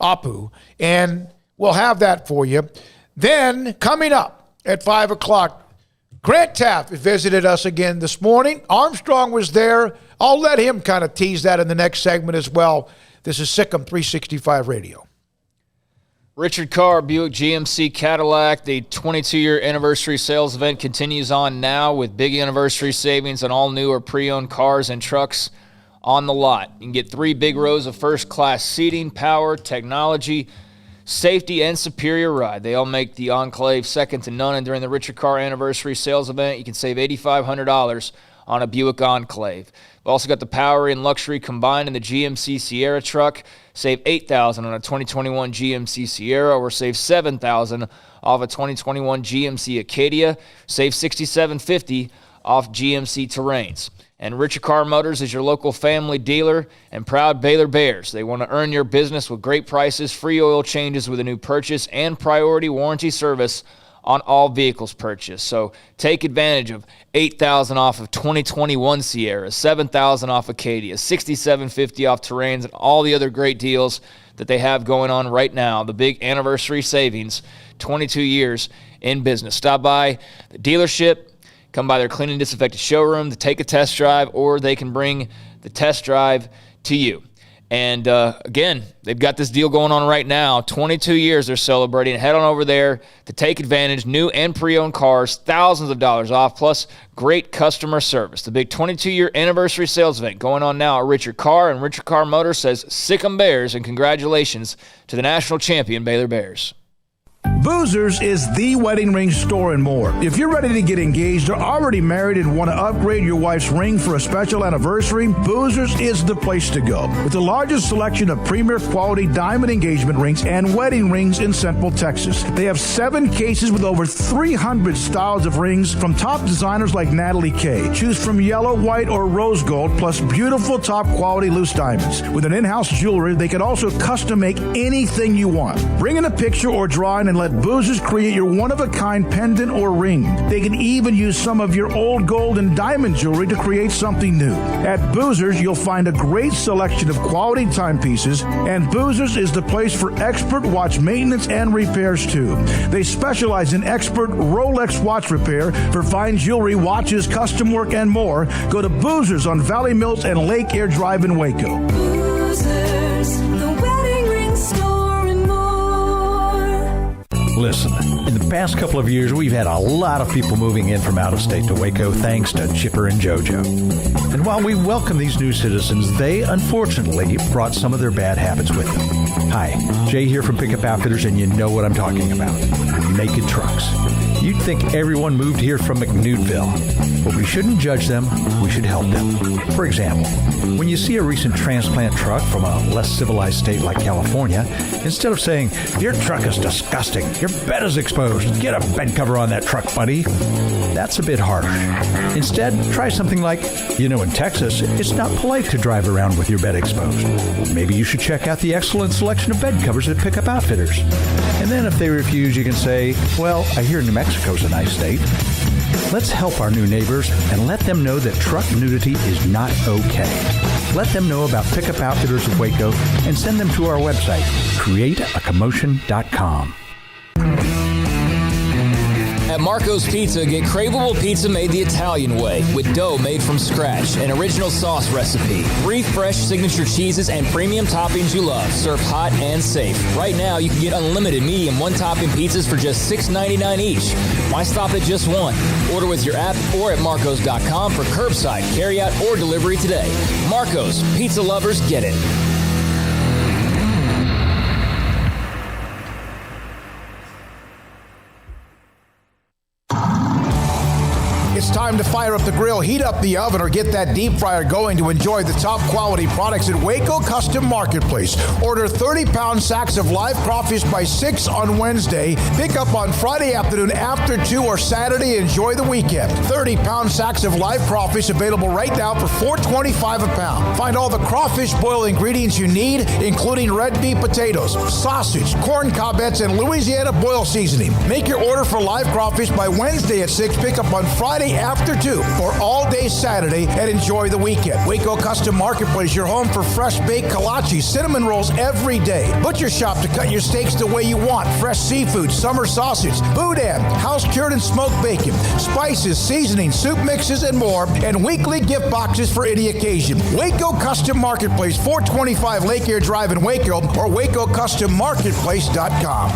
Apu, and we'll have that for you. Then, coming up at 5 o'clock, Grant Teaff visited us again this morning. Armstrong was there. I'll let him kind of tease that in the next segment as well. This is SicEm365 Radio.
Richard Carr, Buick GMC Cadillac. The 22-year anniversary sales event continues on now with big anniversary savings on all new or pre-owned cars and trucks on the lot. You can get 3 big rows of first-class seating, power, technology, safety, and superior ride. They all make the Enclave second to none. And during the Richard Carr anniversary sales event, you can save $8,500 on a Buick Enclave. We've also got the power and luxury combined in the GMC Sierra truck. Save $8,000 on a 2021 GMC Sierra, or save $7,000 off a 2021 GMC Acadia. Save $6,750 off GMC Terrains. And Richard Carr Motors is your local family dealer and proud Baylor Bears. They want to earn your business with great prices, free oil changes with a new purchase, and priority warranty service on all vehicles purchased. So take advantage of $8,000 off of 2021 Sierra, $7,000 off Acadia, $6,750 off Terrains, and all the other great deals that they have going on right now. The big anniversary savings, 22 years in business. Stop by the dealership, come by their clean and disinfected showroom to take a test drive, or they can bring the test drive to you. And again, they've got this deal going on right now. 22 years they're celebrating. Head on over there to take advantage. New and pre-owned cars, thousands of dollars off, plus great customer service. The big 22-year anniversary sales event going on now at Richard Carr. And Richard Carr Motors says, Sic'em Bears, and congratulations to the national champion Baylor Bears.
Boozers is the wedding ring store and more. If you're ready to get engaged or already married and want to upgrade your wife's ring for a special anniversary, Boozers is the place to go. With the largest selection of premier quality diamond engagement rings and wedding rings in Central Texas. They have 7 cases with over 300 styles of rings from top designers like Natalie Kay. Choose from yellow, white, or rose gold, plus beautiful top quality loose diamonds. With an in-house jewelry, they can also custom make anything you want. Bring in a picture or drawing and let Boozers create your one-of-a-kind pendant or ring. They can even use some of your old gold and diamond jewelry to create something new. At Boozers, you'll find a great selection of quality timepieces, and Boozers is the place for expert watch maintenance and repairs, too. They specialize in expert Rolex watch repair for fine jewelry, watches, custom work, and more. Go to Boozers on Valley Mills and Lake Air Drive in Waco.
Boozers, the wedding ring store and more.
Listen, in the past couple of years, we've had a lot of people moving in from out of state to Waco thanks to Chipper and JoJo. And while we welcome these new citizens, they unfortunately brought some of their bad habits with them. Hi, Jay here from Pickup Outfitters, and you know what I'm talking about. Naked trucks. You'd think everyone moved here from McNewtville. But we shouldn't judge them, we should help them. For example, when you see a recent transplant truck from a less civilized state like California, instead of saying, your truck is disgusting, your bed is exposed, get a bed cover on that truck, buddy, that's a bit harsh. Instead, try something like, in Texas, it's not polite to drive around with your bed exposed. Maybe you should check out the excellent selection of bed covers at Pickup Outfitters. And then if they refuse, you can say, well, I hear New Mexico's a nice state. Let's help our new neighbors and let them know that truck nudity is not okay. Let them know about Pickup Outfitters of Waco and send them to our website, createacommotion.com.
At Marco's Pizza, get craveable pizza made the Italian way, with dough made from scratch, an original sauce recipe, 3 fresh signature cheeses, and premium toppings you love, served hot and safe. Right now, you can get unlimited medium one-topping pizzas for just $6.99 each. Why stop at just one? Order with your app or at marcos.com for curbside, carryout, or delivery today. Marco's, pizza lovers get it.
It's time to fire up the grill, heat up the oven, or get that deep fryer going to enjoy the top quality products at Waco Custom Marketplace. Order 30-pound sacks of live crawfish by 6 on Wednesday. Pick up on Friday afternoon after 2 or Saturday. Enjoy the weekend. 30-pound sacks of live crawfish available right now for $4.25 a pound. Find all the crawfish boil ingredients you need, including red beef potatoes, sausage, corn cobettes, and Louisiana boil seasoning. Make your order for live crawfish by Wednesday at 6. Pick up on Friday after 2 or all day Saturday, and enjoy the weekend. Waco Custom Marketplace, your home for fresh baked kolache, cinnamon rolls every day. Butcher shop to cut your steaks the way you want. Fresh seafood, summer sausage, boudin, house-cured and smoked bacon, spices, seasoning, soup mixes, and more, and weekly gift boxes for any occasion. Waco Custom Marketplace, 425 Lake Air Drive in Waco, or WacoCustomMarketplace.com.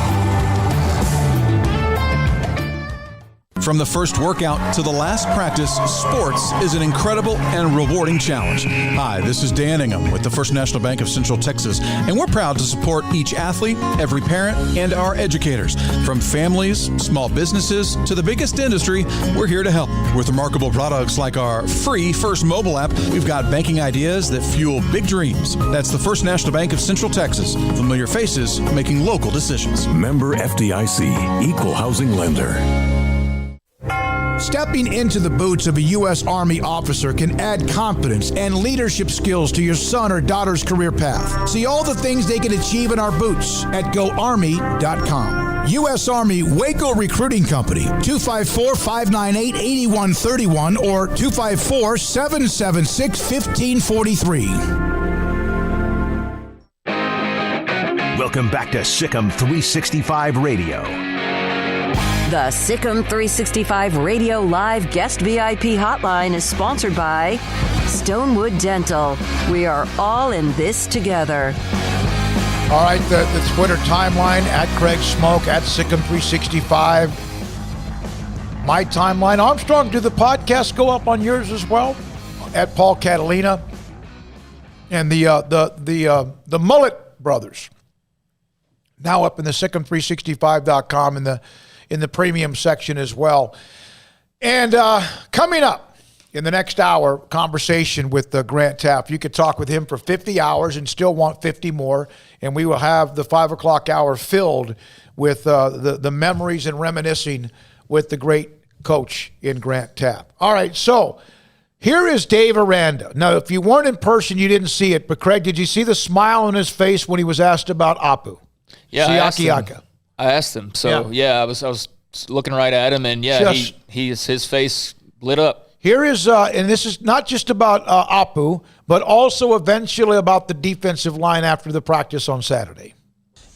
From the first workout to the last practice, sports is an incredible and rewarding challenge. Hi, this is Dan Ingham with the First National Bank of Central Texas, and we're proud to support each athlete, every parent, and our educators. From families, small businesses, to the biggest industry, we're here to help. With remarkable products like our free First mobile app, we've got banking ideas that fuel big dreams. That's the First National Bank of Central Texas. Familiar faces making local decisions.
Member FDIC, Equal Housing Lender.
Stepping into the boots of a U.S. Army officer can add confidence and leadership skills to your son or daughter's career path. See all the things they can achieve in our boots at GoArmy.com. U.S. Army Waco Recruiting Company, 254-598-8131 or 254-776-1543.
Welcome back to SicEm365 Radio.
The SicEm365 Radio Live Guest VIP Hotline is sponsored by Stonewood Dental. We are all in this together.
All right, the Twitter timeline at Craig Smoak, at SicEm365. My timeline. Armstrong, do the podcasts go up on yours as well? At Paul Catalina and the Mullet Brothers. Now up in the SicEm365.com in the premium section as well. And coming up in the next hour, conversation with Grant Teaff. You could talk with him for 50 hours and still want 50 more. And we will have the 5 o'clock hour filled with the memories and reminiscing with the great coach in Grant Teaff. All right, so here is Dave Aranda. Now, if you weren't in person, you didn't see it. But, Craig, did you see the smile on his face when he was asked about Apu?
Yeah, I asked him. So, I was looking right at him, and his face lit up.
Here is, and this is not just about Apu, but also eventually about the defensive line after the practice on Saturday.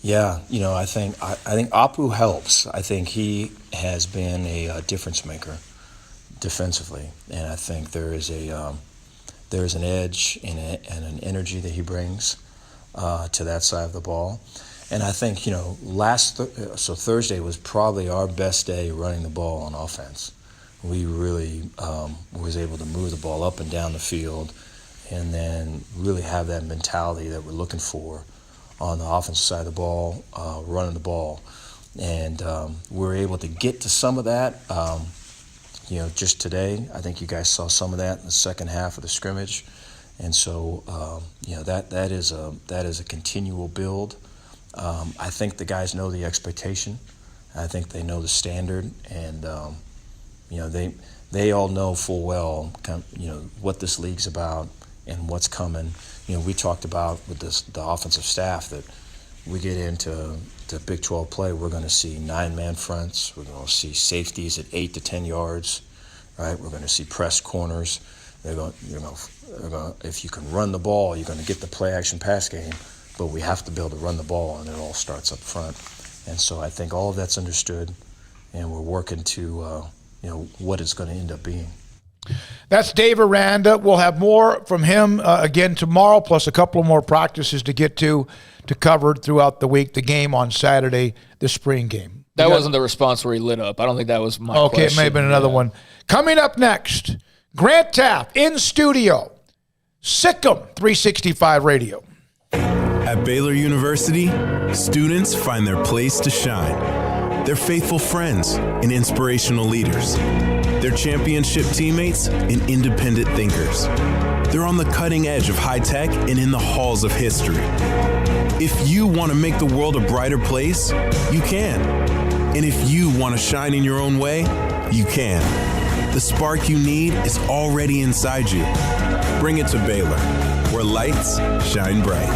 Yeah, I think Apu helps. I think he has been a difference maker defensively, and I think there is an edge and an energy that he brings to that side of the ball. And I think, Thursday was probably our best day running the ball on offense. We really was able to move the ball up and down the field and then really have that mentality that we're looking for on the offensive side of the ball, running the ball. And we're able to get to some of that, just today. I think you guys saw some of that in the second half of the scrimmage. And so, that is a continual build. I think the guys know the expectation. I think they know the standard, and they all know full well, what this league's about and what's coming. We talked about with the offensive staff that we get into Big 12 play. We're going to see 9-man fronts. We're going to see safeties at 8 to 10 yards. Right? We're going to see press corners. They're going, if you can run the ball, you're going to get the play action pass game. But we have to be able to run the ball, and it all starts up front. And so I think all of that's understood. we're working to what it's going to end up being.
That's Dave Aranda. We'll have more from him again tomorrow, plus a couple of more practices to get to cover throughout the week. The game on Saturday, the spring game.
That wasn't the response where he lit up. I don't think that was my question.
Okay, it may have been another one. Coming up next, Grant Teaff in studio, SicEm365 Radio.
At Baylor University, students find their place to shine. They're faithful friends and inspirational leaders. They're championship teammates and independent thinkers. They're on the cutting edge of high tech and in the halls of history. If you want to make the world a brighter place, you can. And if you want to shine in your own way, you can. The spark you need is already inside you. Bring it to Baylor, where lights shine bright.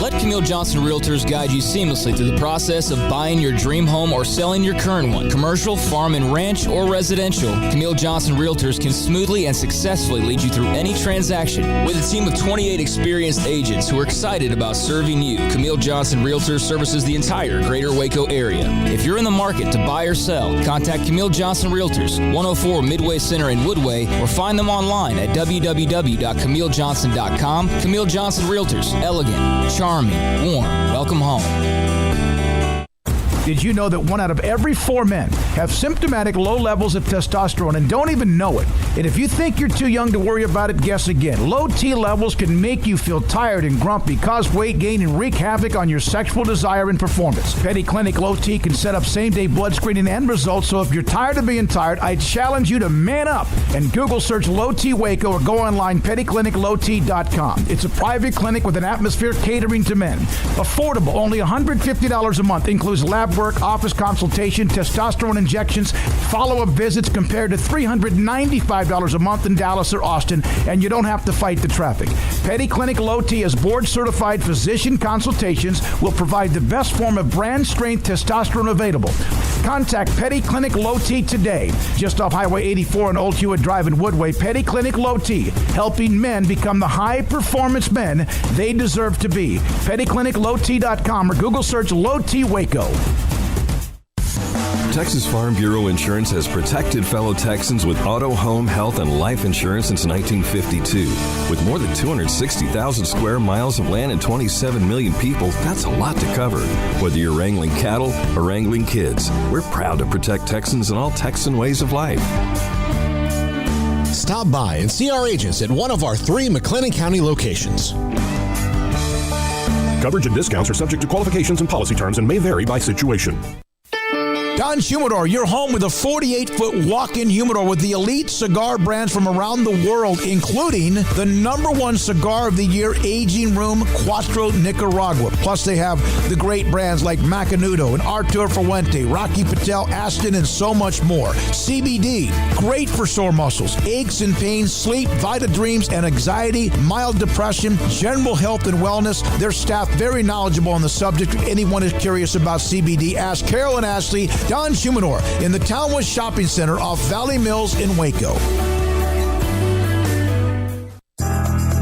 Let Camille Johnson Realtors guide you seamlessly through the process of buying your dream home or selling your current one. Commercial, farm and ranch, or residential, Camille Johnson Realtors can smoothly and successfully lead you through any transaction. With a team of 28 experienced agents who are excited about serving you, Camille Johnson Realtors services the entire greater Waco area. If you're in the market to buy or sell, contact Camille Johnson Realtors, 104 Midway Center in Woodway, or find them online at www.camillejohnson.com. Camille Johnson Realtors, elegant, charming, warm. Welcome home.
Did you know that 1 out of every 4 men have symptomatic low levels of testosterone and don't even know it? And if you think you're too young to worry about it, guess again. Low T levels can make you feel tired and grumpy, cause weight gain, and wreak havoc on your sexual desire and performance. Petty Clinic Low T can set up same-day blood screening and results, so if you're tired of being tired, I challenge you to man up and Google search Low T Waco or go online pettycliniclowt.com. It's a private clinic with an atmosphere catering to men. Affordable, only $150 a month, includes lab work, office consultation, testosterone injections, follow-up visits compared to $395 a month in Dallas or Austin, and you don't have to fight the traffic. Petty Clinic Low T as board-certified physician consultations will provide the best form of brand-strength testosterone available. Contact Petty Clinic Low T today, just off Highway 84 and Old Hewitt Drive in Woodway. Petty Clinic Low T, helping men become the high-performance men they deserve to be. PettyClinicLowT.com or Google search Low T Waco.
Texas Farm Bureau Insurance has protected fellow Texans with auto, home, health, and life insurance since 1952. With more than 260,000 square miles of land and 27 million people, that's a lot to cover. Whether you're wrangling cattle or wrangling kids, we're proud to protect Texans in all Texan ways of life.
Stop by and see our agents at one of our 3 McLennan County locations.
Coverage and discounts are subject to qualifications and policy terms and may vary by situation.
Don's Humidor, your home with a 48-foot walk-in humidor with the elite cigar brands from around the world, including the #1 cigar of the year, Aging Room Cuatro Nicaragua. Plus, they have the great brands like Macanudo and Artur Fuente, Rocky Patel, Aston, and so much more. CBD, great for sore muscles, aches and pains, sleep, Vita Dreams, and anxiety, mild depression, general health and wellness. Their staff very knowledgeable on the subject. If anyone is curious about CBD, ask Carol and Ashley. Don's Humidor in the Townwest Shopping Center off Valley Mills in Waco.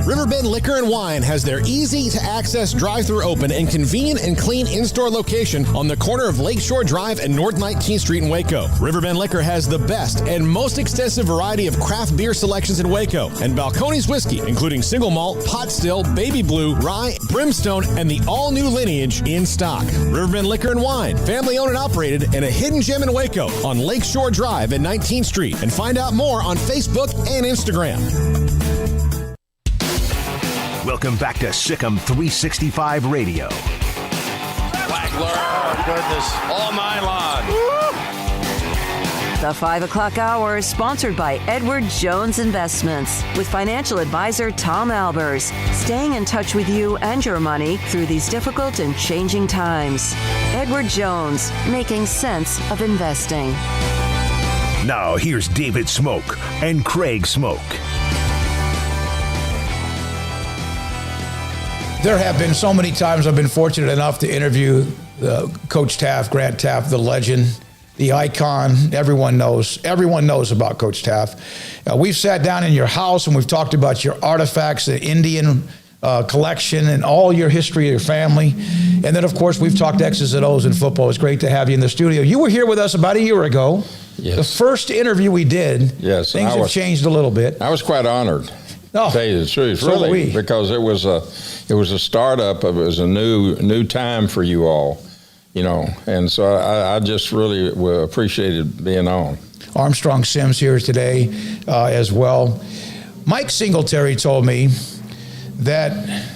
Riverbend Liquor and Wine has their easy-to-access drive-thru open and convenient and clean in-store location on the corner of Lakeshore Drive and North 19th Street in Waco. Riverbend Liquor has the best and most extensive variety of craft beer selections in Waco, and Balcones whiskey, including single malt, pot still, baby blue, rye, brimstone, and the all-new lineage in stock. Riverbend Liquor and Wine, family-owned and operated, and a hidden gem in Waco on Lakeshore Drive and 19th Street. And find out more on Facebook and Instagram.
Welcome back to SicEm365 Radio.
Wagler, goodness, all night long.
The 5 o'clock hour is sponsored by Edward Jones Investments with financial advisor Tom Albers, staying in touch with you and your money through these difficult and changing times. Edward Jones, making sense of investing.
Now here's David Smoak and Craig Smoak.
There have been so many times I've been fortunate enough to interview Coach Teaff, Grant Teaff, the legend, the icon. Everyone knows about Coach Teaff. We've sat down in your house and we've talked about your artifacts, the Indian collection and all your history of your family. And then, of course, we've talked X's and O's in football. It's great to have you in the studio. You were here with us about a year ago.
Yes.
The first interview we did.
Yes.
Things have changed a little bit.
I was quite honored.
Oh,
to tell you the truth,
so
really,
were we.
because it was a startup. It was a new time for you all, and so I just really appreciated being on.
Armstrong Sims here today as well. Mike Singletary told me that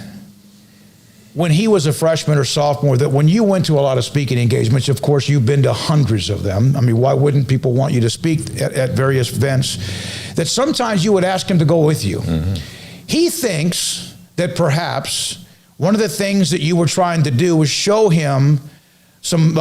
when he was a freshman or sophomore, that when you went to a lot of speaking engagements, of course, you've been to hundreds of them. I mean, why wouldn't people want you to speak at various events? That sometimes you would ask him to go with you. Mm-hmm. He thinks that perhaps one of the things that you were trying to do was show him some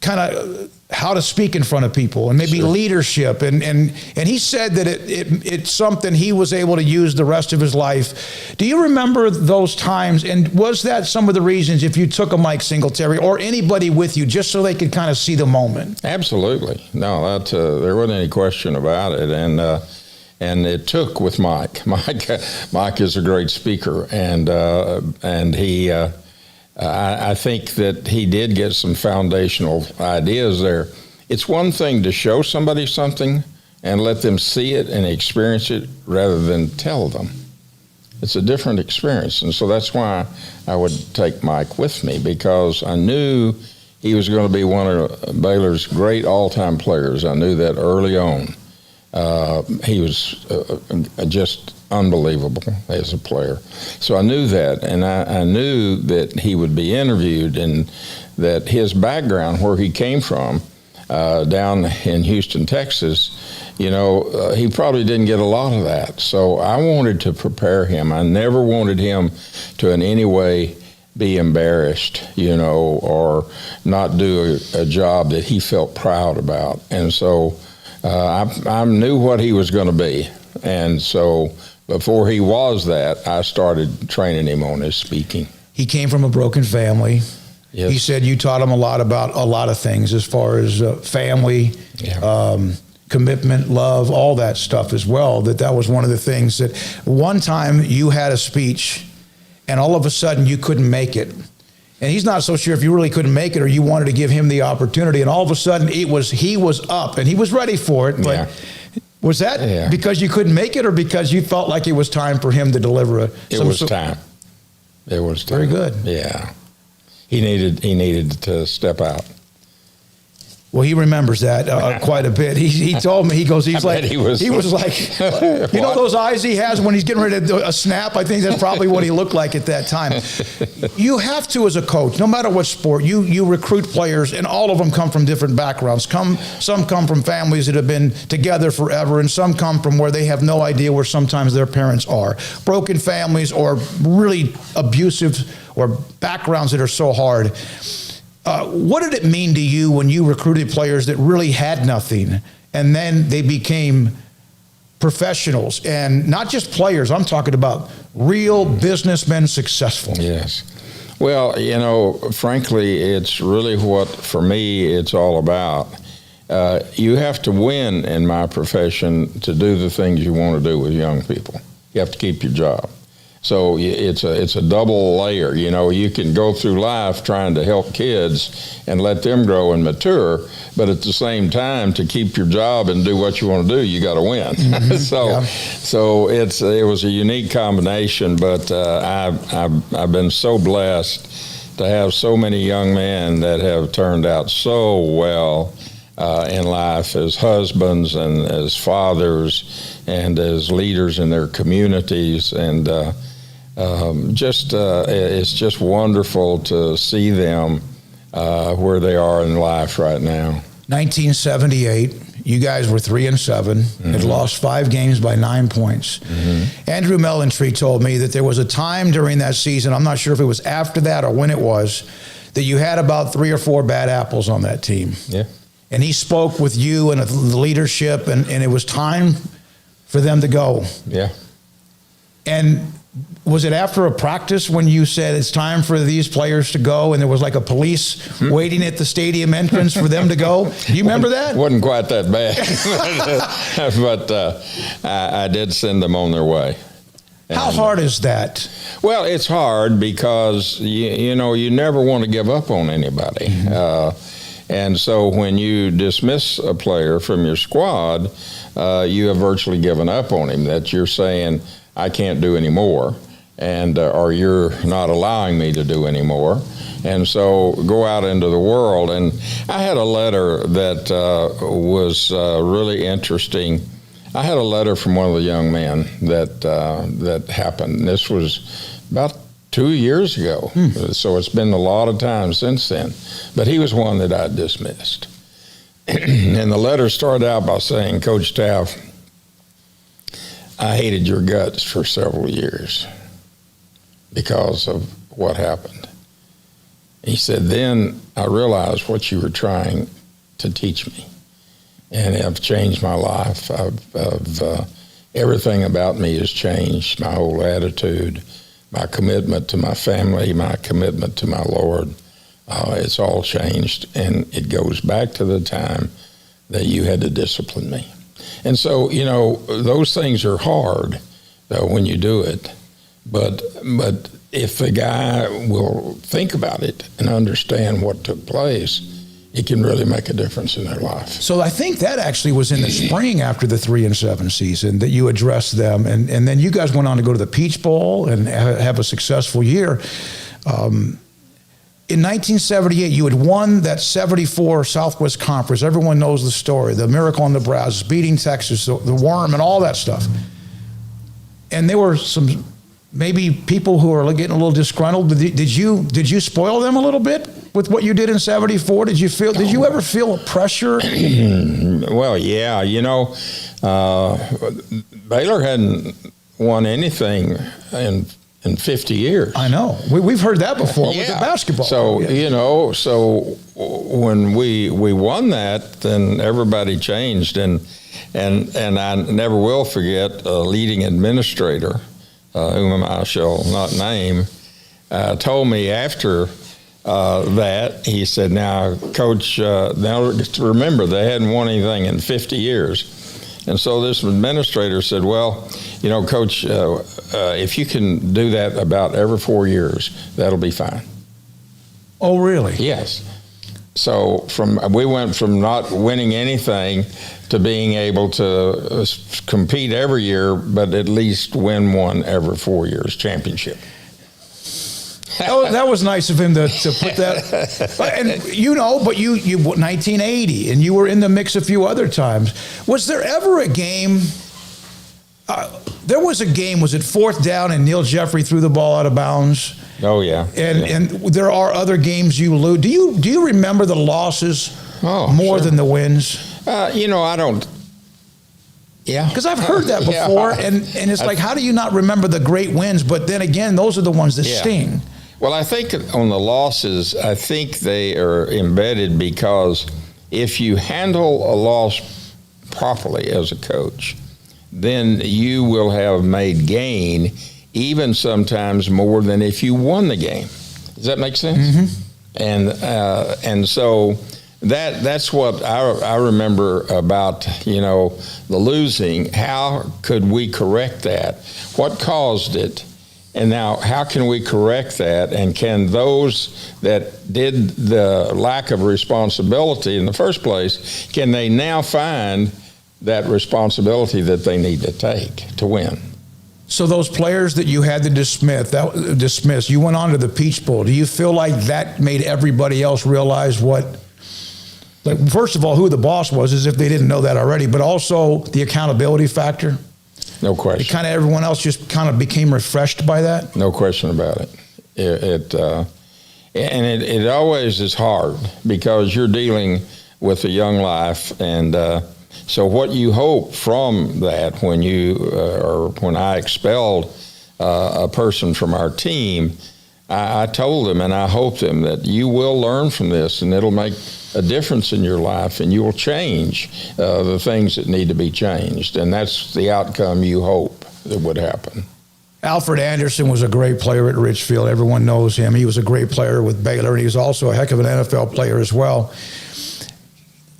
kind of how to speak in front of people and maybe leadership. And he said that it's something he was able to use the rest of his life. Do you remember those times? And was that some of the reasons if you took a Mike Singletary or anybody with you just so they could kind of see the moment?
Absolutely. No, there wasn't any question about it. And it took with Mike. Mike is a great speaker, and he I think that he did get some foundational ideas there. It's one thing to show somebody something and let them see it and experience it rather than tell them. It's a different experience, and so that's why I would take Mike with me, because I knew he was going to be one of Baylor's great all-time players. I knew that early on. He was just unbelievable as a player. So I knew that, and I knew that he would be interviewed, and that his background, where he came from, down in Houston, Texas, he probably didn't get a lot of that. So I wanted to prepare him. I never wanted him to in any way be embarrassed, or not do a job that he felt proud about. And so I knew what he was going to be. And so before he was that, I started training him on his speaking.
He came from a broken family. Yes. He said you taught him a lot about a lot of things as far as family, commitment, love, all that stuff as well. That was one of the things that one time you had a speech and all of a sudden you couldn't make it. And he's not so sure if you really couldn't make it or you wanted to give him the opportunity. And all of a sudden he was up and he was ready for it. But was that because you couldn't make it or because you felt like it was time for him to deliver
It was time.
Very good.
Yeah. He needed to step out.
Well, he remembers that quite a bit. He told me, he was like, those eyes he has when he's getting ready to do a snap. I think that's probably what he looked like at that time. You have to, as a coach, no matter what sport, you recruit players, and all of them come from different backgrounds. Some come from families that have been together forever, and some come from where they have no idea where sometimes their parents are. Broken families or really abusive or backgrounds that are so hard. What did it mean to you when you recruited players that really had nothing and then they became professionals, and not just players, I'm talking about real businessmen, successful?
Yes. Well, frankly, it's really what, for me, it's all about. You have to win in my profession to do the things you want to do with young people. You have to keep your job. So it's a double layer. You can go through life trying to help kids and let them grow and mature, but at the same time, to keep your job and do what you want to do, you got to win. Mm-hmm. So it was a unique combination. But I've been so blessed to have so many young men that have turned out so well in life as husbands and as fathers and as leaders in their communities, and it's just wonderful to see them where they are in life right now.
1978, you guys were 3-7, had lost 5 games by 9 points. Mm-hmm. Andrew Mellentry told me that there was a time during that season, I'm not sure if it was after that or when it was, that you had about 3 or 4 bad apples on that team.
Yeah.
And he spoke with you and the leadership, and it was time for them to go.
Yeah.
And was it after a practice when you said it's time for these players to go, and there was like a police waiting at the stadium entrance for them to go? Do you remember that?
Wasn't quite that bad, but I did send them on their way.
How hard is that?
Well, it's hard because, you never want to give up on anybody. And so when you dismiss a player from your squad, you have virtually given up on him, that you're saying, I can't do any more, or you're not allowing me to do any more. And so go out into the world. And I had a letter that was really interesting. I had a letter from one of the young men that happened. This was about 2 years ago. So it's been a lot of time since then. But he was one that I dismissed. And the letter started out by saying, Coach Teaff, I hated your guts for several years because of what happened. He said, then I realized what you were trying to teach me. And I've changed my life. Everything about me has changed, my whole attitude, my commitment to my family, my commitment to my Lord. It's all changed, and it goes back to the time that you had to discipline me. And so, those things are hard when you do it, but if the guy will think about it and understand what took place, it can really make a difference in their life.
So I think that actually was in the spring after the 3-7 season that you addressed them, and then you guys went on to go to the Peach Bowl and have a successful year. In 1978, you had won that 74 Southwest Conference. Everyone knows the story, the miracle on the Brazos, beating Texas, the worm, and all that stuff. And there were some maybe people who are getting a little disgruntled. Did you spoil them a little bit with what you did in 74? Did you ever feel a pressure?
Well, yeah. Baylor hadn't won anything in 50 years.
I know. We've heard that before with the basketball.
So, so when we won that, then everybody changed. And I never will forget a leading administrator, whom I shall not name, told me after that, he said, now, Coach, now remember, they hadn't won anything in 50 years. And so this administrator said, well, Coach, if you can do that about every 4 years, that'll be fine.
Oh, really?
Yes. So we went from not winning anything to being able to compete every year, but at least win one every 4 years, championship.
That was nice of him to put that. And you 1980, and you were in the mix a few other times. Was there ever a game? There was a game. Was it 4th down and Neil Jeffrey threw the ball out of bounds?
Oh yeah.
And there are other games you lose. Do you remember the losses more than the wins?
I don't. Yeah.
Because I've heard that before, and it's like, how do you not remember the great wins? But then again, those are the ones that sting.
Well, I think on the losses, I think they are embedded because if you handle a loss properly as a coach, then you will have made gain even sometimes more than if you won the game. Does that make sense? Mm-hmm. And so that's what I remember about, the losing. How could we correct that? What caused it? And now, how can we correct that? And can those that did the lack of responsibility in the first place, can they now find that responsibility that they need to take to win?
So those players that you had to dismiss, you went on to the Peach Bowl. Do you feel like that made everybody else realize first of all, who the boss was, as if they didn't know that already, but also the accountability factor?
No question.
Everyone else just kind of became refreshed by that?
No question about it. It always is hard because you're dealing with a young life, and so what you hope from that when when I expelled a person from our team, I told them and I hope them that you will learn from this and it'll make a difference in your life and you will change the things that need to be changed. And that's the outcome you hope that would happen.
Alfred Anderson was a great player at Richfield. Everyone knows him. He was a great player with Baylor, and he was also a heck of an NFL player as well.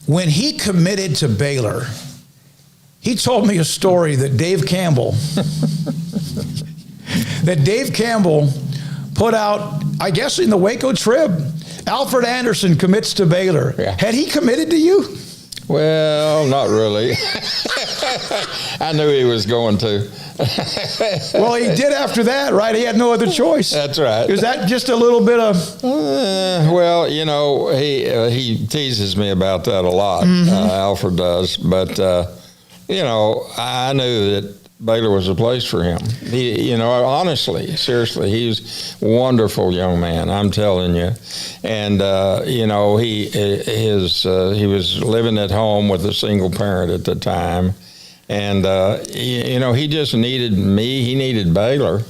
When he committed to Baylor, he told me a story that Dave Campbell that Dave Campbell put out, I guess, in the Waco Trib. Alfred Anderson commits to Baylor.
Yeah.
Had he committed to you?
Well, not really. I knew he was going to.
Well, he did after that, right? He had no other choice.
That's right.
Is that just a little bit of...
well, you know, he teases me about that a lot. Alfred does. But, you know, I knew that Baylor was a place for him. He, you know, honestly, seriously, he's a wonderful young man, I'm telling you. And, you know, he was living at home with a single parent at the time. And, you know, he just needed me. He needed Baylor.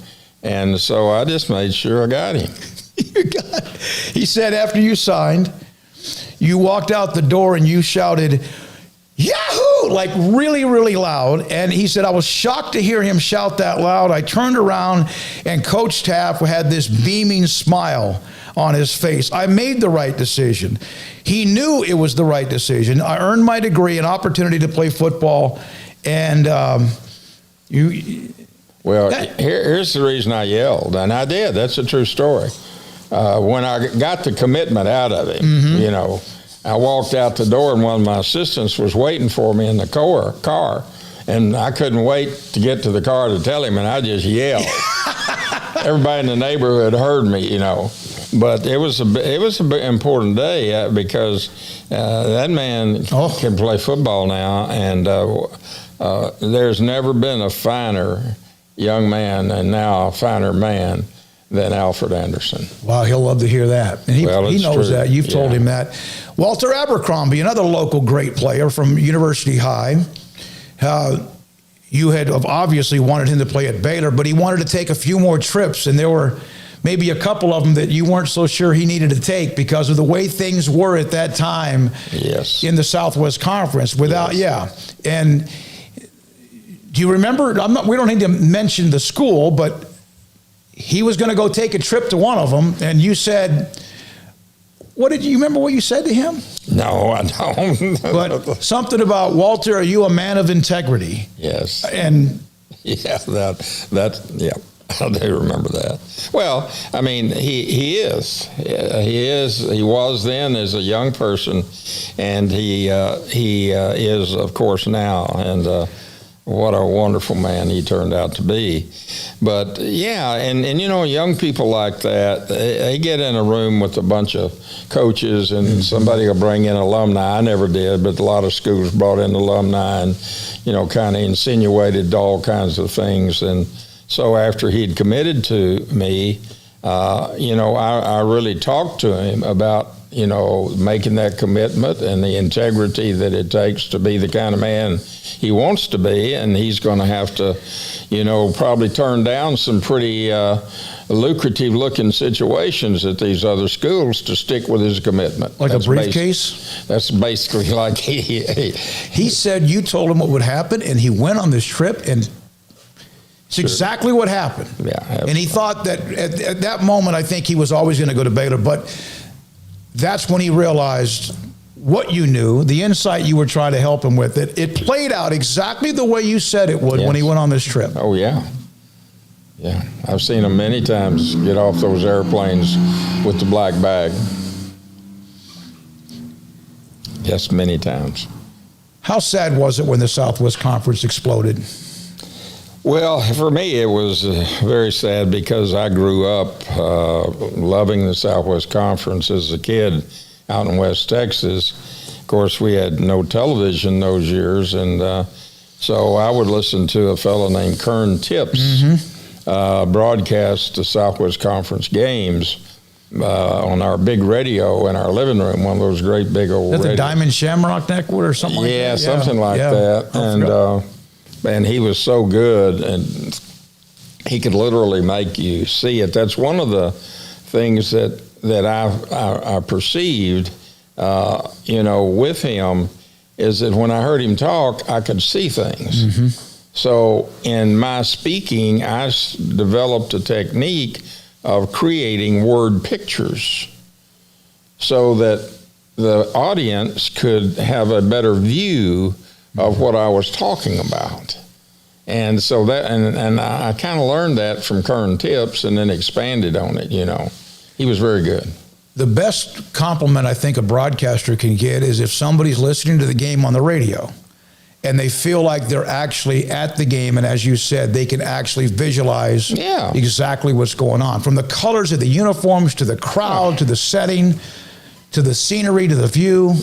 And so I just made sure I got him.
He said after you signed, you walked out the door and you shouted, Yahoo! Like really, really loud. And he said, I was shocked to hear him shout that loud. I turned around and Coach Teaff had this beaming smile on his face. I made the right decision. He knew it was the right decision. I earned my degree, an opportunity to play football. And
here's the reason I yelled, and I did. That's a true story. When I got the commitment out of him, you know, I walked out the door, and one of my assistants was waiting for me in the car, and I couldn't wait to get to the car to tell him, and I just yelled. Everybody in the neighborhood heard me, you know. But it was an important day because that man can play football now, and there's never been a finer young man and now a finer man than Alfred Anderson.
Wow, he'll love to hear that. And he knows that. You've told him that. Walter Abercrombie, another local great player from University High. You had obviously wanted him to play at Baylor, but he wanted to take a few more trips, and there were maybe a couple of them that you weren't so sure he needed to take because of the way things were at that time in the Southwest Conference. And do you remember, we don't need to mention the school, but he was going to go take a trip to one of them, and you said, what did you remember what you said to him?
No, I don't.
But something about, Walter, are you a man of integrity?
Yes.
And
yeah, I do remember that. Well, I mean, he was then as a young person, and he is, of course, now. And what a wonderful man he turned out to be. But yeah, and you know, young people like that, they get in a room with a bunch of coaches, and somebody will bring in alumni. I never did, but a lot of schools brought in alumni and, you know, kind of insinuated all kinds of things. And so after he'd committed to me, you know, I really talked to him about, you know, making that commitment and the integrity that it takes to be the kind of man he wants to be. And he's going to have to, you know, probably turn down some pretty lucrative looking situations at these other schools to stick with his commitment.
Like a briefcase?
That's basically like
he said you told him what would happen, and he went on this trip, and it's exactly what happened.
Yeah.
And he thought that at that moment, I think he was always going to go to Baylor, but that's when he realized what you knew, the insight you were trying to help him with. It played out exactly the way you said it would when he went on this trip.
Oh, yeah. Yeah. I've seen him many times get off those airplanes with the black bag. Yes, many times.
How sad was it when the Southwest Conference exploded?
Well, for me, it was very sad because I grew up loving the Southwest Conference as a kid out in West Texas. Of course, we had no television those years, and so I would listen to a fellow named Kern Tips broadcast the Southwest Conference games on our big radio in our living room, one of those great big old
radios. The Diamond Shamrock Network or something like that?
Yeah, something like that. And he was so good, and he could literally make you see it. That's one of the things that I perceived, you know, with him, is that when I heard him talk, I could see things. So in my speaking, I developed a technique of creating word pictures so that the audience could have a better view of what I was talking about. And so that, and I kind of learned that from Kern Tips and then expanded on it, you know. He was very good.
The best compliment I think a broadcaster can get is if somebody's listening to the game on the radio and they feel like they're actually at the game, and as you said, they can actually visualize exactly what's going on. From the colors of the uniforms to the crowd to the setting to the scenery to the view.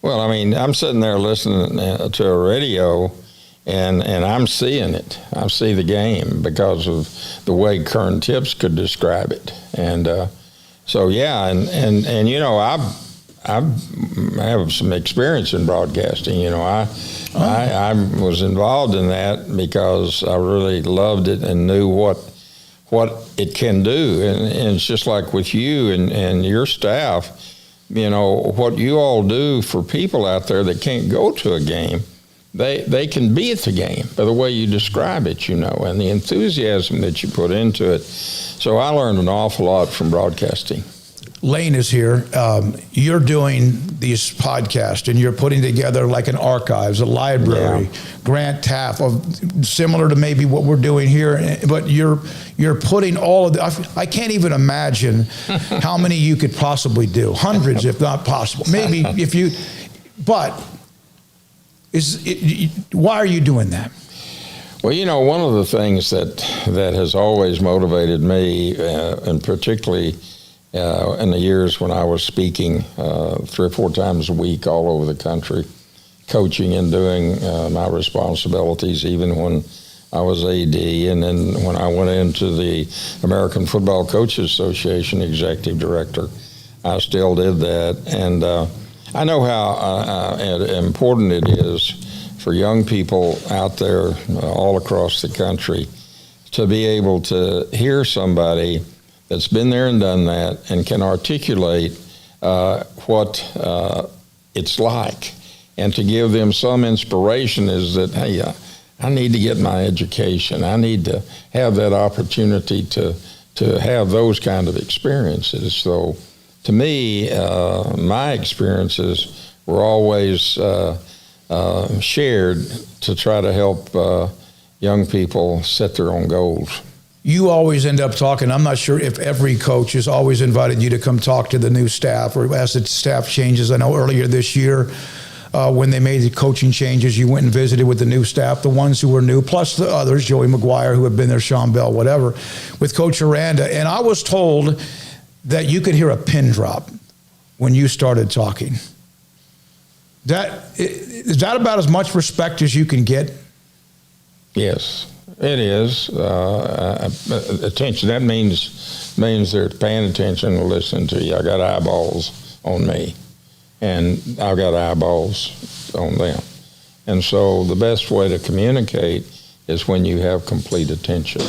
Well, I mean, I'm sitting there listening to a radio, and I'm seeing it. I see the game because of the way Kern Tips could describe it. And so, yeah, and you know, I have some experience in broadcasting. You know, I was involved in that because I really loved it and knew what it can do. And it's just like with you and your staff, you know, what you all do for people out there that can't go to a game, they can be at the game by the way you describe it, you know, and the enthusiasm that you put into it. So I learned an awful lot from broadcasting.
Lane is here. You're doing these podcasts and you're putting together like an archives, a library, Grant Teaff, similar to maybe what we're doing here, but you're putting all of the, I can't even imagine how many you could possibly do. Hundreds, if not possible. Maybe if you, but why are you doing that?
Well, you know, one of the things that has always motivated me, and particularly in the years when I was speaking 3 or 4 times a week all over the country, coaching and doing my responsibilities, even when I was AD, and then when I went into the American Football Coaches Association executive director, I still did that. And I know how important it is for young people out there all across the country to be able to hear somebody that's been there and done that and can articulate what it's like, and to give them some inspiration is that, hey, I need to get my education. I need to have that opportunity to have those kind of experiences. So to me, my experiences were always shared to try to help young people set their own goals.
You always end up talking. I'm not sure if every coach has always invited you to come talk to the new staff or as the staff changes. I know earlier this year when they made the coaching changes, you went and visited with the new staff, the ones who were new, plus the others, Joey McGuire, who had been there, Sean Bell, whatever, with Coach Aranda. And I was told that you could hear a pin drop when you started talking. Is that about as much respect as you can get?
Yes. It is. Attention, that means they're paying attention and listening to you. I got eyeballs on me, and I've got eyeballs on them. And so the best way to communicate is when you have complete attention.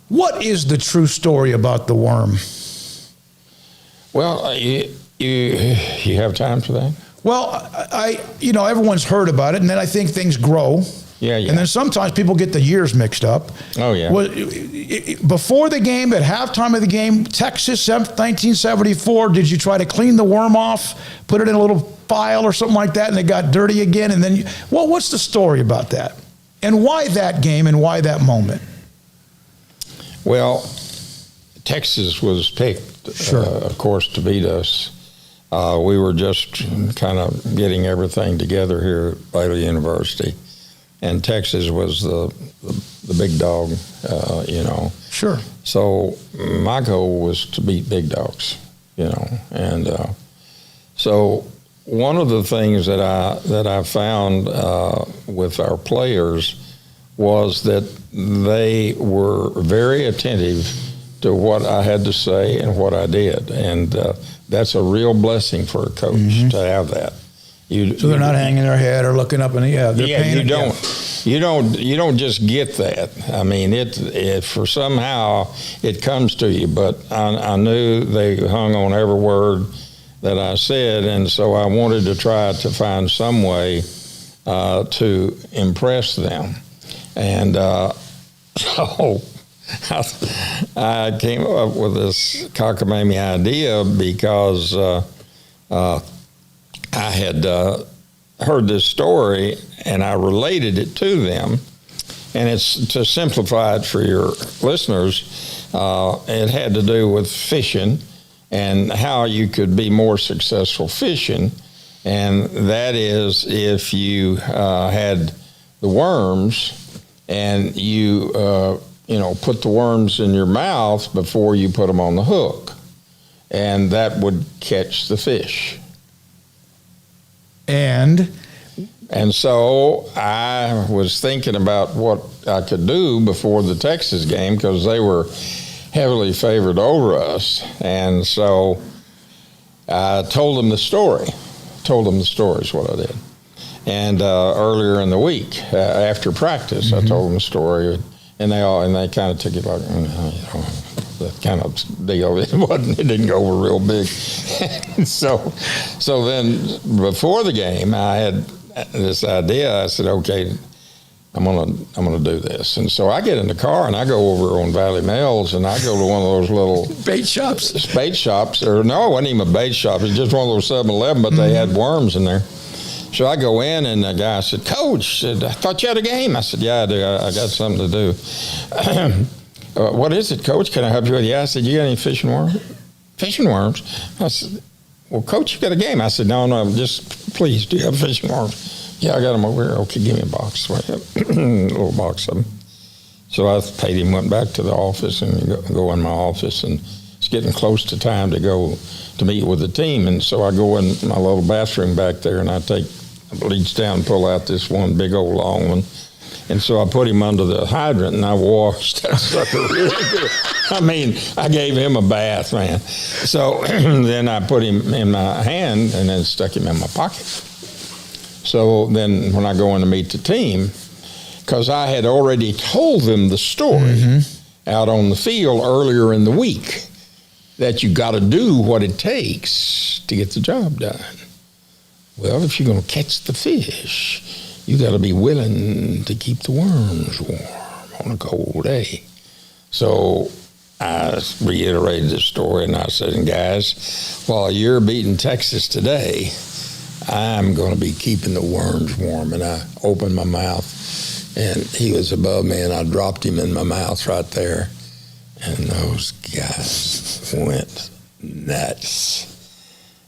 What is the true story about the worm?
Well, you have time for that?
Well, everyone's heard about it, and then I think things grow.
Yeah.
And then sometimes people get the years mixed up.
Oh, yeah.
Before the game, at halftime of the game, Texas, 1974, did you try to clean the worm off, put it in a little file or something like that, and it got dirty again? And then, what's the story about that? And why that game and why that moment?
Well, Texas was picked, of course, to beat us. We were just kind of getting everything together here at Baylor University. And Texas was the big dog, you know.
Sure.
So my goal was to beat big dogs, you know. And so one of the things that I found with our players was that they were very attentive to what I had to say and what I did, and that's a real blessing for a coach to have that.
So they're not hanging their head or looking up in the air.
You don't just get that. I mean, it for somehow it comes to you. But I knew they hung on every word that I said, and so I wanted to try to find some way to impress them. And so I came up with this cockamamie idea because I had heard this story and I related it to them. And it's to simplify it for your listeners, it had to do with fishing and how you could be more successful fishing. And that is if you had the worms and you, put the worms in your mouth before you put them on the hook. And that would catch the fish.
And
so I was thinking about what I could do before the Texas game because they were heavily favored over us. And so I told them the story. Is what I did. And earlier in the week, after practice, I told them the story, and they kind of took it like, that kind of deal. It didn't go over real big. so then before the game, I had this idea. I said, okay, I'm gonna do this. And so I get in the car and I go over on Valley Mills and I go to one of those little
bait shops.
Or no, it wasn't even a bait shop. It was just one of those 7-Eleven, but they had worms in there. So I go in and the guy said, Coach, I thought you had a game. I said, yeah, I do. I got something to do. What is it, Coach? Can I help you with? Yeah. I said, you got any fishing worms? Fishing worms? I said, well, Coach, you got a game. I said, no, just please, do you have fishing worms? Yeah, I got them over here. Okay, give me a box. A little box of them. So I paid him, went back to the office and go in my office, and it's getting close to time to go to meet with the team. And so I go in my little bathroom back there and I reach down and pull out this one big old long one. And so I put him under the hydrant and I washed that sucker really good. I mean, I gave him a bath, man. So then I put him in my hand and then stuck him in my pocket. So then when I go in to meet the team, because I had already told them the story out on the field earlier in the week, that you got to do what it takes to get the job done. Well, if you're going to catch the fish, you got to be willing to keep the worms warm on a cold day. So I reiterated the story and I said, guys, while you're beating Texas today, I'm going to be keeping the worms warm. And I opened my mouth and he was above me and I dropped him in my mouth right there. And those guys went nuts.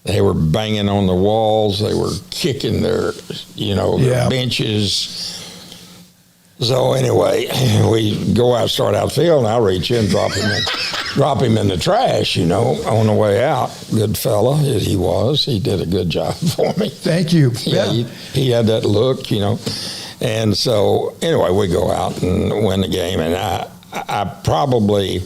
They were banging on the walls. They were kicking their benches. So anyway, we go out, start out the field, and I reach in, drop him in the trash, on the way out. Good fella, he was. He did a good job for me.
Thank you.
Yeah. He had that look, And so anyway, we go out and win the game. And I probably,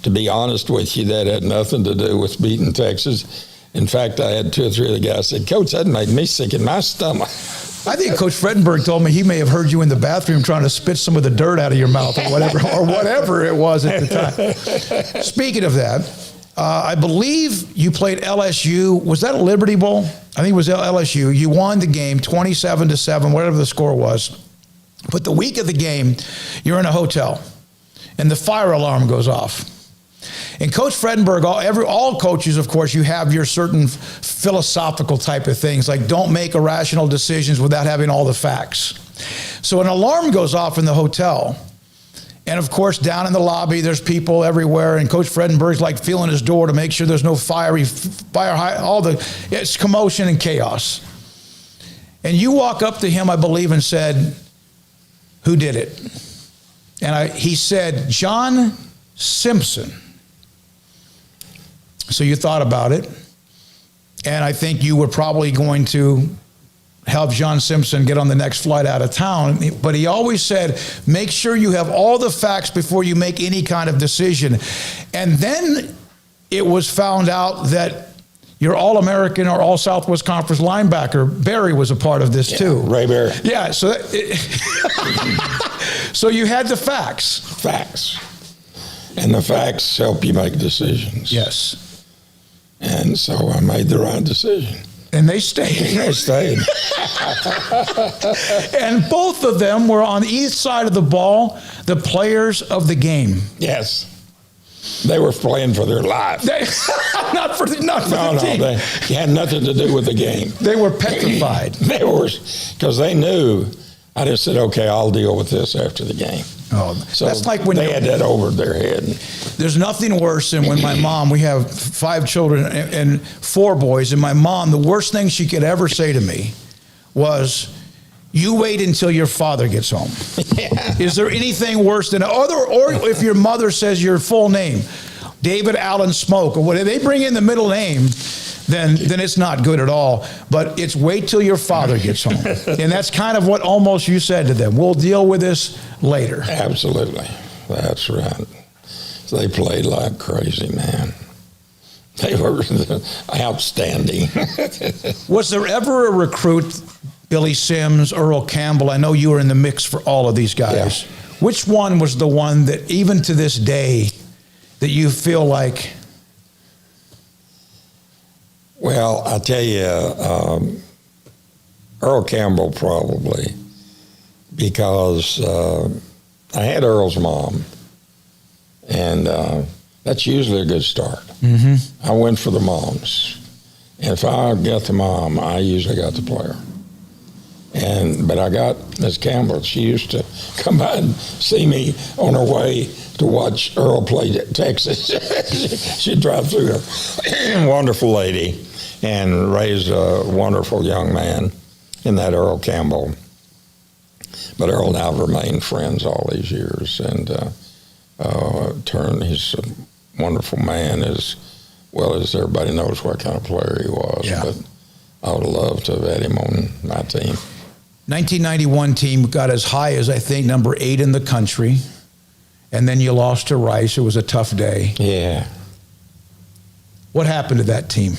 to be honest with you, that had nothing to do with beating Texas. In fact, I had 2 or 3 of the guys said, Coach, that made me sick in my stomach.
I think Coach Fredenberg told me he may have heard you in the bathroom trying to spit some of the dirt out of your mouth or whatever it was at the time. Speaking of that, I believe you played LSU. Was that a Liberty Bowl? I think it was LSU. You won the game 27-7, whatever the score was. But the week of the game, you're in a hotel, and the fire alarm goes off. And Coach Fredenberg, all coaches, of course, you have your certain philosophical type of things, like don't make irrational decisions without having all the facts. So an alarm goes off in the hotel. And, of course, down in the lobby, there's people everywhere. And Coach Fredenberg's like feeling his door to make sure there's no it's commotion and chaos. And you walk up to him, I believe, and said, who did it? And he said, John Simpson. So you thought about it, and I think you were probably going to help John Simpson get on the next flight out of town. But he always said, make sure you have all the facts before you make any kind of decision. And then it was found out that your All-American or All-Southwest Conference linebacker, Barry, was a part of this too.
Ray Barry.
Yeah, so so you had the facts.
Facts. And the facts help you make decisions.
Yes.
And so I made the right decision.
And they stayed.
They stayed.
And both of them were on each side of the ball, the players of the game.
Yes. They were playing for their life.
Not for the team.
They had nothing to do with the game.
They were petrified.
They were, because they knew. I just said, okay, I'll deal with this after the game.
Oh,
so
that's like when
they had that over their head.
There's nothing worse than when my mom, we have 5 children and 4 boys, and my mom, the worst thing she could ever say to me was, you wait until your father gets home. Yeah. Is there anything worse than, or if your mother says your full name, David Allen Smoak, or whatever, they bring in the middle name, then it's not good at all. But it's wait till your father gets home. And that's kind of what almost you said to them. We'll deal with this later.
Absolutely. That's right. So they played like crazy, man. They were outstanding.
Was there ever a recruit, Billy Sims, Earl Campbell? I know you were in the mix for all of these guys. Yeah. Which one was the one that even to this day that you feel like?
Well, I tell you, Earl Campbell probably, because I had Earl's mom, and that's usually a good start. Mm-hmm. I went for the moms, and if I got the mom, I usually got the player. But I got Miss Campbell. She used to come by and see me on her way to watch Earl play at Texas. She'd drive through her. Wonderful lady, and raised a wonderful young man in that Earl Campbell. But Earl and I have remained friends all these years, and he's a wonderful man, as well as everybody knows what kind of player he was. Yeah. But I would love to have had him on my team.
1991 team got as high as, I think, number 8 in the country, and then you lost to Rice. It was a tough day.
Yeah.
What happened to that team?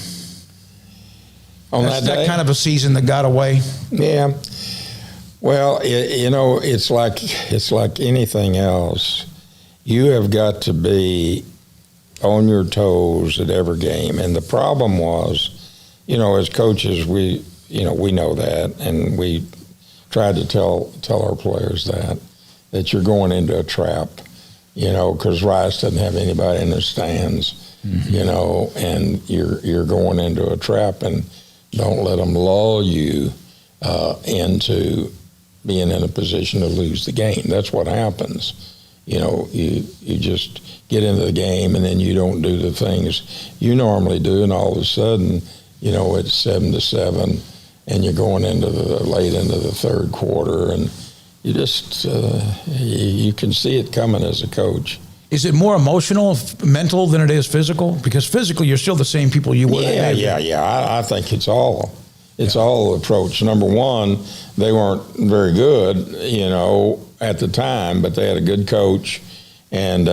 On that day?
That kind of a season that got away?
Yeah. Well, it's like anything else. You have got to be on your toes at every game. And the problem was, as coaches, we know that, and we tried to tell our players that you're going into a trap, because Rice doesn't have anybody in the stands, mm-hmm. And you're going into a trap, and don't let them lull you into being in a position to lose the game. That's what happens. You just get into the game, and then you don't do the things you normally do, and all of a sudden, it's 7-7, and you're going late into the third quarter, and you just you can see it coming as a coach.
Is it more emotional, mental than it is physical? Because physically, you're still the same people you were.
Yeah. I think it's all approach. Number one, they weren't very good, at the time, but they had a good coach, and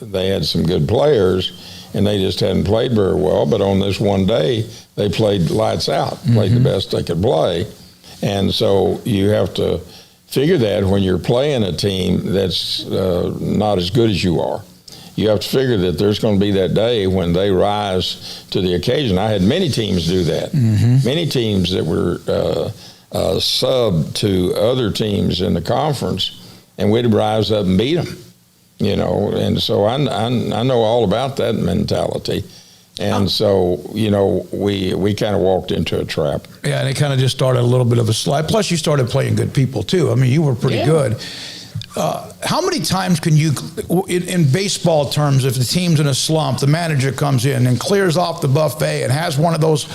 they had some good players, and they just hadn't played very well. But on this one day, they played lights out, played mm-hmm. the best they could play. And so you have to figure that when you're playing a team that's not as good as you are. You have to figure that there's going to be that day when they rise to the occasion. I had many teams do that. Mm-hmm. Many teams that were sub to other teams in the conference, and we'd rise up and beat them. And so I know all about that mentality. And so, we kind of walked into a trap.
Yeah, and it kind of just started a little bit of a slide. Plus, you started playing good people, too. I mean, you were pretty good. How many times can you, in baseball terms, if the team's in a slump, the manager comes in and clears off the buffet and has one of those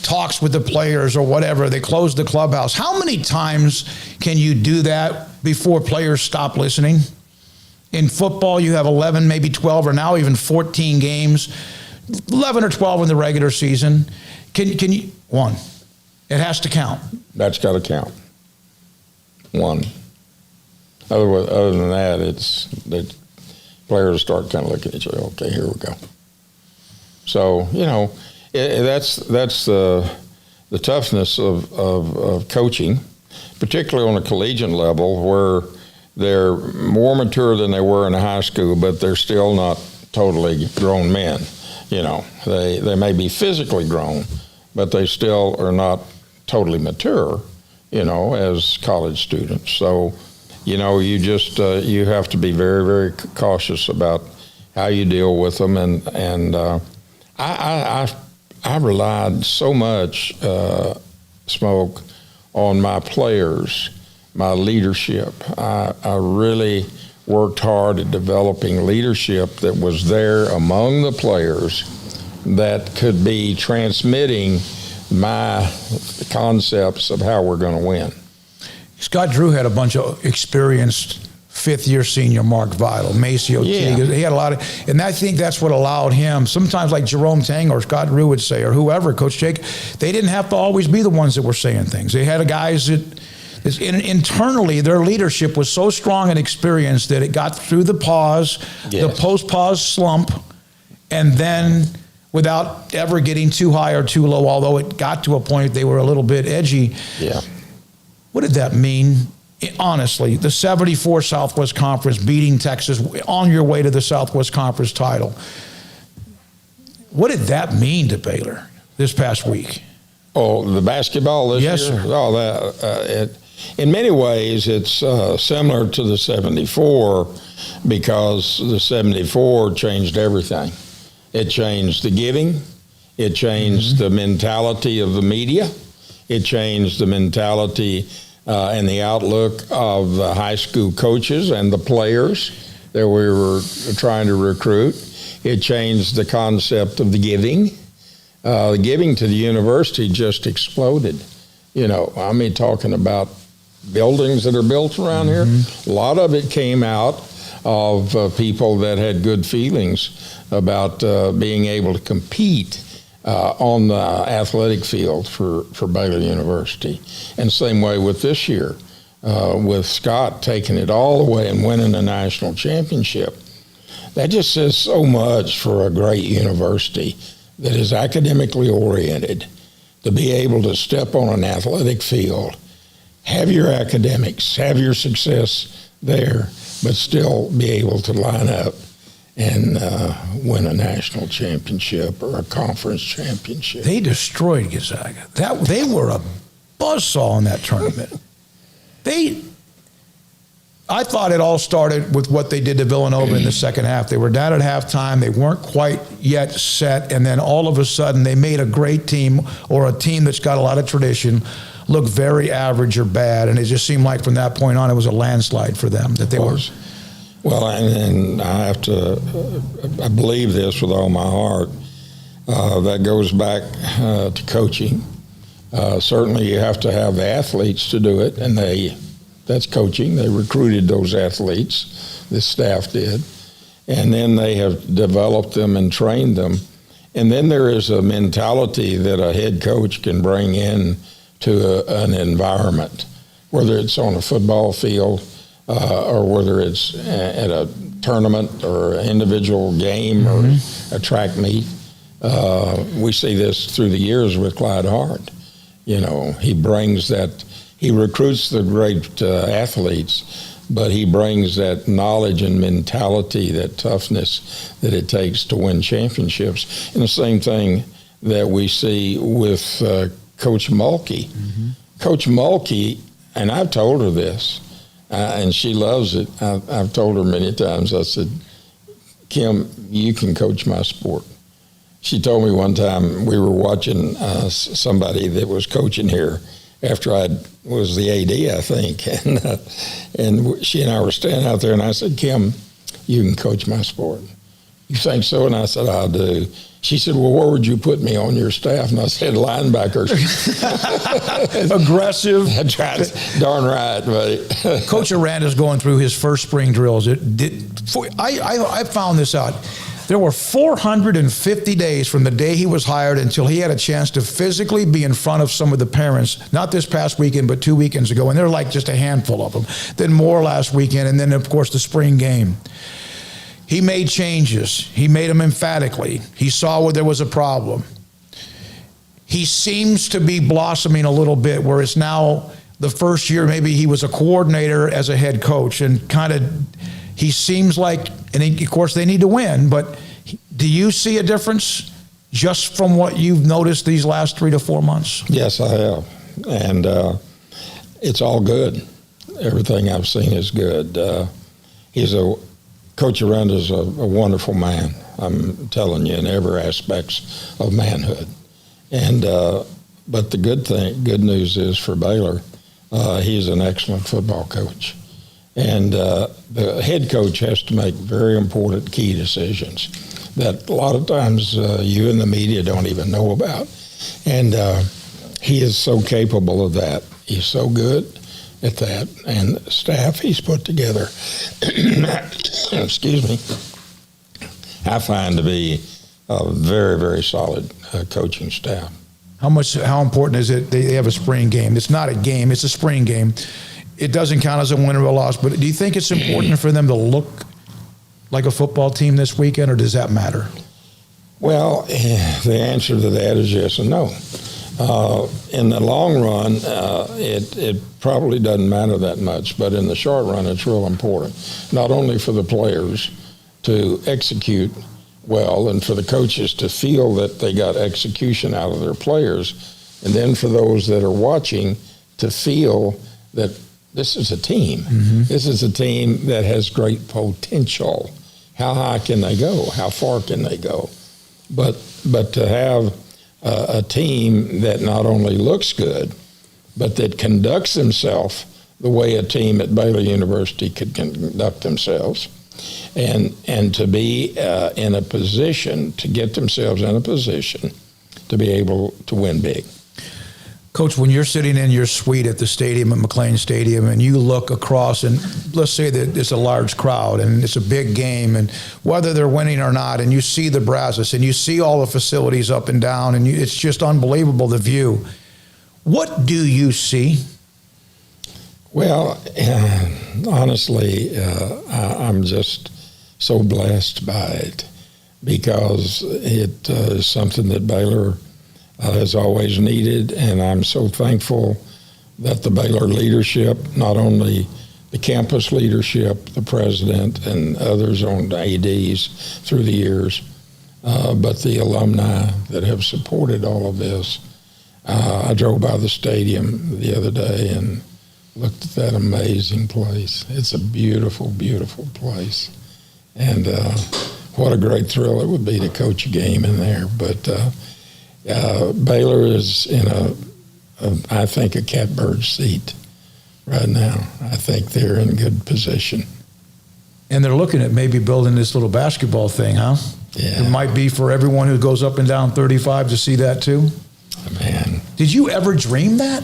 talks with the players or whatever, they close the clubhouse. How many times can you do that before players stop listening? In football, you have 11, maybe 12, or now even 14 games, 11 or 12 in the regular season. Can you, one, it has to count.
That's got to count. One. Other than that, it's the players start kind of looking at you. Okay, here we go. So that's the toughness of coaching, particularly on a collegiate level, where they're more mature than they were in high school, but they're still not totally grown men. They may be physically grown, but they still are not totally mature. As college students. So. You just you have to be very, very cautious about how you deal with them, and I relied so much, Smoak, on my players, my leadership. I really worked hard at developing leadership that was there among the players that could be transmitting my concepts of how we're going to win.
Scott Drew had a bunch of experienced fifth-year senior, Mark Vidal, Maceo Teague. He had a lot of, and I think that's what allowed him. Sometimes, like Jerome Tang or Scott Drew would say, or whoever, Coach Jake, they didn't have to always be the ones that were saying things. They had guys that internally their leadership was so strong and experienced that it got through the pause, the post-pause slump, and then without ever getting too high or too low, although it got to a point they were a little bit edgy.
Yeah.
What did that mean? Honestly, the 74 Southwest Conference beating Texas on your way to the Southwest Conference title. What did that mean to Baylor this past week?
Oh, the basketball this year?
Yes, sir.
Oh, that, in many ways, it's similar to the 74 because the 74 changed everything. It changed the giving. It changed the mentality of the media. It changed the mentality and the outlook of the high school coaches and the players that we were trying to recruit. It changed the concept of the giving. The giving to the university just exploded. You know, I mean, talking about buildings that are built around here, a lot of it came out of people that had good feelings about being able to compete on the athletic field for Baylor University. And same way with this year, with Scott taking it all the way and winning a national championship. That just says so much for a great university that is academically oriented, to be able to step on an athletic field, have your academics, have your success there, but still be able to line up and win a national championship or a conference championship.
They destroyed Gonzaga. They were a buzzsaw in that tournament. I thought it all started with what they did to Villanova in the second half. They were down at halftime. They weren't quite yet set, and then all of a sudden they made a great team, or a team that's got a lot of tradition, look very average or bad, and it just seemed like from that point on it was a landslide for them. That they were.
Well, and I have to, I believe this with all my heart. That goes back to coaching. Certainly you have to have the athletes to do it, and that's coaching. They recruited those athletes, the staff did, and then they have developed them and trained them. And then there is a mentality that a head coach can bring in to an environment, whether it's on a football field, or whether it's at a tournament or an individual game or a track meet. We see this through the years with Clyde Hart. You know, he brings that, he recruits the great athletes, but he brings that knowledge and mentality, that toughness that it takes to win championships. And the same thing that we see with Coach Mulkey. Coach Mulkey, and I've told her this, and she loves it. I've told her many times, I said, Kim, you can coach my sport. She told me one time we were watching somebody that was coaching here after I was the AD, I think. And she and I were standing out there, and I said, Kim, you can coach my sport. You think so? And I said, I do. She said, well, where would you put me on your staff? And I said, linebackers.
Aggressive.
That's right. Darn right, buddy.
Coach Aranda's going through his first spring drills. I found this out. There were 450 days from the day he was hired until he had a chance to physically be in front of some of the parents, not this past weekend, but 2 weekends ago. And they're like just a handful of them. Then more last weekend, and then, of course, the spring game. He made changes. He made them emphatically. He saw where there was a problem. He seems to be blossoming a little bit, where it's now the first year maybe he was a coordinator as a head coach, and kind of he seems like, and of course they need to win, but do you see a difference just from what you've noticed these last 3 to 4 months?
Yes, I have. And it's all good. Everything I've seen is good. He's a Coach Arenda's a wonderful man. I'm telling you, in every aspects of manhood. And but the good news is for Baylor, he's an excellent football coach. And the head coach has to make very important key decisions that a lot of times you and the media don't even know about. And he is so capable of that. He's so good at that. And the staff he's put together, excuse me, I find to be a very, very solid coaching staff.
How important is it they have a spring game? It's not a game, it's a spring game. It doesn't count as a win or a loss, but do you think it's important for them to look like a football team this weekend, or does that matter?
Well, the answer to that is yes and no. In the long run, it probably doesn't matter that much, but in the short run, it's real important, not only for the players to execute well and for the coaches to feel that they got execution out of their players, and then for those that are watching to feel that this is a team. Mm-hmm. This is a team that has great potential. How high can they go? How far can they go? But to have a team that not only looks good, but that conducts themselves the way a team at Baylor University could conduct themselves, and to be in a position, to get themselves in a position to be able to win big.
Coach, when you're sitting in your suite at the stadium, at McLean Stadium, and you look across, and let's say that it's a large crowd and it's a big game, and whether they're winning or not, and you see the Brazos and you see all the facilities up and down, and it's just unbelievable, the view. What do you see?
Well, honestly, I'm just so blessed by it because it is something that Baylor has always needed, and I'm so thankful that the Baylor leadership, not only the campus leadership, the president and others on the ADs through the years, but the alumni that have supported all of this. I drove by the stadium the other day and looked at that amazing place. It's a beautiful, beautiful place. And what a great thrill it would be to coach a game in there. But Baylor is in I think, a catbird seat right now. I think they're in good position.
And they're looking at maybe building this little basketball thing, huh?
Yeah.
It might be for everyone who goes up and down 35 to see that too.
Man.
Did you ever dream that?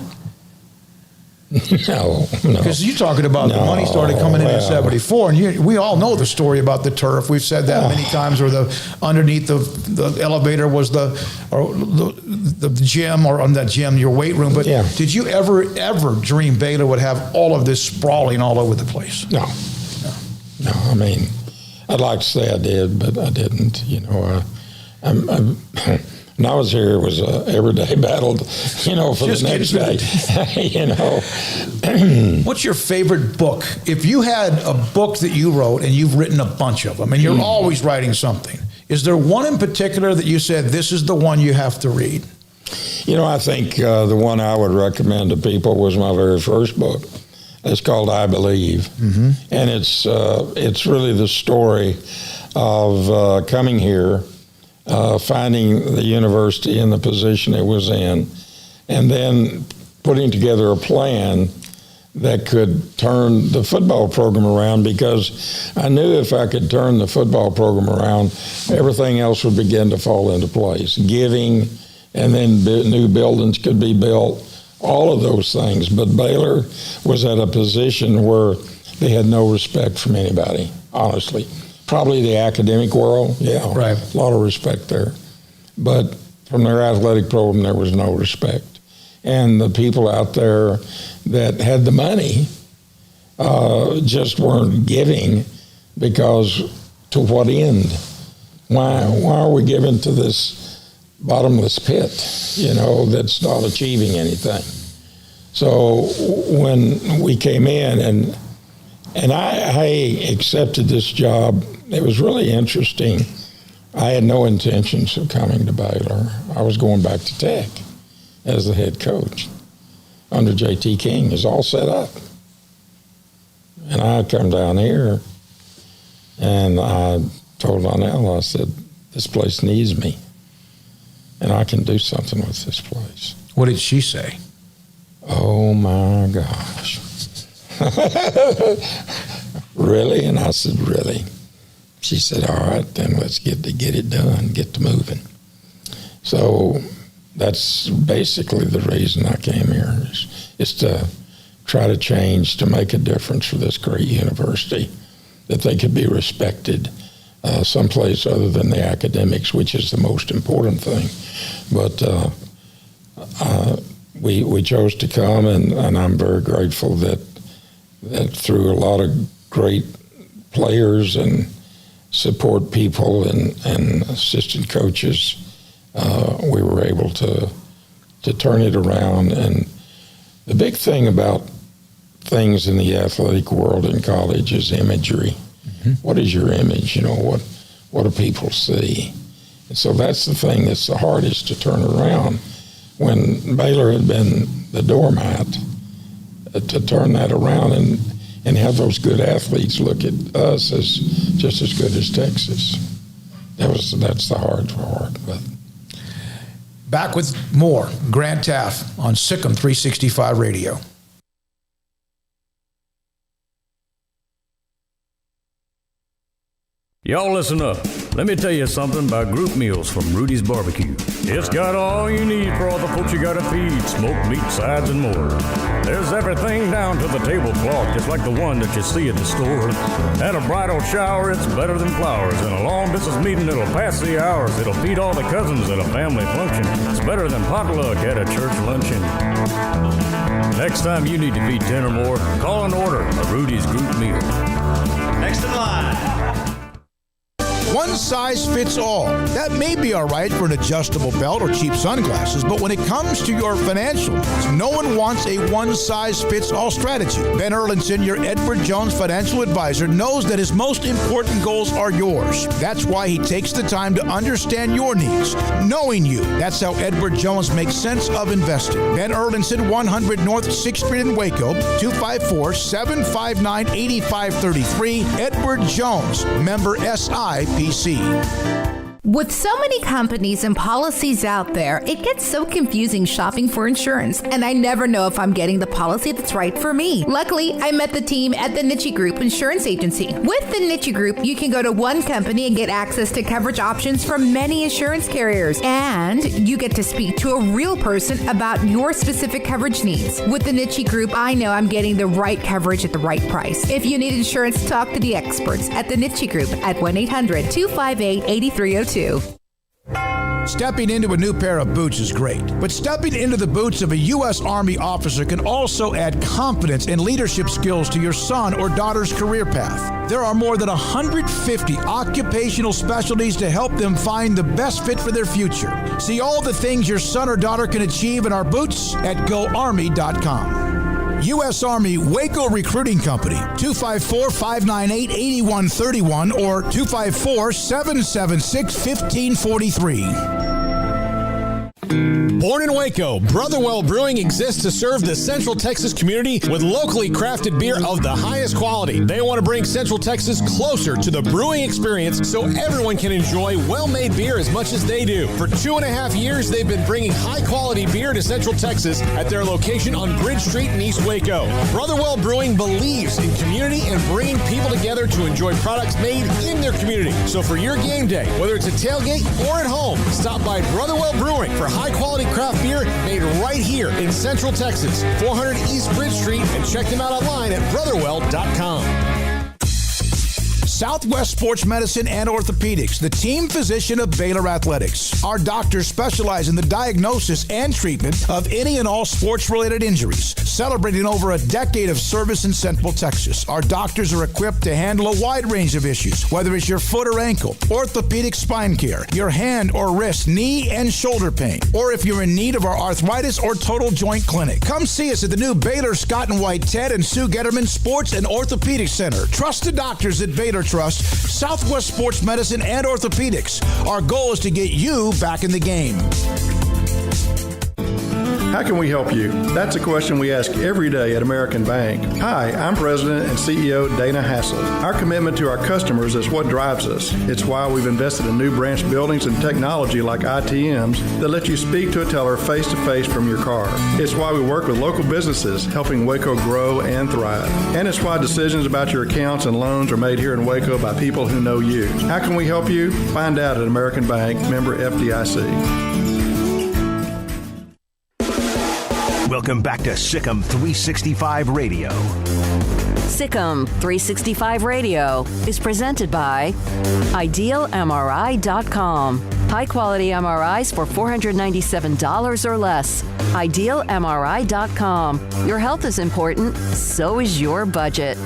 No.
Because you're talking about the money started coming in 74, and we all know the story about the turf. We've said that many times, where underneath the elevator was the gym, or on that gym, your weight room. But did you ever dream Baylor would have all of this sprawling all over the place?
No. I mean, I'd like to say I did, but I didn't. You know, when I was here, it was an everyday battle, for the next day.
What's your favorite book? If you had a book that you wrote, and you've written a bunch of them, and you're always writing something, is there one in particular that you said, this is the one you have to read?
I think the one I would recommend to people was my very first book. It's called I Believe. Mm-hmm. And it's really the story of coming here, finding the university in the position it was in, and then putting together a plan that could turn the football program around, because I knew if I could turn the football program around, everything else would begin to fall into place. Giving, and then new buildings could be built, all of those things. But Baylor was at a position where they had no respect from anybody, honestly. Probably the academic world, right. A lot of respect there. But from their athletic program, there was no respect. And the people out there that had the money just weren't giving, because to what end? Why are we giving to this bottomless pit, that's not achieving anything? So when we came in, and I accepted this job, it was really interesting. I had no intentions of coming to Baylor. I was going back to Tech as the head coach under J.T. King. Is all set up. And I come down here, And I told Lionel, I said, this place needs me, and I can do something with this place.
What did she say?
Oh, my gosh. Really? And I said, really? She said, all right, then let's get it done, get to moving. So that's basically the reason I came here, is to try to change, to make a difference for this great university, that they could be respected someplace other than the academics, which is the most important thing. But we chose to come, and I'm very grateful that through a lot of great players and support people and assistant coaches, we were able to turn it around. And the big thing about things in the athletic world in college is imagery. Mm-hmm. What is your image? What do people see? And so that's the thing that's the hardest to turn around. When Baylor had been the doormat, to turn that around and have those good athletes look at us as just as good as Texas. That's the hard part. But
back with more Grant Teaff on SicEm365 Radio.
Y'all listen up. Let me tell you something about group meals from Rudy's Barbecue. It's got all you need for all the folks you gotta feed, smoked meat, sides, and more. There's everything down to the tablecloth, just like the one that you see at the store. At a bridal shower, it's better than flowers. And a long distance meeting, it'll pass the hours. It'll feed all the cousins at a family function. It's better than potluck at a church luncheon. Next time you need to feed 10 or more, call and order a Rudy's group meal.
Next in line. One size fits all. That may be all right for an adjustable belt or cheap sunglasses, but when it comes to your financial needs, no one wants a one-size-fits-all strategy. Ben Erlinson, your Edward Jones financial advisor, knows that his most important goals are yours. That's why he takes the time to understand your needs, knowing you. That's how Edward Jones makes sense of investing. Ben Erlinson, 100 North 6th Street in Waco, 254-759-8533. Edward Jones, member SIPC.
With so many companies and policies out there, it gets so confusing shopping for insurance, and I never know if I'm getting the policy that's right for me. Luckily, I met the team at the Niche Group Insurance Agency. With the Niche Group, you can go to one company and get access to coverage options from many insurance carriers, and you get to speak to a real person about your specific coverage needs. With the Niche Group, I know I'm getting the right coverage at the right price. If you need insurance, talk to the experts at the Niche Group at 1-800-258-8302.
Stepping into a new pair of boots is great, but stepping into the boots of a U.S. Army officer can also add confidence and leadership skills to your son or daughter's career path. There are more than 150 occupational specialties to help them find the best fit for their future. See all the things your son or daughter can achieve in our boots at GoArmy.com. U.S. Army Waco Recruiting Company, 254-598-8131 or 254-776-1543.
Born in Waco, Brotherwell Brewing exists to serve the Central Texas community with locally crafted beer of the highest quality. They want to bring Central Texas closer to the brewing experience so everyone can enjoy well-made beer as much as they do. For 2.5 years, they've been bringing high-quality beer to Central Texas at their location on Bridge Street in East Waco. Brotherwell Brewing believes in community and bringing people together to enjoy products made in their community. So for your game day, whether it's a tailgate or at home, stop by Brotherwell Brewing for high-quality craft beer made right here in Central Texas, 400 East Bridge Street, and check them out online at brotherwell.com.
Southwest Sports Medicine and Orthopedics, the team physician of Baylor Athletics. Our doctors specialize in the diagnosis and treatment of any and all sports-related injuries. Celebrating over a decade of service in Central Texas, our doctors are equipped to handle a wide range of issues, whether it's your foot or ankle, orthopedic spine care, your hand or wrist, knee and shoulder pain, or if you're in need of our arthritis or total joint clinic. Come see us at the new Baylor Scott and White Ted and Sue Getterman Sports and Orthopedic Center. Trusted doctors at Baylor Trust, Southwest Sports Medicine and Orthopedics. Our goal is to get you back in the game.
How can we help you? That's a question we ask every day at American Bank. Hi, I'm President and CEO Dana Hassel. Our commitment to our customers is what drives us. It's why we've invested in new branch buildings and technology like ITMs that let you speak to a teller face-to-face from your car. It's why we work with local businesses, helping Waco grow and thrive. And it's why decisions about your accounts and loans are made here in Waco by people who know you. How can we help you? Find out at American Bank, member FDIC.
Welcome back to SicEm365 Radio.
SicEm365 Radio is presented by IdealMRI.com. High-quality MRIs for $497 or less. IdealMRI.com. Your health is important, so is your budget.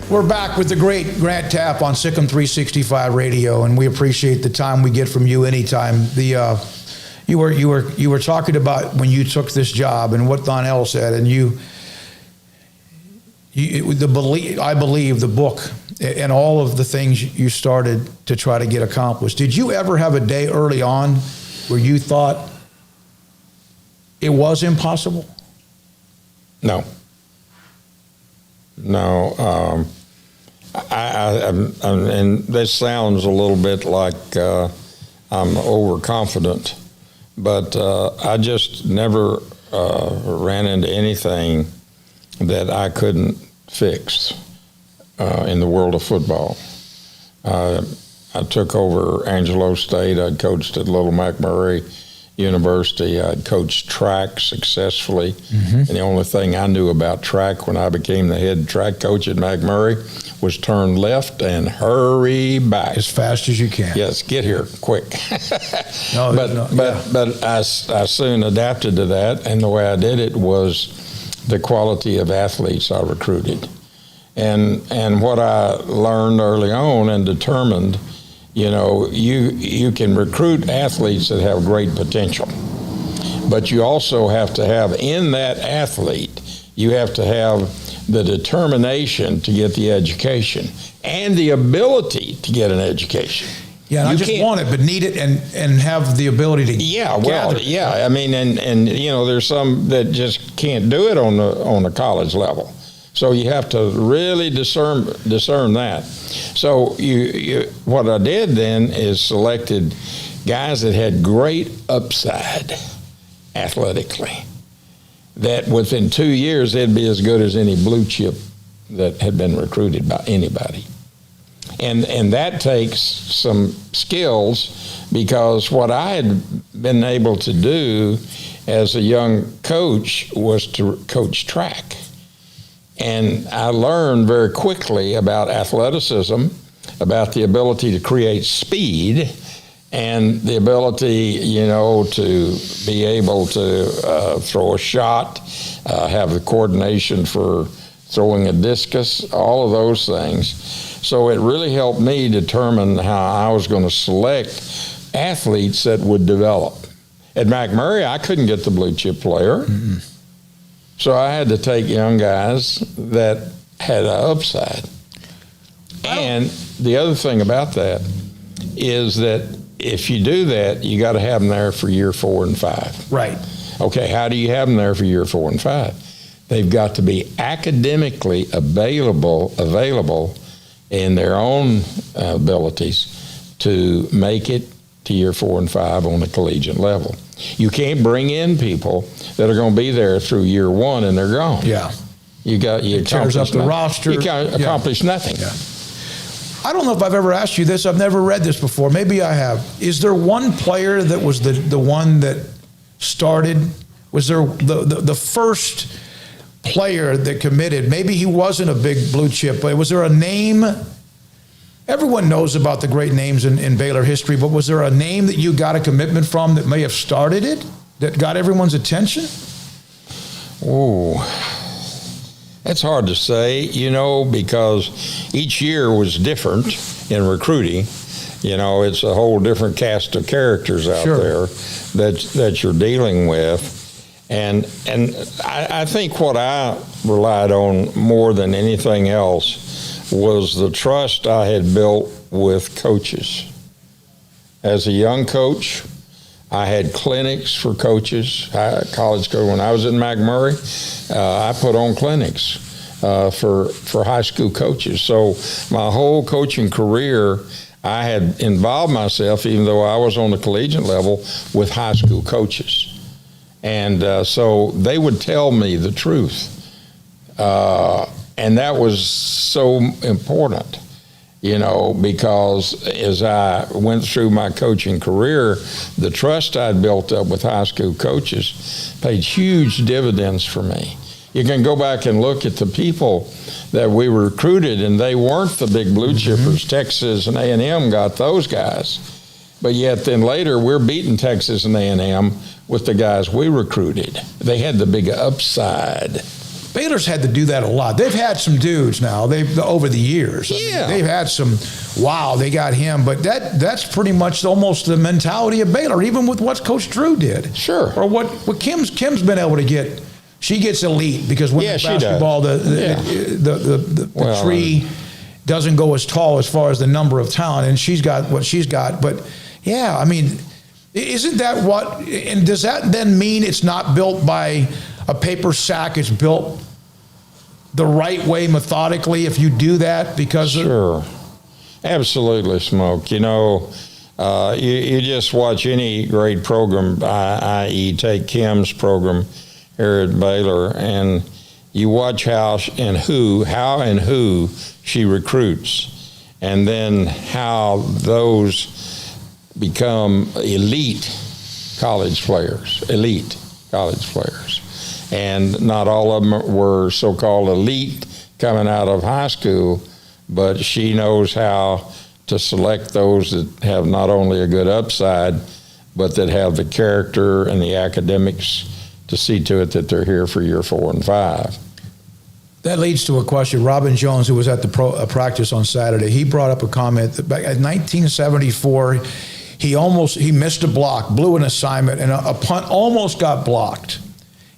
We're back with the great Grant Teaff on SicEm365 Radio, and we appreciate the time we get from you anytime. You were talking about when you took this job and what Donnell said, and I believe the book and all of the things you started to try to get accomplished. Did you ever have a day early on where you thought it was impossible?
No. And this sounds a little bit like I'm overconfident, but I just never ran into anything that I couldn't fix in the world of football. I took over Angelo State. I'd coached at Little McMurray University. I'd coached track successfully. Mm-hmm. And the only thing I knew about track when I became the head track coach at McMurray was turn left and hurry back.
As fast as you can.
Yes, get here quick. But I soon adapted to that, and the way I did it was the quality of athletes I recruited. And what I learned early on and determined, you can recruit athletes that have great potential, but you also have to have in that athlete, you have to have the determination to get the education and the ability to get an education.
Yeah, not just want it, but need it and have the ability to gather.
I mean, and there's some that just can't do it on the college level. So you have to really discern that. So what I did then is selected guys that had great upside athletically, that within 2 years they'd be as good as any blue chip that had been recruited by anybody. And that takes some skills, because what I had been able to do as a young coach was to coach track. And I learned very quickly about athleticism, about the ability to create speed, and the ability, to be able to throw a shot, have the coordination for throwing a discus, all of those things. So it really helped me determine how I was going to select athletes that would develop. At McMurray, I couldn't get the blue chip player. Mm-hmm. So I had to take young guys that had an upside. And the other thing about that is that if you do that, you got to have them there for year 4 and 5.
Right.
Okay, how do you have them there for year 4 and 5? They've got to be academically available in their own abilities to make it to year 4 and 5 on the collegiate level. You can't bring in people that are going to be there through year 1 and they're gone.
Yeah.
You
tears up the roster.
You can't accomplish nothing.
Yeah. I don't know if I've ever asked you this. I've never read this before. Maybe I have. Is there one player that was the one that started? Was there the first player that committed? Maybe he wasn't a big blue chip, but was there a name? Everyone knows about the great names in Baylor history, but was there a name that you got a commitment from that may have started it, that got everyone's attention?
Oh, that's hard to say, because each year was different in recruiting. It's a whole different cast of characters out there that you're dealing with. And I think what I relied on more than anything else was the trust I had built with coaches. As a young coach, I had clinics for coaches, college coach. When I was at McMurray, I put on clinics for high school coaches. So my whole coaching career, I had involved myself, even though I was on the collegiate level, with high school coaches. And so they would tell me the truth. And that was so important, because as I went through my coaching career, the trust I'd built up with high school coaches paid huge dividends for me. You can go back and look at the people that we recruited, and they weren't the big blue chippers. Texas and A&M got those guys. But yet then later, we're beating Texas and A&M with the guys we recruited. They had the big upside.
Baylor's had to do that a lot. They've had some dudes now. Over the years.
Yeah.
They've had some, wow, they got him. But that's pretty much almost the mentality of Baylor, even with what Coach Drew did.
Sure.
Or what Kim's been able to get. She gets elite because women's basketball, the tree doesn't go as tall as far as the number of talent, and she's got what she's got. But, yeah, I mean, isn't that what – and does that then mean it's not built by a paper sack? It's built the right way methodically if you do that? Because
Sure. Absolutely, Smoak. You just watch any great program, i.e. take Kim's program here at Baylor, and you watch how and who she recruits, and then how those become elite college players. And not all of them were so-called elite coming out of high school, but she knows how to select those that have not only a good upside, but that have the character and the academics to see to it that they're here for year 4 and 5.
That leads to a question. Robin Jones, who was at the practice on Saturday, he brought up a comment that back in 1974, he missed a block, blew an assignment, and a punt almost got blocked.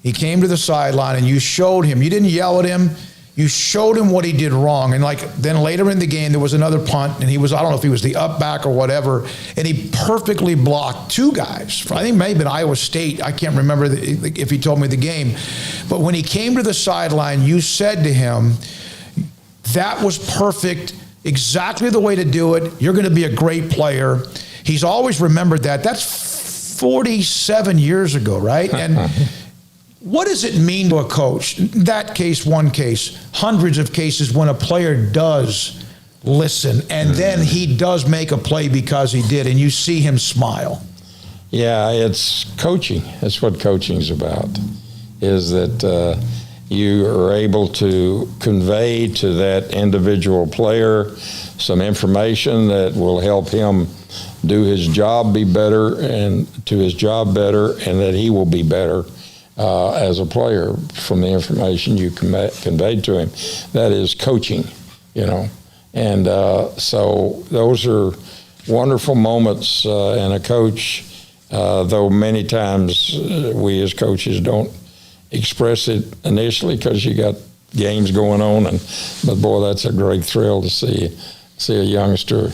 He came to the sideline, and you showed him. You didn't yell at him. You showed him what he did wrong. And then later in the game, there was another punt, and I don't know if he was the up back or whatever, and he perfectly blocked 2 guys. I think maybe in Iowa State. I can't remember if he told me the game. But when he came to the sideline, you said to him, that was perfect, exactly the way to do it. You're going to be a great player. He's always remembered that. That's 47 years ago, right? And what does it mean to a coach? That case, one case, hundreds of cases when a player does listen and then he does make a play because he did, and you see him smile.
Yeah, it's coaching. That's what coaching's about, is that you are able to convey to that individual player some information that will help him do his job better, and that he will be better as a player from the information you conveyed to him. That is coaching, And so those are wonderful moments, and a coach, though many times we as coaches don't express it initially because you got games going on, but boy, that's a great thrill to see a youngster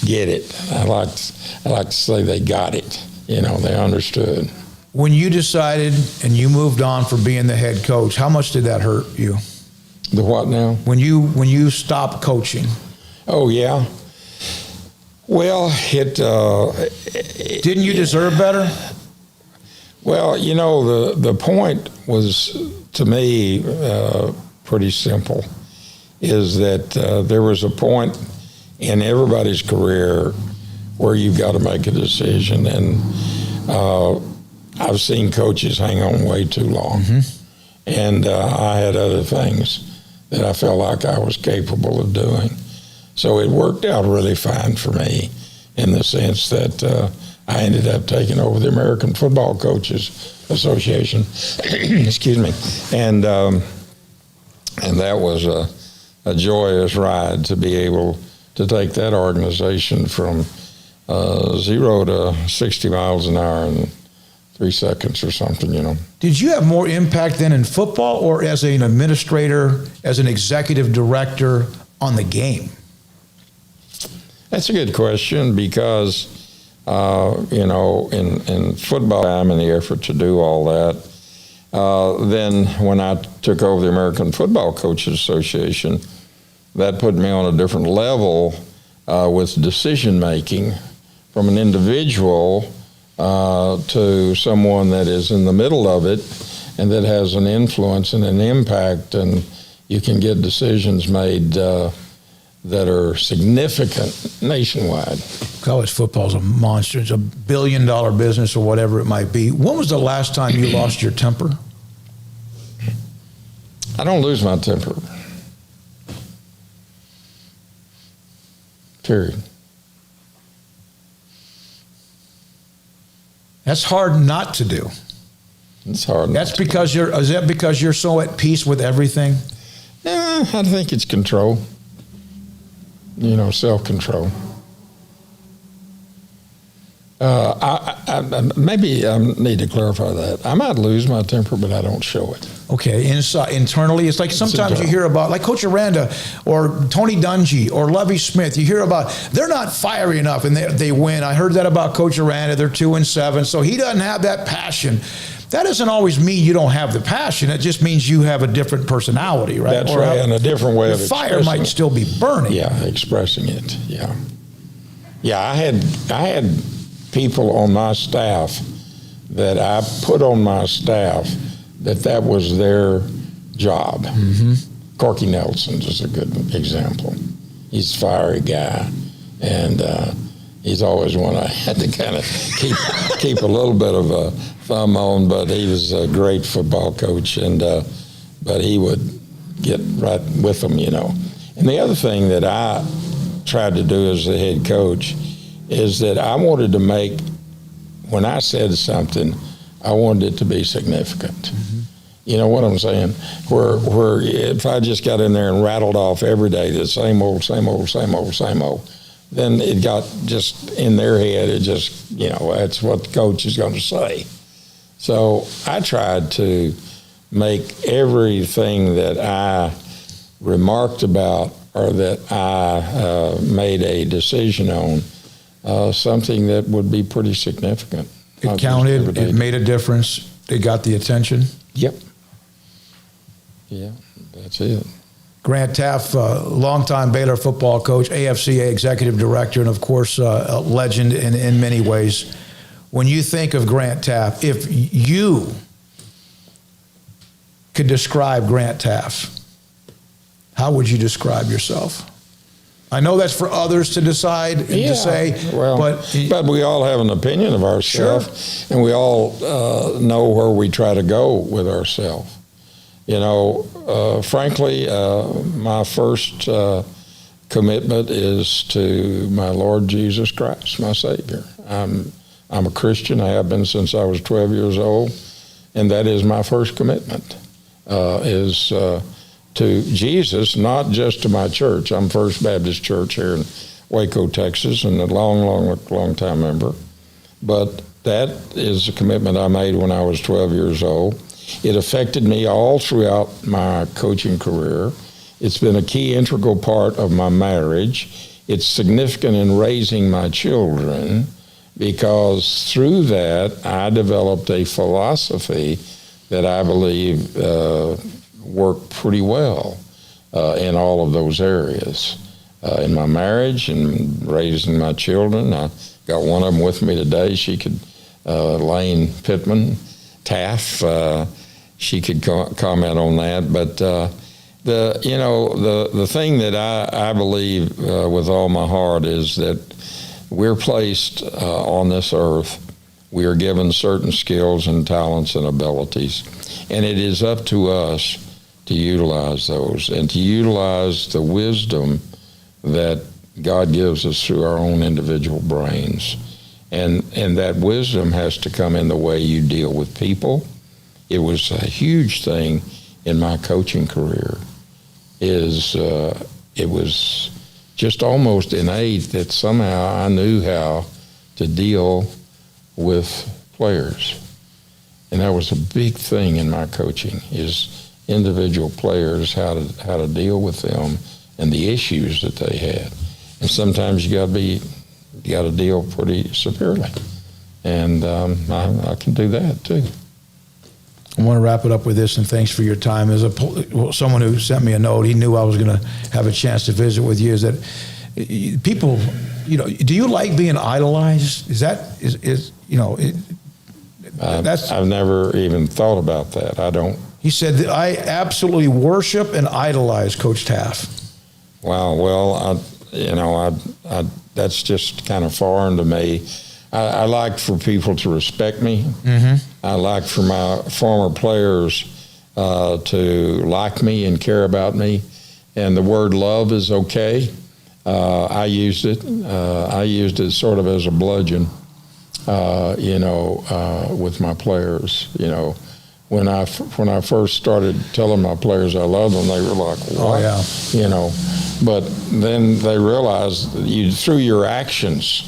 get it. I like to say they got it. They understood.
When you decided and you moved on from being the head coach, how much did that hurt you?
The what now?
When you stopped coaching.
Oh, yeah. Well,
didn't you deserve better?
Well, the point was, to me, pretty simple, is that there was a point in everybody's career where you've got to make a decision. And I've seen coaches hang on way too long. And I had other things that I felt like I was capable of doing. So it worked out really fine for me in the sense that I ended up taking over the American Football Coaches Association. Excuse me. And that was a joyous ride to be able to take that organization from 0 to 60 miles an hour in 3 seconds or something,
Did you have more impact then in football or as an administrator, as an executive director on the game?
That's a good question, because in football time in the effort to do all that. Then when I took over the American Football Coaches Association, that put me on a different level with decision making from an individual to someone that is in the middle of it and that has an influence and an impact, and you can get decisions made that are significant nationwide.
College football is a monster. It's $1 billion business or whatever it might be. When was the last time you lost your temper?
I don't lose my temper. Period.
That's hard not to do.
It's hard.
Is that because you're so at peace with everything?
Nah, I think it's control. Self-control. Maybe I need to clarify that. I might lose my temper, but I don't show it.
Okay, internally, it's like sometimes you hear about, like Coach Aranda or Tony Dungy or Lovie Smith, you hear about, they're not fiery enough and they win. I heard that about Coach Aranda, they're 2-7, so he doesn't have that passion. That doesn't always mean you don't have the passion. It just means you have a different personality, right?
That's right, and a different way of expressing it.
The fire might still be burning.
Yeah, expressing it, yeah. Yeah, I had people on my staff that I put on my staff that was their job. Mm-hmm. Corky Nelson is a good example. He's a fiery guy, and he's always one I had to kind of keep a little bit of a thumb on, but he was a great football coach, and but he would get right with them, And the other thing that I tried to do as the head coach is that I wanted to make, when I said something, I wanted it to be significant. Mm-hmm. You know what I'm saying? Where if I just got in there and rattled off every day the same old, then it got just in their head, it just, that's what the coach is going to say. So I tried to make everything that I remarked about or that I made a decision on something that would be pretty significant.
It counted, it made a difference, it got the attention?
Yep. Yeah, that's it.
Grant Teaff, longtime Baylor football coach, AFCA executive director, and of course, a legend in many ways. When you think of Grant Teaff, if you could describe Grant Teaff, how would you describe yourself? I know that's for others to decide and to say,
but we all have an opinion of ourselves, and we all know where we try to go with ourselves. Frankly, my first commitment is to my Lord Jesus Christ, my Savior. I'm a Christian. I have been since I was 12 years old, and that is my first commitment, is to Jesus, not just to my church. I'm First Baptist Church here in Waco, Texas, and a long time member. But that is a commitment I made when I was 12 years old. It affected me all throughout my coaching career. It's been a key integral part of my marriage. It's significant in raising my children because through that I developed a philosophy that I believe worked pretty well in all of those areas. In my marriage and raising my children, I got one of them with me today. She could, Lane Pittman, Teaff, she could comment on that. But the thing that I believe with all my heart is that we're placed on this earth. We are given certain skills and talents and abilities, and it is up to us to utilize those and to utilize the wisdom that God gives us through our own individual brains. And that wisdom has to come in the way you deal with people. It was a huge thing in my coaching career. It was just almost innate that somehow I knew how to deal with players. And that was a big thing in my coaching, is individual players, how to deal with them and the issues that they had. And sometimes you got to be got to deal pretty severely. And I can do that too.
I want to wrap it up with this, and thanks for your time. As someone who sent me a note, he knew I was going to have a chance to visit with you. Is that people, do you like being idolized?
I've never even thought about that. I don't.
He said that I absolutely worship and idolize Coach Teaff.
Wow. Well, that's just kind of foreign to me. I like for people to respect me.
Mm-hmm.
I like for my former players to like me and care about me. And the word love is okay. I used it. I used it sort of as a bludgeon, with my players. When I first started telling my players I love them, they were like, "What?"
Oh, yeah.
But then they realized that through your actions,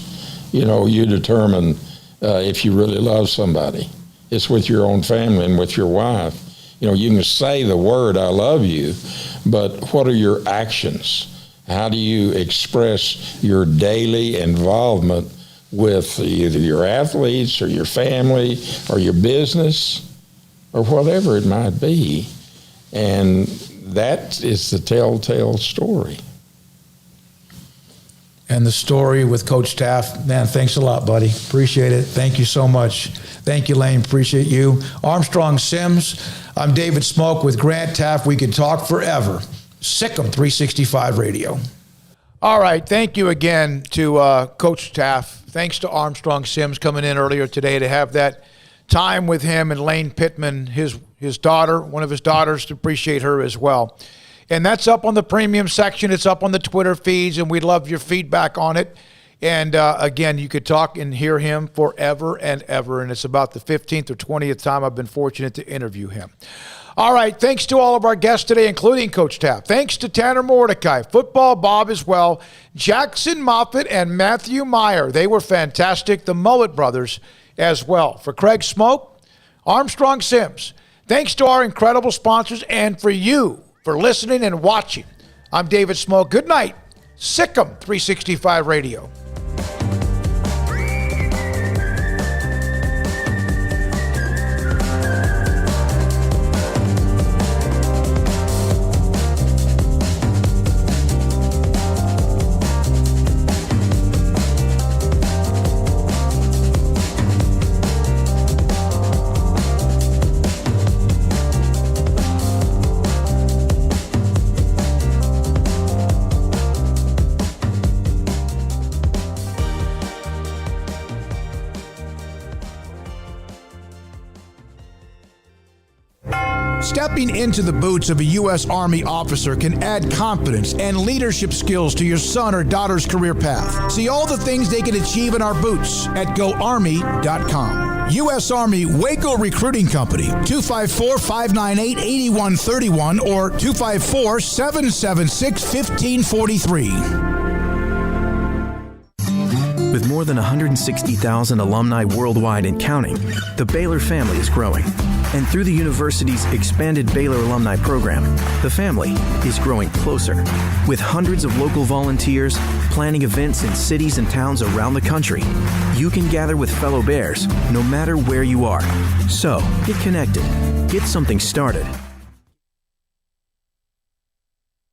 you determine if you really love somebody. It's with your own family and with your wife. You can say the word "I love you," but what are your actions? How do you express your daily involvement with either your athletes or your family or your business or whatever it might be? And that is the telltale story.
And the story with Coach Teaff, man, thanks a lot, buddy. Appreciate it. Thank you so much. Thank you, Lane. Appreciate you. Armstrong Sims, I'm David Smoak with Grant Teaff. We could talk forever. SicEm365 Radio. All right. Thank you again to Coach Teaff. Thanks to Armstrong Sims coming in earlier today to have that time with him and Lane Pittman, his daughter, one of his daughters, to appreciate her as well. And that's up on the premium section. It's up on the Twitter feeds, and we'd love your feedback on it. And again, you could talk and hear him forever and ever. And it's about the 15th or 20th time I've been fortunate to interview him. All right, thanks to all of our guests today, including Coach Teaff. Thanks to Tanner Mordecai, Football Bob as well, Jackson Moffitt, and Matthew Meyer. They were fantastic. The Mullet Brothers as well. For Craig Smoak, Armstrong Sims, thanks to our incredible sponsors and for you for listening and watching. I'm David Smoak. Good night. SicEm365 Radio. Stepping into the boots of a U.S. Army officer can add confidence and leadership skills to your son or daughter's career path. See all the things they can achieve in our boots at GoArmy.com. U.S. Army Waco Recruiting Company, 254-598-8131 or 254-776-1543.
With more than 160,000 alumni worldwide and counting, the Baylor family is growing. And through the university's expanded Baylor alumni program, the family is growing closer. With hundreds of local volunteers planning events in cities and towns around the country, you can gather with fellow Bears no matter where you are. So, get connected. Get something started